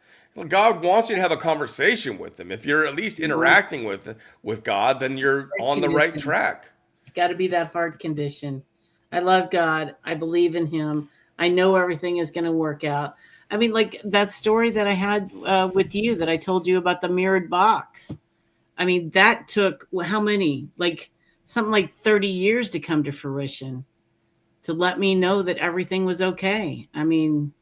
God wants you to have a conversation with him. If you're at least interacting with God, then you're on the right Condition. track. It's got to be that hard condition. I love God. I believe in him. I know everything is going to work out. I mean, like that story that I had with you that I told you about the mirrored box. I mean, that took how many? Like something like 30 years to come to fruition to let me know that everything was okay. I mean,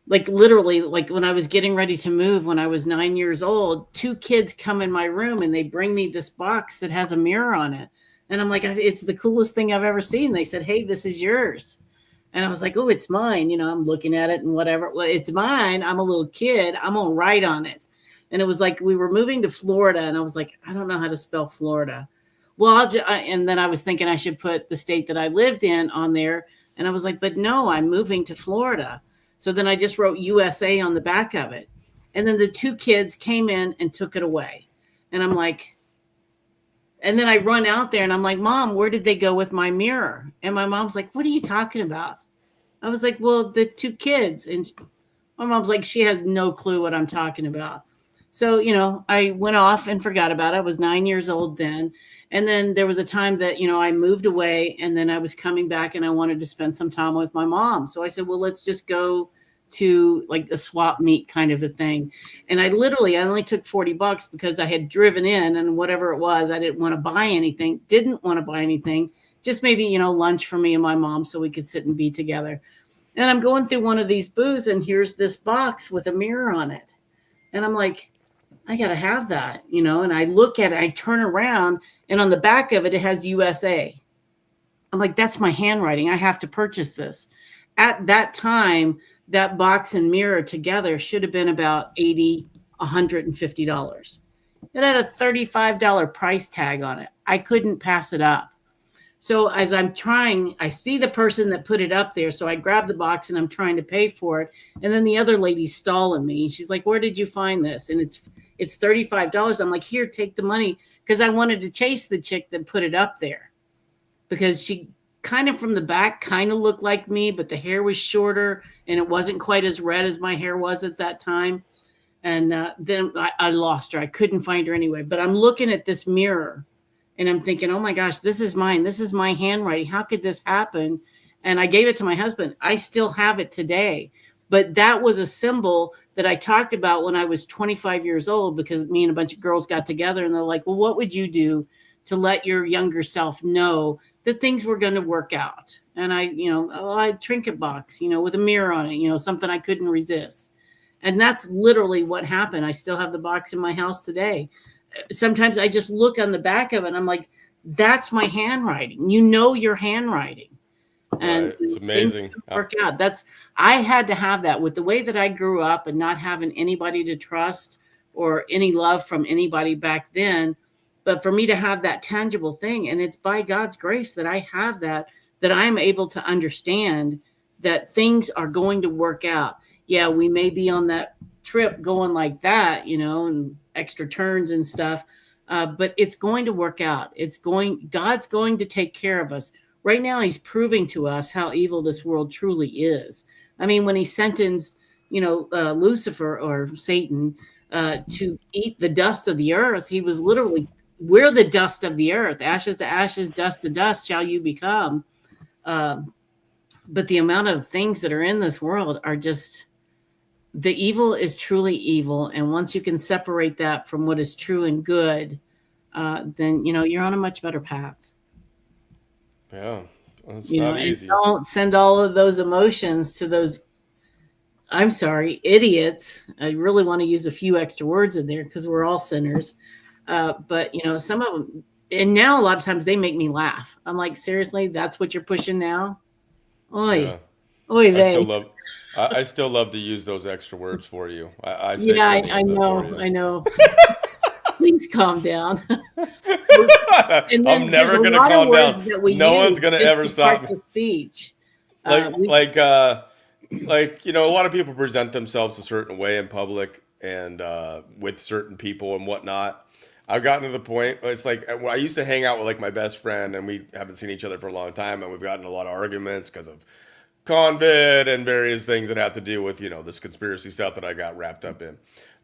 like literally, like when I was getting ready to move when I was 9 years old, two kids come in my room and they bring me this box that has a mirror on it. And I'm like, it's the coolest thing I've ever seen. They said, hey, this is yours. And I was like, oh, it's mine. I'm looking at it and whatever. Well, it's mine. I'm a little kid. I'm going to write on it. And it was like we were moving to Florida. And I was like, I don't know how to spell Florida. Well, and then I was thinking I should put the state that I lived in on there. And I was like, but no, I'm moving to Florida. So then I just wrote USA on the back of it. And then the two kids came in and took it away. And I'm like, and then I run out there and I'm like, Mom, where did they go with my mirror? And my mom's like, what are you talking about? I was like, well, the two kids. And my mom's like, she has no clue what I'm talking about. So, I went off and forgot about it. I was 9 years old then. And then there was a time that, I moved away and then I was coming back and I wanted to spend some time with my mom. So I said, well, let's just go to like a swap meet kind of a thing. And I only took $40 because I had driven in and whatever it was, I didn't want to buy anything, just maybe, lunch for me and my mom so we could sit and be together. And I'm going through one of these booths and here's this box with a mirror on it. And I'm like, I got to have that, and I look at it, I turn around and on the back of it, it has USA. I'm like, that's my handwriting. I have to purchase this. At that time, that box and mirror together should have been about $80, $150. It had a $35 price tag on it. I couldn't pass it up. So as I'm trying, I see the person that put it up there. So I grab the box and I'm trying to pay for it. And then the other lady's stalling me. She's like, where did you find this? And it's $35. I'm like, here, take the money. Because I wanted to chase the chick that put it up there. Because she kind of from the back kind of looked like me, but the hair was shorter and it wasn't quite as red as my hair was at that time. And then I lost her. I couldn't find her anyway. But I'm looking at this mirror. And I'm thinking, oh my gosh, this is mine. This is my handwriting. How could this happen? And I gave it to my husband. I still have it today. But that was a symbol that I talked about when I was 25 years old because me and a bunch of girls got together and they're like, well, what would you do to let your younger self know that things were going to work out? And I trinket box, with a mirror on it, something I couldn't resist. And that's literally what happened. I still have the box in my house today. Sometimes I just look on the back of it and I'm like, that's my handwriting. Your handwriting. And right. It's amazing. Work out. I had to have that with the way that I grew up and not having anybody to trust or any love from anybody back then. But for me to have that tangible thing, and it's by God's grace that I have that I'm able to understand that things are going to work out. Yeah, we may be on that trip going like that, and extra turns and stuff. But it's going to work out. God's going to take care of us. Right now, he's proving to us how evil this world truly is. I mean, when he sentenced, Lucifer or Satan to eat the dust of the earth, he was literally, we're the dust of the earth. Ashes to ashes, dust to dust shall you become. But the amount of things that are in this world are just, the evil is truly evil. And once you can separate that from what is true and good, then, you're on a much better path. Yeah, it's not easy. Don't send all of those emotions to those, I'm sorry, idiots. I really want to use a few extra words in there because we're all sinners. But, some of them, and now a lot of times they make me laugh. I'm like, seriously, that's what you're pushing now? Oy. Yeah. Oy vey. I still love to use those extra words for you. I know. Please calm down. I'm never going to calm down. No one's going to ever stop me. Speech. A lot of people present themselves a certain way in public and with certain people and whatnot. I've gotten to the point, it's like, I used to hang out with like my best friend and we haven't seen each other for a long time and we've gotten a lot of arguments because of COVID and various things that have to do with, this conspiracy stuff that I got wrapped up in.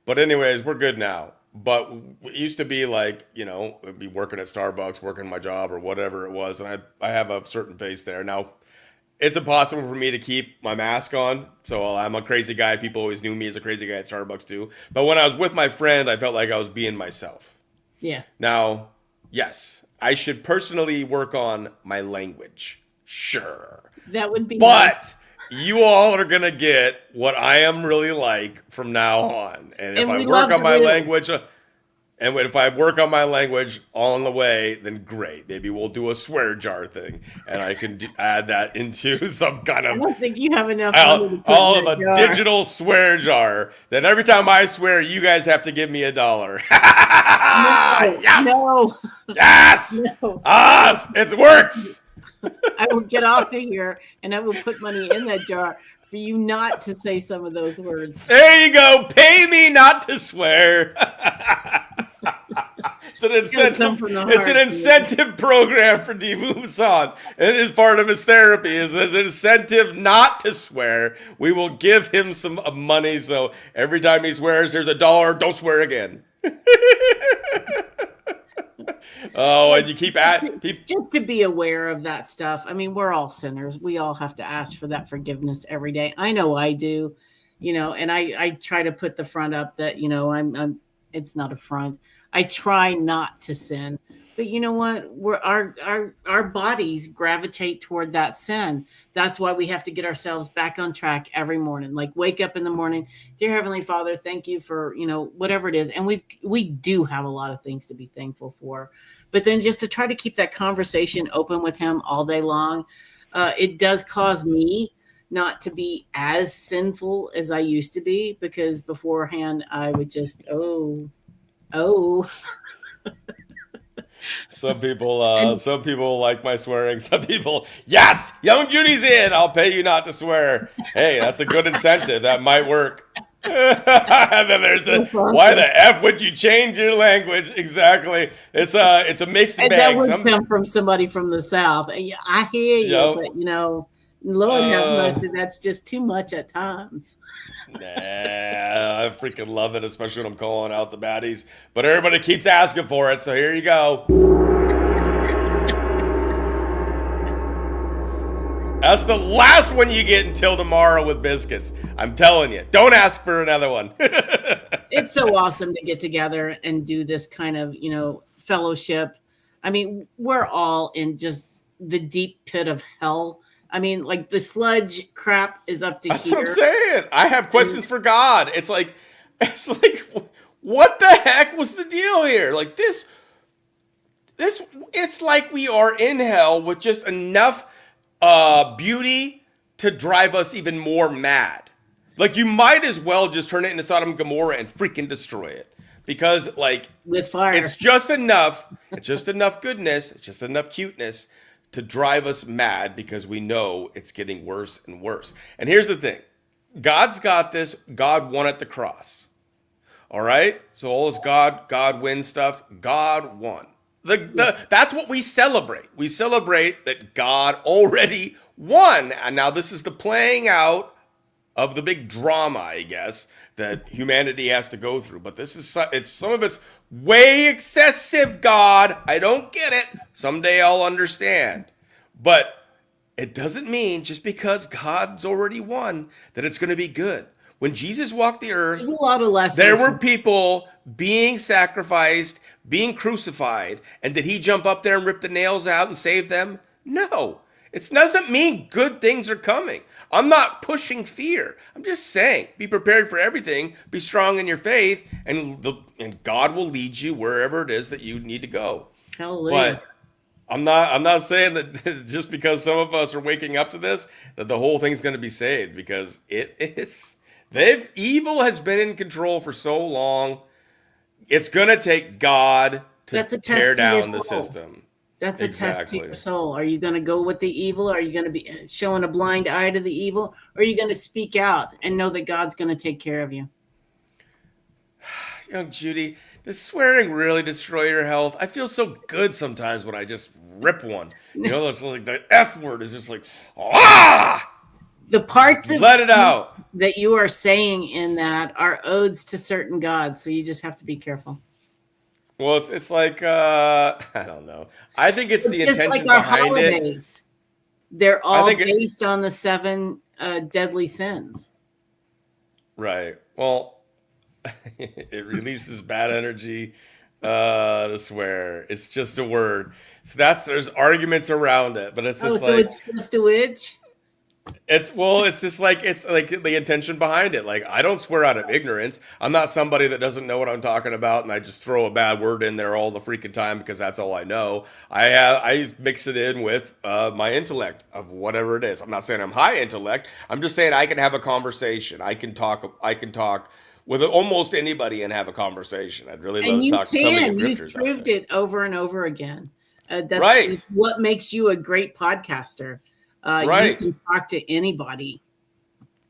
But anyways, we're good now. But it used to be like, I'd be working at Starbucks, working my job or whatever it was. And I have a certain face there. Now, it's impossible for me to keep my mask on. So I'm a crazy guy. People always knew me as a crazy guy at Starbucks too. But when I was with my friend, I felt like I was being myself. Yeah. Now, yes, I should personally work on my language. Sure. That would be But you all are going to get what I am really like from now on. And if I work on my language, and if I work on my language on the way, then great. Maybe we'll do a swear jar thing, and I can add that into some kind of. I don't think you have enough. All of a digital swear jar. That every time I swear, you guys have to give me $1. Yes! No. Yes. No. It works. I will get off of here and I will put money in that jar for you not to say some of those words. There you go. Pay me not to swear. It's an gotta come incentive. from the It's an heart. incentive program for Devusan. It is part of his therapy. Is an incentive not to swear. We will give him some money, so every time he swears, here's $1. Don't swear again. Oh, and you keep at people. Just to be aware of that stuff. I mean, we're all sinners. We all have to ask for that forgiveness every day. I know I do, and I try to put the front up that, I'm it's not a front. I try not to sin. But you know what? Our bodies gravitate toward that sin. That's why we have to get ourselves back on track every morning. Like wake up in the morning, dear Heavenly Father, thank you for, whatever it is. And we do have a lot of things to be thankful for. But then just to try to keep that conversation open with him all day long, it does cause me not to be as sinful as I used to be, because beforehand I would just, oh. Some people like my swearing. Some people, yes, young Judy's in. I'll pay you not to swear. Hey, that's a good incentive. That might work. And then there's why the F would you change your language? Exactly. It's a mixed and bag. That would come from somebody from the South. I hear you, but Lord have mercy, that's just too much at times. Nah, I freaking love it, especially when I'm calling out the baddies. But everybody keeps asking for it, so here you go. That's the last one you get until tomorrow with biscuits. I'm telling you. Don't ask for another one. It's so awesome to get together and do this kind of, fellowship. I mean, we're all in just the deep pit of hell. I mean, like the sludge crap is up to That's here. That's what I'm saying. I have questions for God. It's like, what the heck was the deal here? Like this, it's like we are in hell with just enough beauty to drive us even more mad. Like you might as well just turn it into Sodom and Gomorrah and freaking destroy it. Because like with fire, it's just enough goodness, it's just enough cuteness to drive us mad, because we know it's getting worse and worse. And here's the thing. God's got this. God won at the cross. All right? So all this God wins stuff, God won. That's what we celebrate. We celebrate that God already won. And now this is the playing out of the big drama, I guess, that humanity has to go through. But some of it's way excessive, God. I don't get it. Someday I'll understand. But it doesn't mean just because God's already won that it's going to be good. When Jesus walked the earth, there's a lot of lessons. There were people being sacrificed, being crucified. And did he jump up there and rip the nails out and save them? No. It doesn't mean good things are coming. I'm not pushing fear. I'm just saying, be prepared for everything. Be strong in your faith, and God will lead you wherever it is that you need to go. Hallelujah. But I'm not saying that just because some of us are waking up to this, that the whole thing's going to be saved, because evil has been in control for so long. It's going to take God to tear down the system. That's a test to your soul. Are you going to go with the evil? Are you going to be showing a blind eye to the evil? Or are you going to speak out and know that God's going to take care of you? Judy, does swearing really destroy your health? I feel so good sometimes when I just rip one. It's like the F word is just like, The parts of let it out that you are saying in that are odes to certain gods. So you just have to be careful. Well, it's like, I don't know. I think it's the intention like our behind holidays. it. They're all based on the 7 deadly sins. Right. Well, it releases bad energy to swear. It's just a word. So there's arguments around it, but it's just so it's just a witch? It's just like, it's like the intention behind it. Like, I don't swear out of ignorance. I'm not somebody that doesn't know what I'm talking about, and I just throw a bad word in there all the freaking time because that's all I know. I mix it in with my intellect of whatever it is. I'm not saying I'm high intellect. I'm just saying I can have a conversation. I can talk with almost anybody and have a conversation. I'd really love to talk to somebody of grifters. You've proved it over and over again. That's right. What makes you a great podcaster. Right. You can talk to anybody.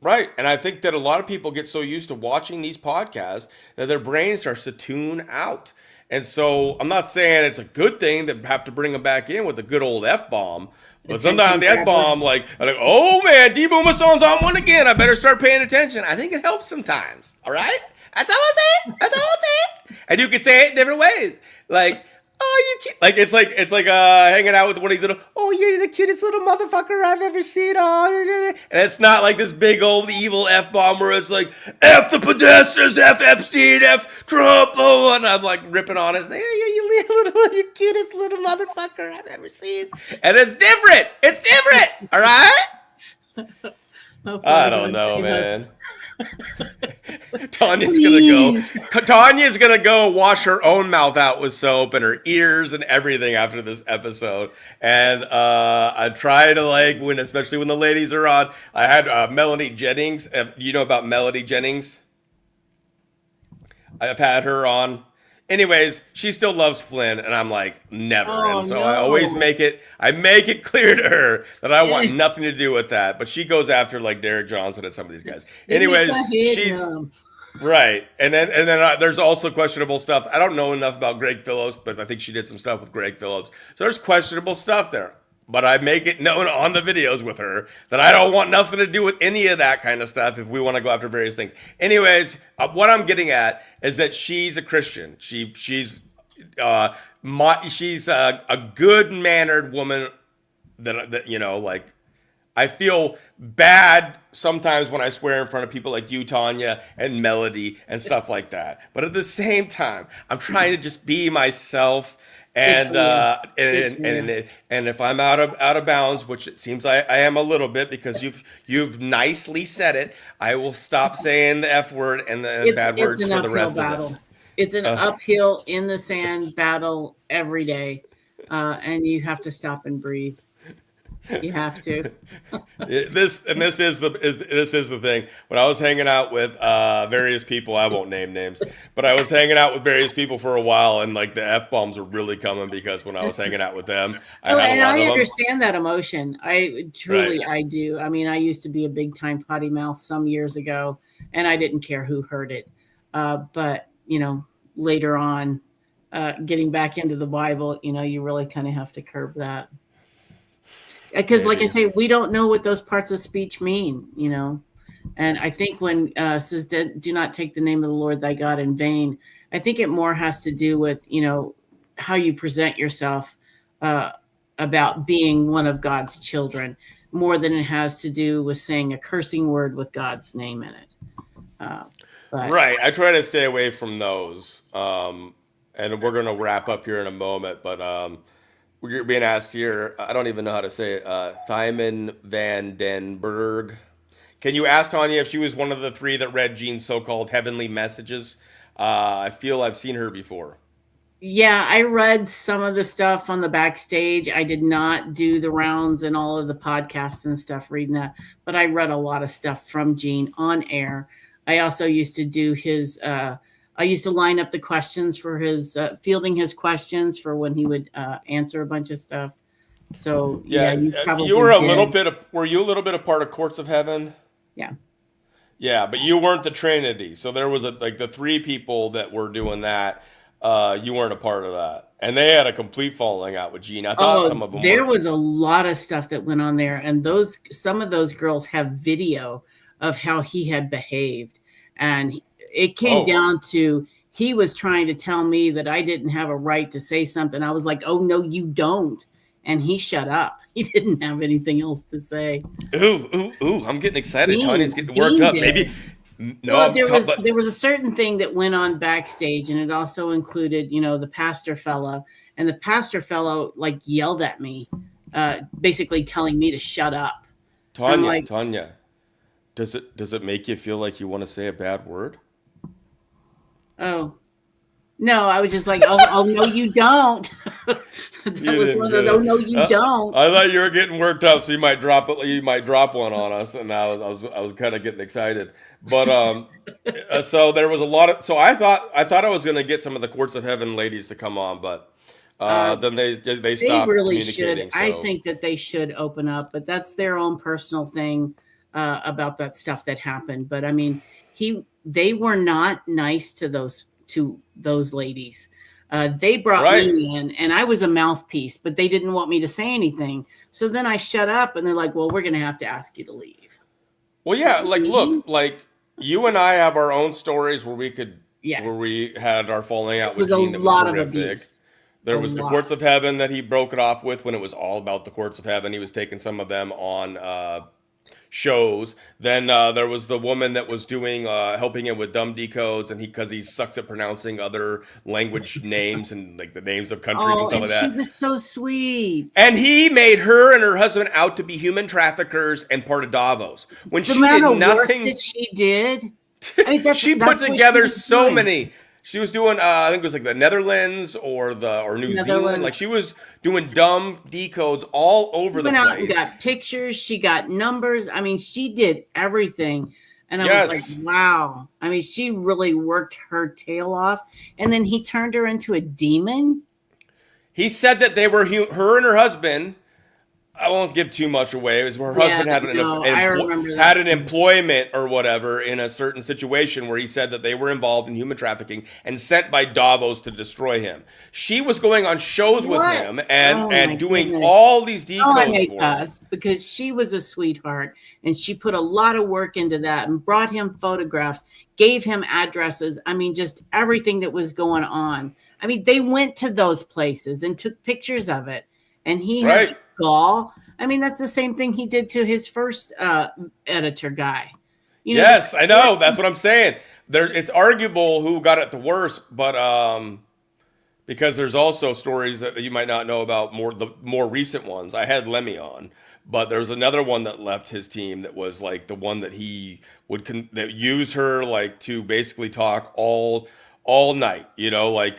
Right. And I think that a lot of people get so used to watching these podcasts that their brain starts to tune out. And so I'm not saying it's a good thing to have to bring them back in with a good old F-bomb. But sometimes the F-bomb, like, oh man, D-Booma song's on one again. I better start paying attention. I think it helps sometimes. All right? That's all I say. That's all I say. And you can say it in different ways. Like, oh, you cute. Like, it's like hanging out with one of these little, oh, you're the cutest little motherfucker I've ever seen. Oh, and it's not like this big old evil F-bomb where it's like, F the Podestas, F Epstein, F Trump, oh, and I'm like ripping on it. Like, you cutest little motherfucker I've ever seen. And it's different. It's different. All right? I don't know, man. Tonya's gonna go wash her own mouth out with soap and her ears and everything after this episode. And I try to, like, especially when the ladies are on. I had Melanie Jennings. You know about Melody Jennings? I've had her on. Anyways, she still loves Flynn, and I'm like, never. And so I always make it clear to her that I want nothing to do with that. But she goes after, like, Derek Johnson and some of these guys. Anyways, she's right. And then there's also questionable stuff. I don't know enough about Greg Phillips, but I think she did some stuff with Greg Phillips. So there's questionable stuff there. But I make it known on the videos with her that I don't want nothing to do with any of that kind of stuff if we want to go after various things. Anyways, what I'm getting at is that she's a Christian. She's a good-mannered woman that you know, like, I feel bad sometimes when I swear in front of people like you, Tonya, and Melody and stuff like that. But at the same time, I'm trying to just be myself. And if I'm out of bounds, which it seems I am a little bit because you've nicely said it, I will stop saying the F word and the bad words for the rest of us. It's an uphill in the sand battle every day, and you have to stop and breathe. You have to. This is the thing. When I was hanging out with various people, I won't name names, but I was hanging out with various people for a while, and like the F-bombs were really coming because when I was hanging out with them, I understand that emotion. I do. I mean, I used to be a big time potty mouth some years ago, and I didn't care who heard it. But you know, later on, getting back into the Bible, you know, you really kind of have to curb that. Because, like I say, we don't know what those parts of speech mean, you know. And I think when says, do not take the name of the Lord thy God in vain, I think it more has to do with, you know, how you present yourself about being one of God's children, more than it has to do with saying a cursing word with God's name in it. Right. I try to stay away from those. And we're going to wrap up here in a moment, but we're being asked here, I don't even know how to say it, Thyman Van Den Berg. Can you ask Tonya if she was one of the three that read Jean's so-called heavenly messages? I feel I've seen her before. Yeah, I read some of the stuff on the backstage. I did not do the rounds and all of the podcasts and stuff reading that, but I read a lot of stuff from Jean on air. I also used to do his... I used to line up the questions for his fielding his questions for when he would answer a bunch of stuff. So you were a little bit of a part of Courts of Heaven? Yeah, but you weren't the Trinity. So there was the three people that were doing that. You weren't a part of that, and they had a complete falling out with Gene. I thought some of them. There was a lot of stuff that went on there, and some of those girls have video of how he had behaved, and it came down to he was trying to tell me that I didn't have a right to say something. I was like, "Oh no, you don't," and he shut up. He didn't have anything else to say. Ooh! I'm getting excited. Tonya's getting worked up. Maybe. No, well, there was a certain thing that went on backstage, and it also included, you know, the pastor fellow, and the pastor fellow like yelled at me, basically telling me to shut up. Tonya, does it make you feel like you want to say a bad word? Oh, no, I was just like, oh no, you don't. That was one of those, oh no, you don't. I thought you were getting worked up, so you might drop one on us, and I was kind of getting excited. But so there was a lot of, so I thought I was going to get some of the Courts of Heaven ladies to come on, but then they stopped really communicating. Should. So. I think that they should open up, but that's their own personal thing about that stuff that happened. But I mean, they were not nice to those ladies. They brought Right. me in, and I was a mouthpiece, but they didn't want me to say anything. So then I shut up, and they're like, well, we're going to have to ask you to leave. Well, yeah, like Mhm. look, like you and I have our own stories where Yeah, we had our falling out it with was a Gene that was lot of horrific. abuse. A There was the lot. courts of heaven that he broke it off with when it was all about the courts of heaven. He was taking some of them on shows. Then there was the woman that was doing helping him with dumb decodes, and because he sucks at pronouncing other language names and like the names of countries and Oh, stuff and like she that. was so sweet. And he made her and her husband out to be human traffickers and part of Davos when The she did amount of work that nothing. she did. I mean, She put that's what she together was so doing. many. She was doing, I think it was like the Netherlands or New Zealand. Like Netherlands. she was doing dumb decodes all over She the went out and place. got pictures. She got numbers. I mean, she did everything. And I was Yes, like, wow. I mean, she really worked her tail off. And then he turned her into a demon. he said that they were her and her husband. I won't give too much away. It was her Yeah, husband had no, I remember had that an scene. employment or whatever in a certain situation where he said that they were involved in human trafficking and sent by Davos to destroy him. She was going on shows with What? him Oh my and doing goodness. all these Oh, I decodes hate for him. us because she was a sweetheart and she put a lot of work into that and brought him photographs, gave him addresses. I mean, just everything that was going on. I mean, they went to those places and took pictures of it. And he had Right. the gall. I mean, that's the same thing he did to his first editor guy. You know, Yes, I know. That's what I'm saying. It's arguable who got it the worst, but because there's also stories that you might not know about the more recent ones. I had Lemmy on, but there's another one that left his team that was like the one that he would that used her like to basically talk all night. You know, like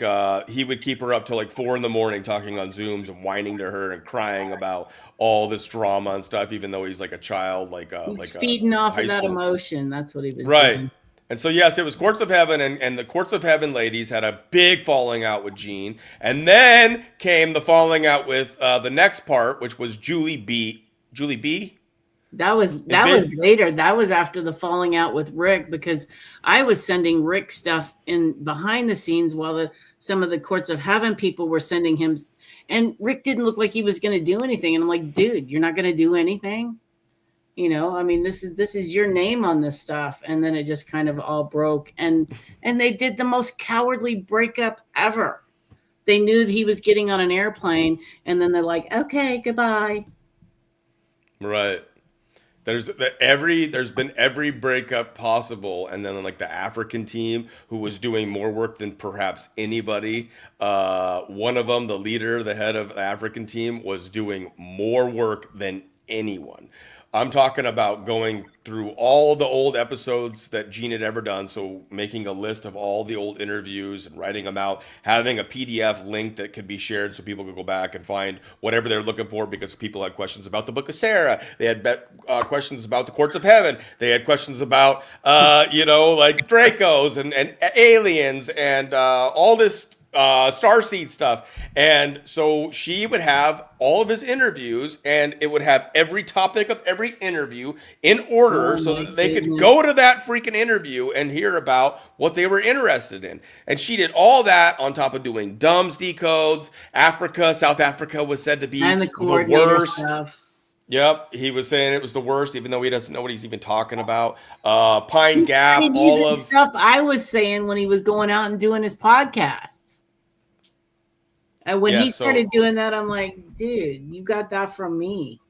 he would keep her up till like 4 a.m. talking on Zooms and whining to her and crying about all this drama and stuff, even though he's like a child, he's like a feeding off high of that school. emotion. That's what he was Right. doing. And so, yes, it was Courts of Heaven, and the Courts of Heaven ladies had a big falling out with Gene. And then came the falling out with the next part, which was Julie B. Julie B? That was later. That was after the falling out with Rick, because I was sending Rick stuff in behind the scenes while some of the Courts of Heaven people were sending him, and Rick didn't look like he was going to do anything. And I'm like, dude, you're not going to do anything. You know, I mean, this is your name on this stuff. And then it just kind of all broke, and they did the most cowardly breakup ever. They knew that he was getting on an airplane, and then they're like, okay, goodbye. Right. There's been every breakup possible, and then like the African team who was doing more work than perhaps anybody. One of them, the leader, the head of the African team, was doing more work than anyone. I'm talking about going through all the old episodes that Gene had ever done. So making a list of all the old interviews and writing them out, having a PDF link that could be shared so people could go back and find whatever they're looking for, because people had questions about the Book of Sarah. They had questions about the Courts of Heaven. They had questions about, like Dracos and aliens and all this Starseed stuff. And so she would have all of his interviews, and it would have every topic of every interview in order, so that they could go to that freaking interview and hear about what they were interested in. And she did all that on top of doing dumbs decodes. South Africa was said to be And the the worst. stuff. Yep, he was saying it was the worst, even though he doesn't know what he's even talking about. Pine Gap, He's all of stuff I was saying when he was going out and doing his podcasts. And when he started doing that, I'm like, dude, you got that from me.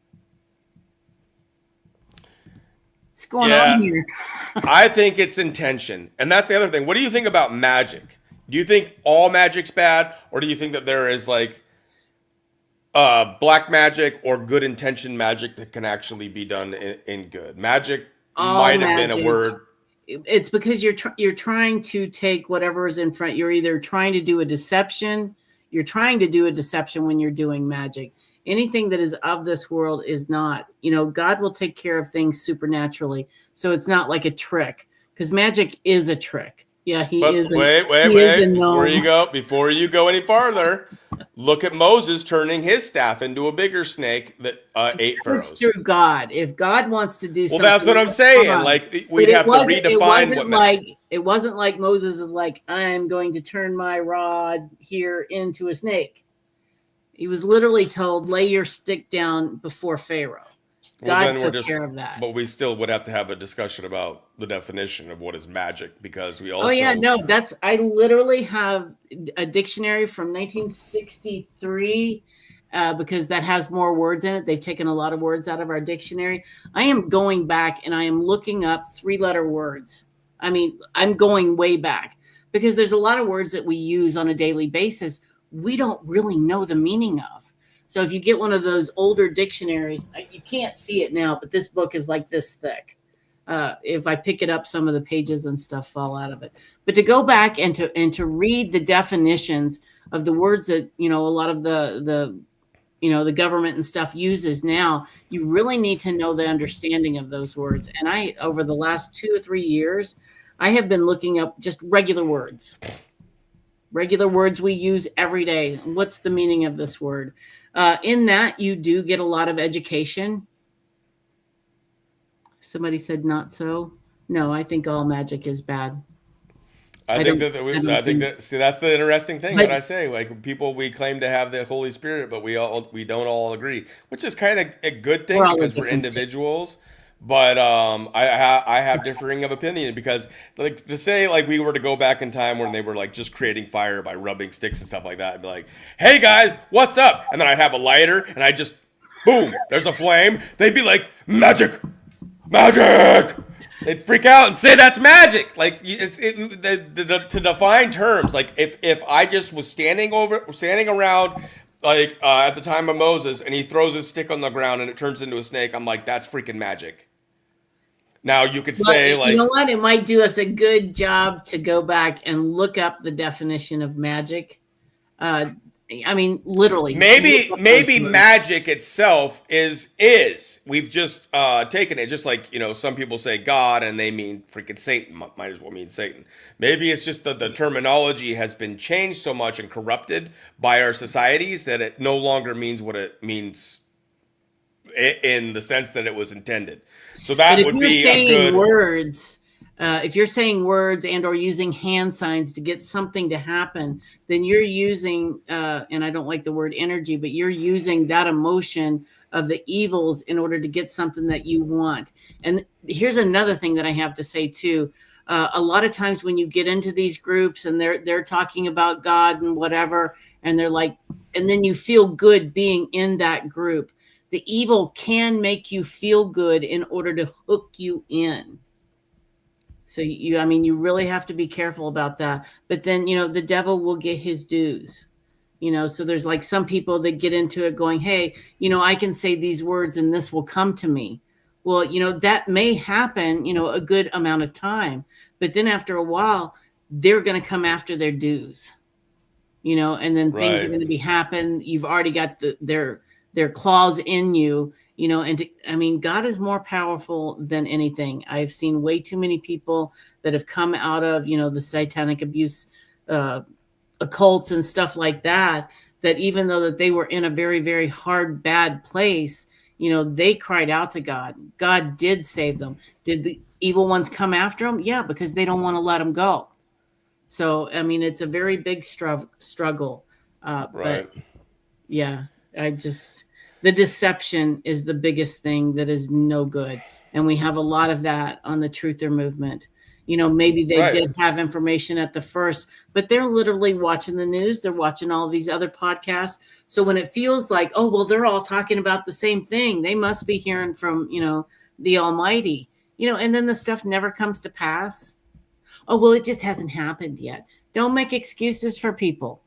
What's going on here? I think it's intention. And that's the other thing. What do you think about magic? Do you think all magic's bad? Or do you think that there is like black magic or good intention magic that can actually be done in good? Magic might have been a word. It's because you're trying to take whatever is in front. You're either trying to do a deception. You're trying to do a deception when you're doing magic. Anything that is of this world is not. God will take care of things supernaturally. So it's not like a trick, because magic is a trick. Yeah, he is. Wait. Before you go any farther, look at Moses turning his staff into a bigger snake that ate pharaohs. It's through God. If God wants to do something, well, that's what I'm saying. Like we'd have to redefine what. It wasn't like Moses is like, I'm going to turn my rod here into a snake. He was literally told, lay your stick down before Pharaoh. Well, God then we're took just, care of that. but we still would have to have a discussion about the definition of what is magic, because we Oh yeah, also, no, I literally have a dictionary from 1963 because that has more words in it. They've taken a lot of words out of our dictionary. I am going back and I am looking up 3-letter words. I mean, I'm going way back because there's a lot of words that we use on a daily basis we don't really know the meaning of. So if you get one of those older dictionaries, you can't see it now, but this book is like this thick. If I pick it up, some of the pages and stuff fall out of it. But to go back and to read the definitions of the words that a lot of the government and stuff uses now, you really need to know the understanding of those words. And I, over the last 2 or 3 years, I have been looking up just regular words we use every day. What's the meaning of this word? In that, you do get a lot of education. Somebody said not so. No, I think all magic is bad. I think that see, that's the interesting thing that I say. Like, we claim to have the Holy Spirit, but we don't all agree, which is kind of a good thing because we're individuals. But I have differing of opinion, because like to say like we were to go back in time when they were like just creating fire by rubbing sticks and stuff like that, I'd be like, hey guys, what's up? And then I'd have a lighter and I just boom, there's a flame. They'd be like, magic. They'd freak out and say that's magic. Like to define terms. Like if I just was standing around like at the time of Moses and he throws his stick on the ground and it turns into a snake, I'm like, that's freaking magic. Now you could say like, you know what? It might do us a good job to go back and look up the definition of magic. I mean, literally. Maybe magic itself is. We've just taken it, just like some people say God and they mean freaking Satan. Might as well mean Satan. Maybe it's just that the terminology has been changed so much and corrupted by our societies that it no longer means what it means in the sense that it was intended. So that would be a good words. If you're saying words and or using hand signs to get something to happen, then you're using, and I don't like the word energy, but you're using that emotion of the evils in order to get something that you want. And here's another thing that I have to say too. A lot of times when you get into these groups and they're talking about God and whatever, and they're like, and then you feel good being in that group. The evil can make you feel good in order to hook you in. So you really have to be careful about that. But then, the devil will get his dues, so there's like some people that get into it going, hey, I can say these words and this will come to me. Well, that may happen, a good amount of time, but then after a while, they're going to come after their dues, and then things are going to be happen. You've already got their claws in you. God is more powerful than anything. I've seen way too many people that have come out of, the satanic abuse, occults and stuff like that, that even though that they were in a very, very hard, bad place, they cried out to God. God did save them. Did the evil ones come after them? Yeah, because they don't want to let them go. So, it's a very big struggle. But yeah, the deception is the biggest thing that is no good. And we have a lot of that on the truther movement. Maybe they did have information at the first, but they're literally watching the news. They're watching all these other podcasts. So when it feels like, oh, well, they're all talking about the same thing, they must be hearing from, the Almighty, and then the stuff never comes to pass. Oh, well, it just hasn't happened yet. Don't make excuses for people.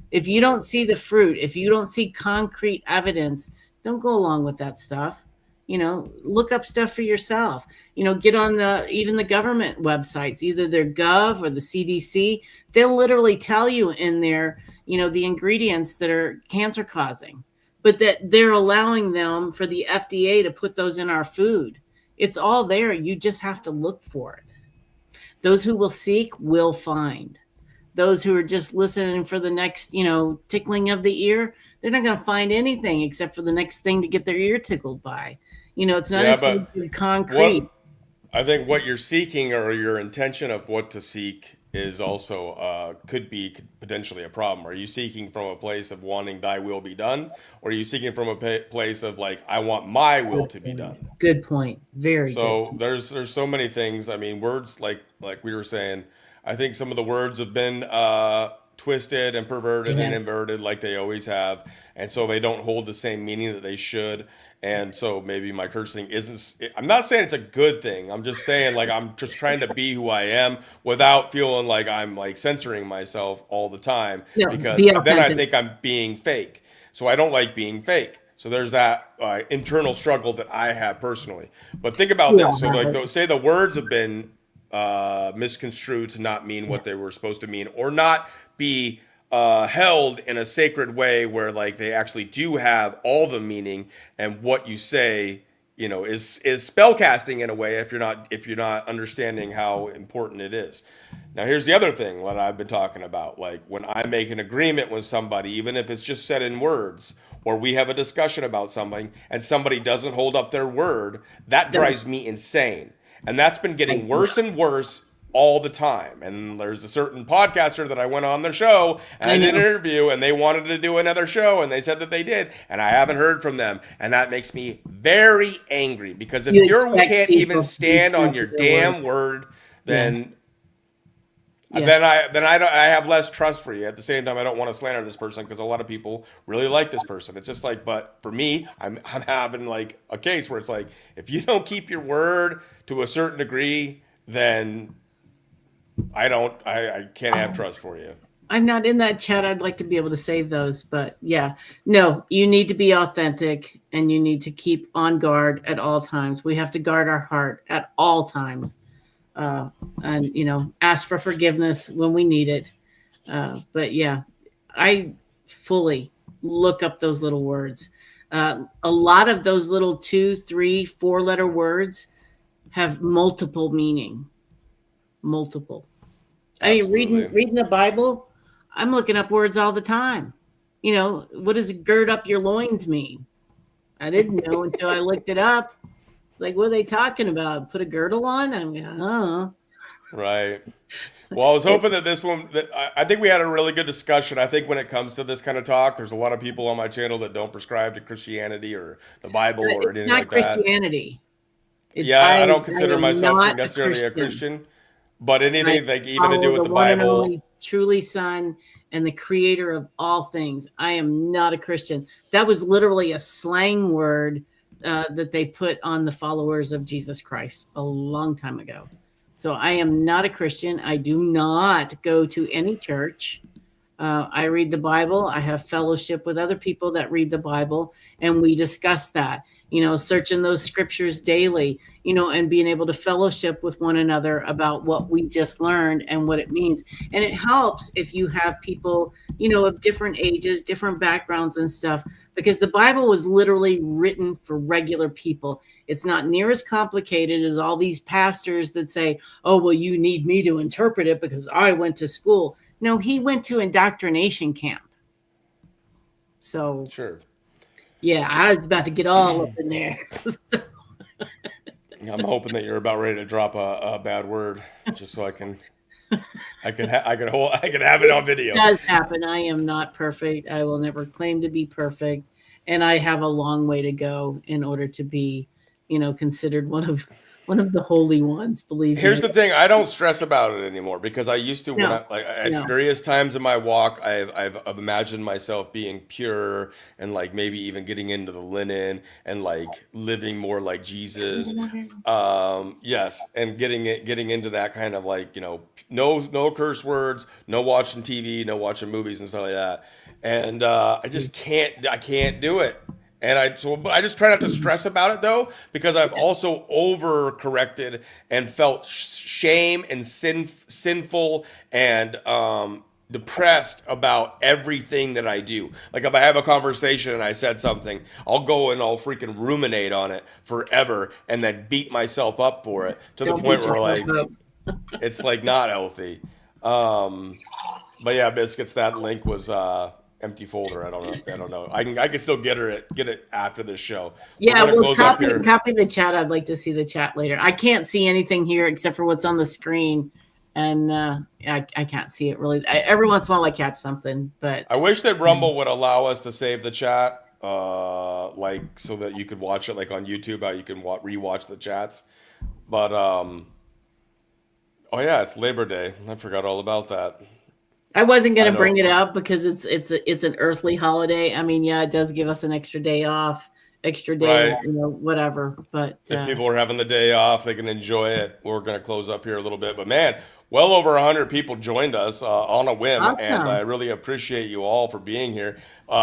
If you don't see the fruit, if you don't see concrete evidence, don't go along with that stuff. Look up stuff for yourself. Get on even the government websites, either their Gov or the CDC. They'll literally tell you in there, the ingredients that are cancer causing, but that they're allowing them for the FDA to put those in our food. It's all there. You just have to look for it. Those who will seek will find. Those who are just listening for the next, tickling of the ear, they're not going to find anything except for the next thing to get their ear tickled by. It's not concrete. I think what you're seeking or your intention of what to seek is also could be potentially a problem. Are you seeking from a place of wanting thy will be done, or are you seeking from a place of like I want my will Good to be point. done? Good point. Very good. So there's so many things. I mean, words like we were saying. I think some of the words have been twisted and perverted and Yeah. inverted like they always have, and so they don't hold the same meaning that they should. And so maybe my cursing isn't. I'm not saying it's a good thing. I'm just saying like I'm just trying to be who I am without feeling like I'm like censoring myself all the time No, because be then I authentic. think I'm being fake. So I don't like being fake. So there's that internal struggle that I have personally. But think about We this. all So have like, it. say the words have been misconstrued to not mean Yeah. what they were supposed to mean, or not be held in a sacred way where like they actually do have all the meaning, and what you say, you know, is spell casting in a way if you're not understanding how important it is. Now here's the other thing that I've been talking about. Like when I make an agreement with somebody, even if it's just said in words, or we have a discussion about something and somebody doesn't hold up their word, that Don't. drives me insane. And that's been getting Yeah. worse and worse all the time. And there's a certain podcaster that I went on their show and I I did an know. interview and they wanted to do another show and they said that they did and I haven't heard from them. And that makes me very angry because if You you expect can't even people to be stand true on to your their word. damn word, Yeah. then Yeah. I have less trust for you. At the same time, I don't want to slander this person because a lot of people really like this person. It's just like, but for me, I'm having like a case where it's like, if you don't keep your word to a certain degree, then I can't have trust for you. I'm not in that chat. I'd like to be able to save those, but yeah, no, you need to be authentic and you need to keep on guard at all times. We have to guard our heart at all times. Uh, and ask for forgiveness when we need it. But yeah, I fully look up those little words. A lot of those little 2, 3, 4 letter words have multiple meaning. Multiple. I mean, reading Absolutely. reading the Bible, I'm looking up words all the time. What does gird up your loins mean? I didn't know until I looked it up. Like, what are they talking about? Put a girdle on? I mean, oh. Right. Well, I was hoping that this one, that I think we had a really good discussion. I think when it comes to this kind of talk, there's a lot of people on my channel that don't prescribe to Christianity or the Bible or It's anything not like that. Christianity. Yeah, I don't I consider am myself to not a necessarily a Christian. Christian, but I anything like even to do follow with the the one and Bible, only truly Son and the creator of all things. I am not a Christian. That was literally a slang word that they put on the followers of Jesus Christ a long time ago. So I am not a Christian. I do not go to any church. I read the Bible. I have fellowship with other people that read the Bible, and we discuss that, searching those scriptures daily, and being able to fellowship with one another about what we just learned and what it means. And it helps if you have people, of different ages, different backgrounds and stuff, because the Bible was literally written for regular people. It's not near as complicated as all these pastors that say, oh, well, you need me to interpret it because I went to school. No, he went to indoctrination camp. So, sure. yeah, I was about to get all up in there. I'm hoping that you're about ready to drop a bad word, just so I can have it on It video. does happen. I am not perfect. I will never claim to be perfect. And I have a long way to go in order to be, considered one of the holy ones, believe Here's me. the thing: I don't stress about it anymore because I used to when No, I like at no. various times in my walk, I've imagined myself being pure and like maybe even getting into the linen and like living more like Jesus. Yes, and getting into that kind of like no curse words, no watching TV, no watching movies and stuff like that. And I can't do it. And but I just try not to stress about it though, because I've also overcorrected and felt shame and sinful and depressed about everything that I do. Like if I have a conversation and I said something, I'll go and I'll freaking ruminate on it forever and then beat myself up for it to the Don't point beat where yourself like up. it's like not healthy. But yeah, biscuits. That link was empty folder. I don't know. I can still get it after this show. We're Yeah, gonna well, close up here. copy the chat. I'd like to see the chat later. I can't see anything here except for what's on the screen, and I can't see it really. Every once in a while, I catch something, but I wish that Rumble would allow us to save the chat, like so that you could watch it like on YouTube. How you can rewatch the chats, but oh yeah, it's Labor Day. I forgot all about that. I wasn't going to bring it up because it's an earthly holiday. I mean, yeah, it does give us an extra day off, Right. whatever. But if people are having the day off, they can enjoy it. We're going to close up here a little bit, but man, well over 100 people joined us on a whim, awesome. And I really appreciate you all for being here.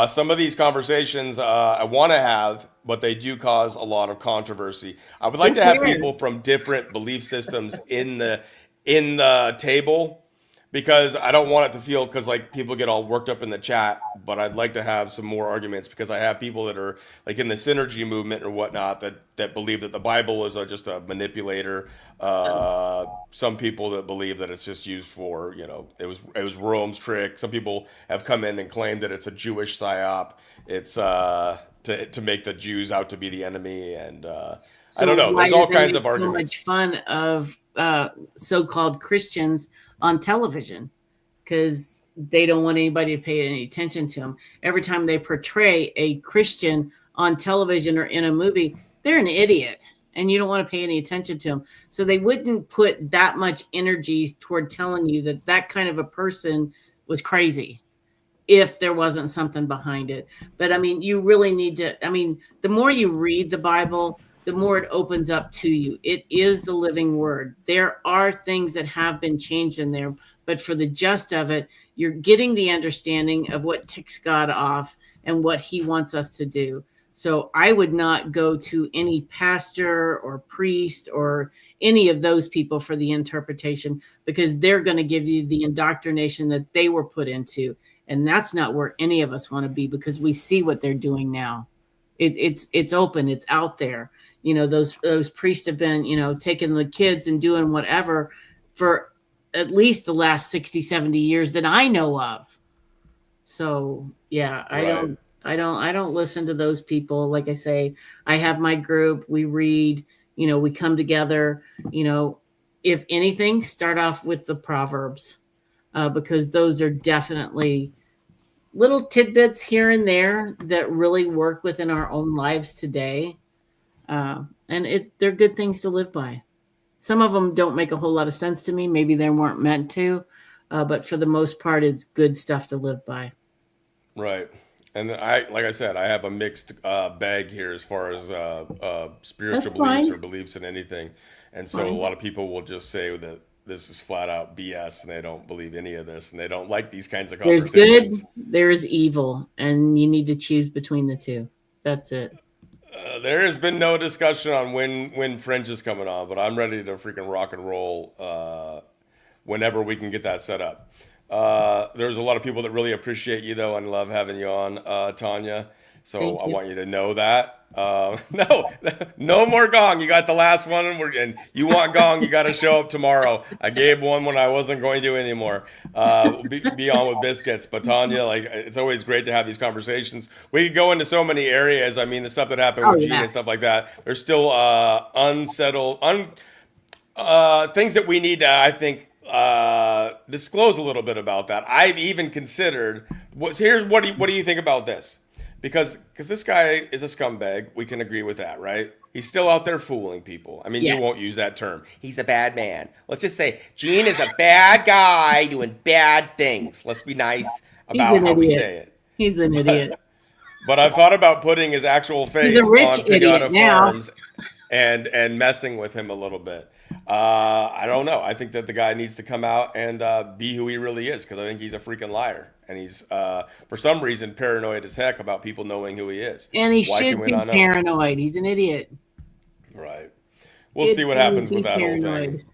Some of these conversations I want to have, but they do cause a lot of controversy. I would like to have people from different belief systems in the table, because I don't want it to feel, because like people get all worked up in the chat, but I'd like to have some more arguments, because I have people that are like in the synergy movement or whatnot that believe that the Bible is just a manipulator. Some people that believe that it's just used for, it was Rome's trick. Some people have come in and claimed that it's a Jewish psyop. It's to make the Jews out to be the enemy, and I don't know. There's all kinds of arguments. So much fun of so-called Christians on television, because they don't want anybody to pay any attention to them. Every time they portray a Christian on television or in a movie, they're an idiot, and you don't want to pay any attention to them. So they wouldn't put that much energy toward telling you that kind of a person was crazy if there wasn't something behind it. But I mean, you really need to, the more you read the Bible, the more it opens up to you. It is the living word. There are things that have been changed in there, but for the gist of it, you're getting the understanding of what ticks God off and what he wants us to do. So I would not go to any pastor or priest or any of those people for the interpretation, because they're going to give you the indoctrination that they were put into. And that's not where any of us want to be, because we see what they're doing now. It's open, it's out there. Those priests have been, taking the kids and doing whatever for at least the last 60, 70 years that I know of. So yeah, Right. I don't listen to those people. Like I say, I have my group, we read, we come together, if anything, start off with the Proverbs, because those are definitely little tidbits here and there that really work within our own lives today. And they're good things to live by. Some of them don't make a whole lot of sense to me. Maybe they weren't meant to, but for the most part, it's good stuff to live by. Right. And like I said, I have a mixed bag here as far as spiritual beliefs or beliefs in anything. And so a lot of people will just say that this is flat out BS, and they don't believe any of this, and they don't like these kinds of conversations. There's good, there is evil, and you need to choose between the two. That's it. There has been no discussion on when Fringe is coming on, but I'm ready to freaking rock and roll whenever we can get that set up. There's a lot of people that really appreciate you, though, and love having you on, Tonya. So I want you to know that. No more gong. You got the last one, and you want gong, you got to show up tomorrow. I gave one when I wasn't going to anymore. Be on with biscuits. But Tonya, like, it's always great to have these conversations. We could go into so many areas. I mean, the stuff that happened with Gene and stuff like that. There's still unsettled things that we need to, I think, disclose a little bit about that. I've even considered what do you think about this? Because this guy is a scumbag. We can agree with that, right? He's still out there fooling people. I mean, you won't use that term. He's a bad man. Let's just say Gene is a bad guy doing bad things. Let's be nice about how we say it. He's an idiot. But I've thought about putting his actual face on Pagata Farms and messing with him a little bit. I don't know. I think that the guy needs to come out and be who he really is, because I think he's a freaking liar. And he's, for some reason, paranoid as heck about people knowing who he is. And he should be paranoid. He's an idiot. Right. We'll see what happens with that whole thing.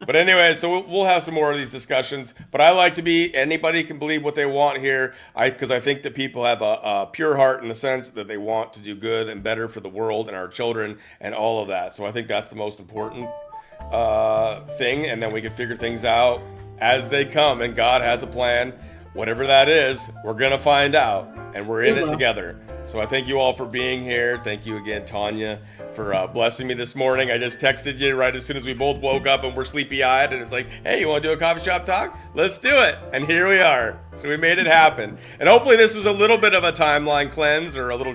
But anyway, so we'll have some more of these discussions. But I like to be, anybody can believe what they want here, because I think that people have a pure heart in the sense that they want to do good and better for the world and our children and all of that. So I think that's the most important thing. And then we can figure things out as they come. And God has a plan. whatever that is, we're going to find out, and we're in We it will. together. So I thank you all for being here. Thank you again, Tonya, for blessing me this morning. I just texted you right as soon as we both woke up and we're sleepy-eyed, and it's like, hey, you want to do a coffee shop talk? Let's do it. And here we are. So we made it happen. And hopefully this was a little bit of a timeline cleanse or a little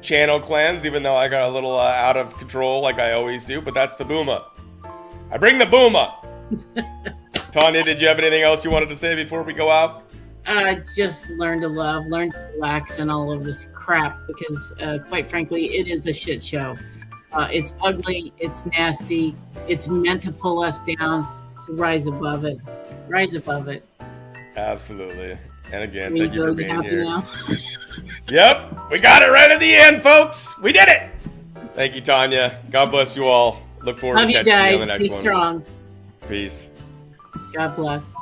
channel cleanse, even though I got a little out of control like I always do. But that's the Booma. I bring the Booma. Tonya, did you have anything else you wanted to say before we go out? Just learn to love, learn to relax, and all of this crap, because quite frankly, it is a shit show. It's ugly, it's nasty, it's meant to pull us down, to rise above it. Rise above it. Absolutely. And again, Are thank you for really being happy here. now? Yep, we got it right at the end, folks. We did it. Thank you, Tonya. God bless you all. Look forward Love to you catching you on the guys. next Be one. strong. Peace. God bless.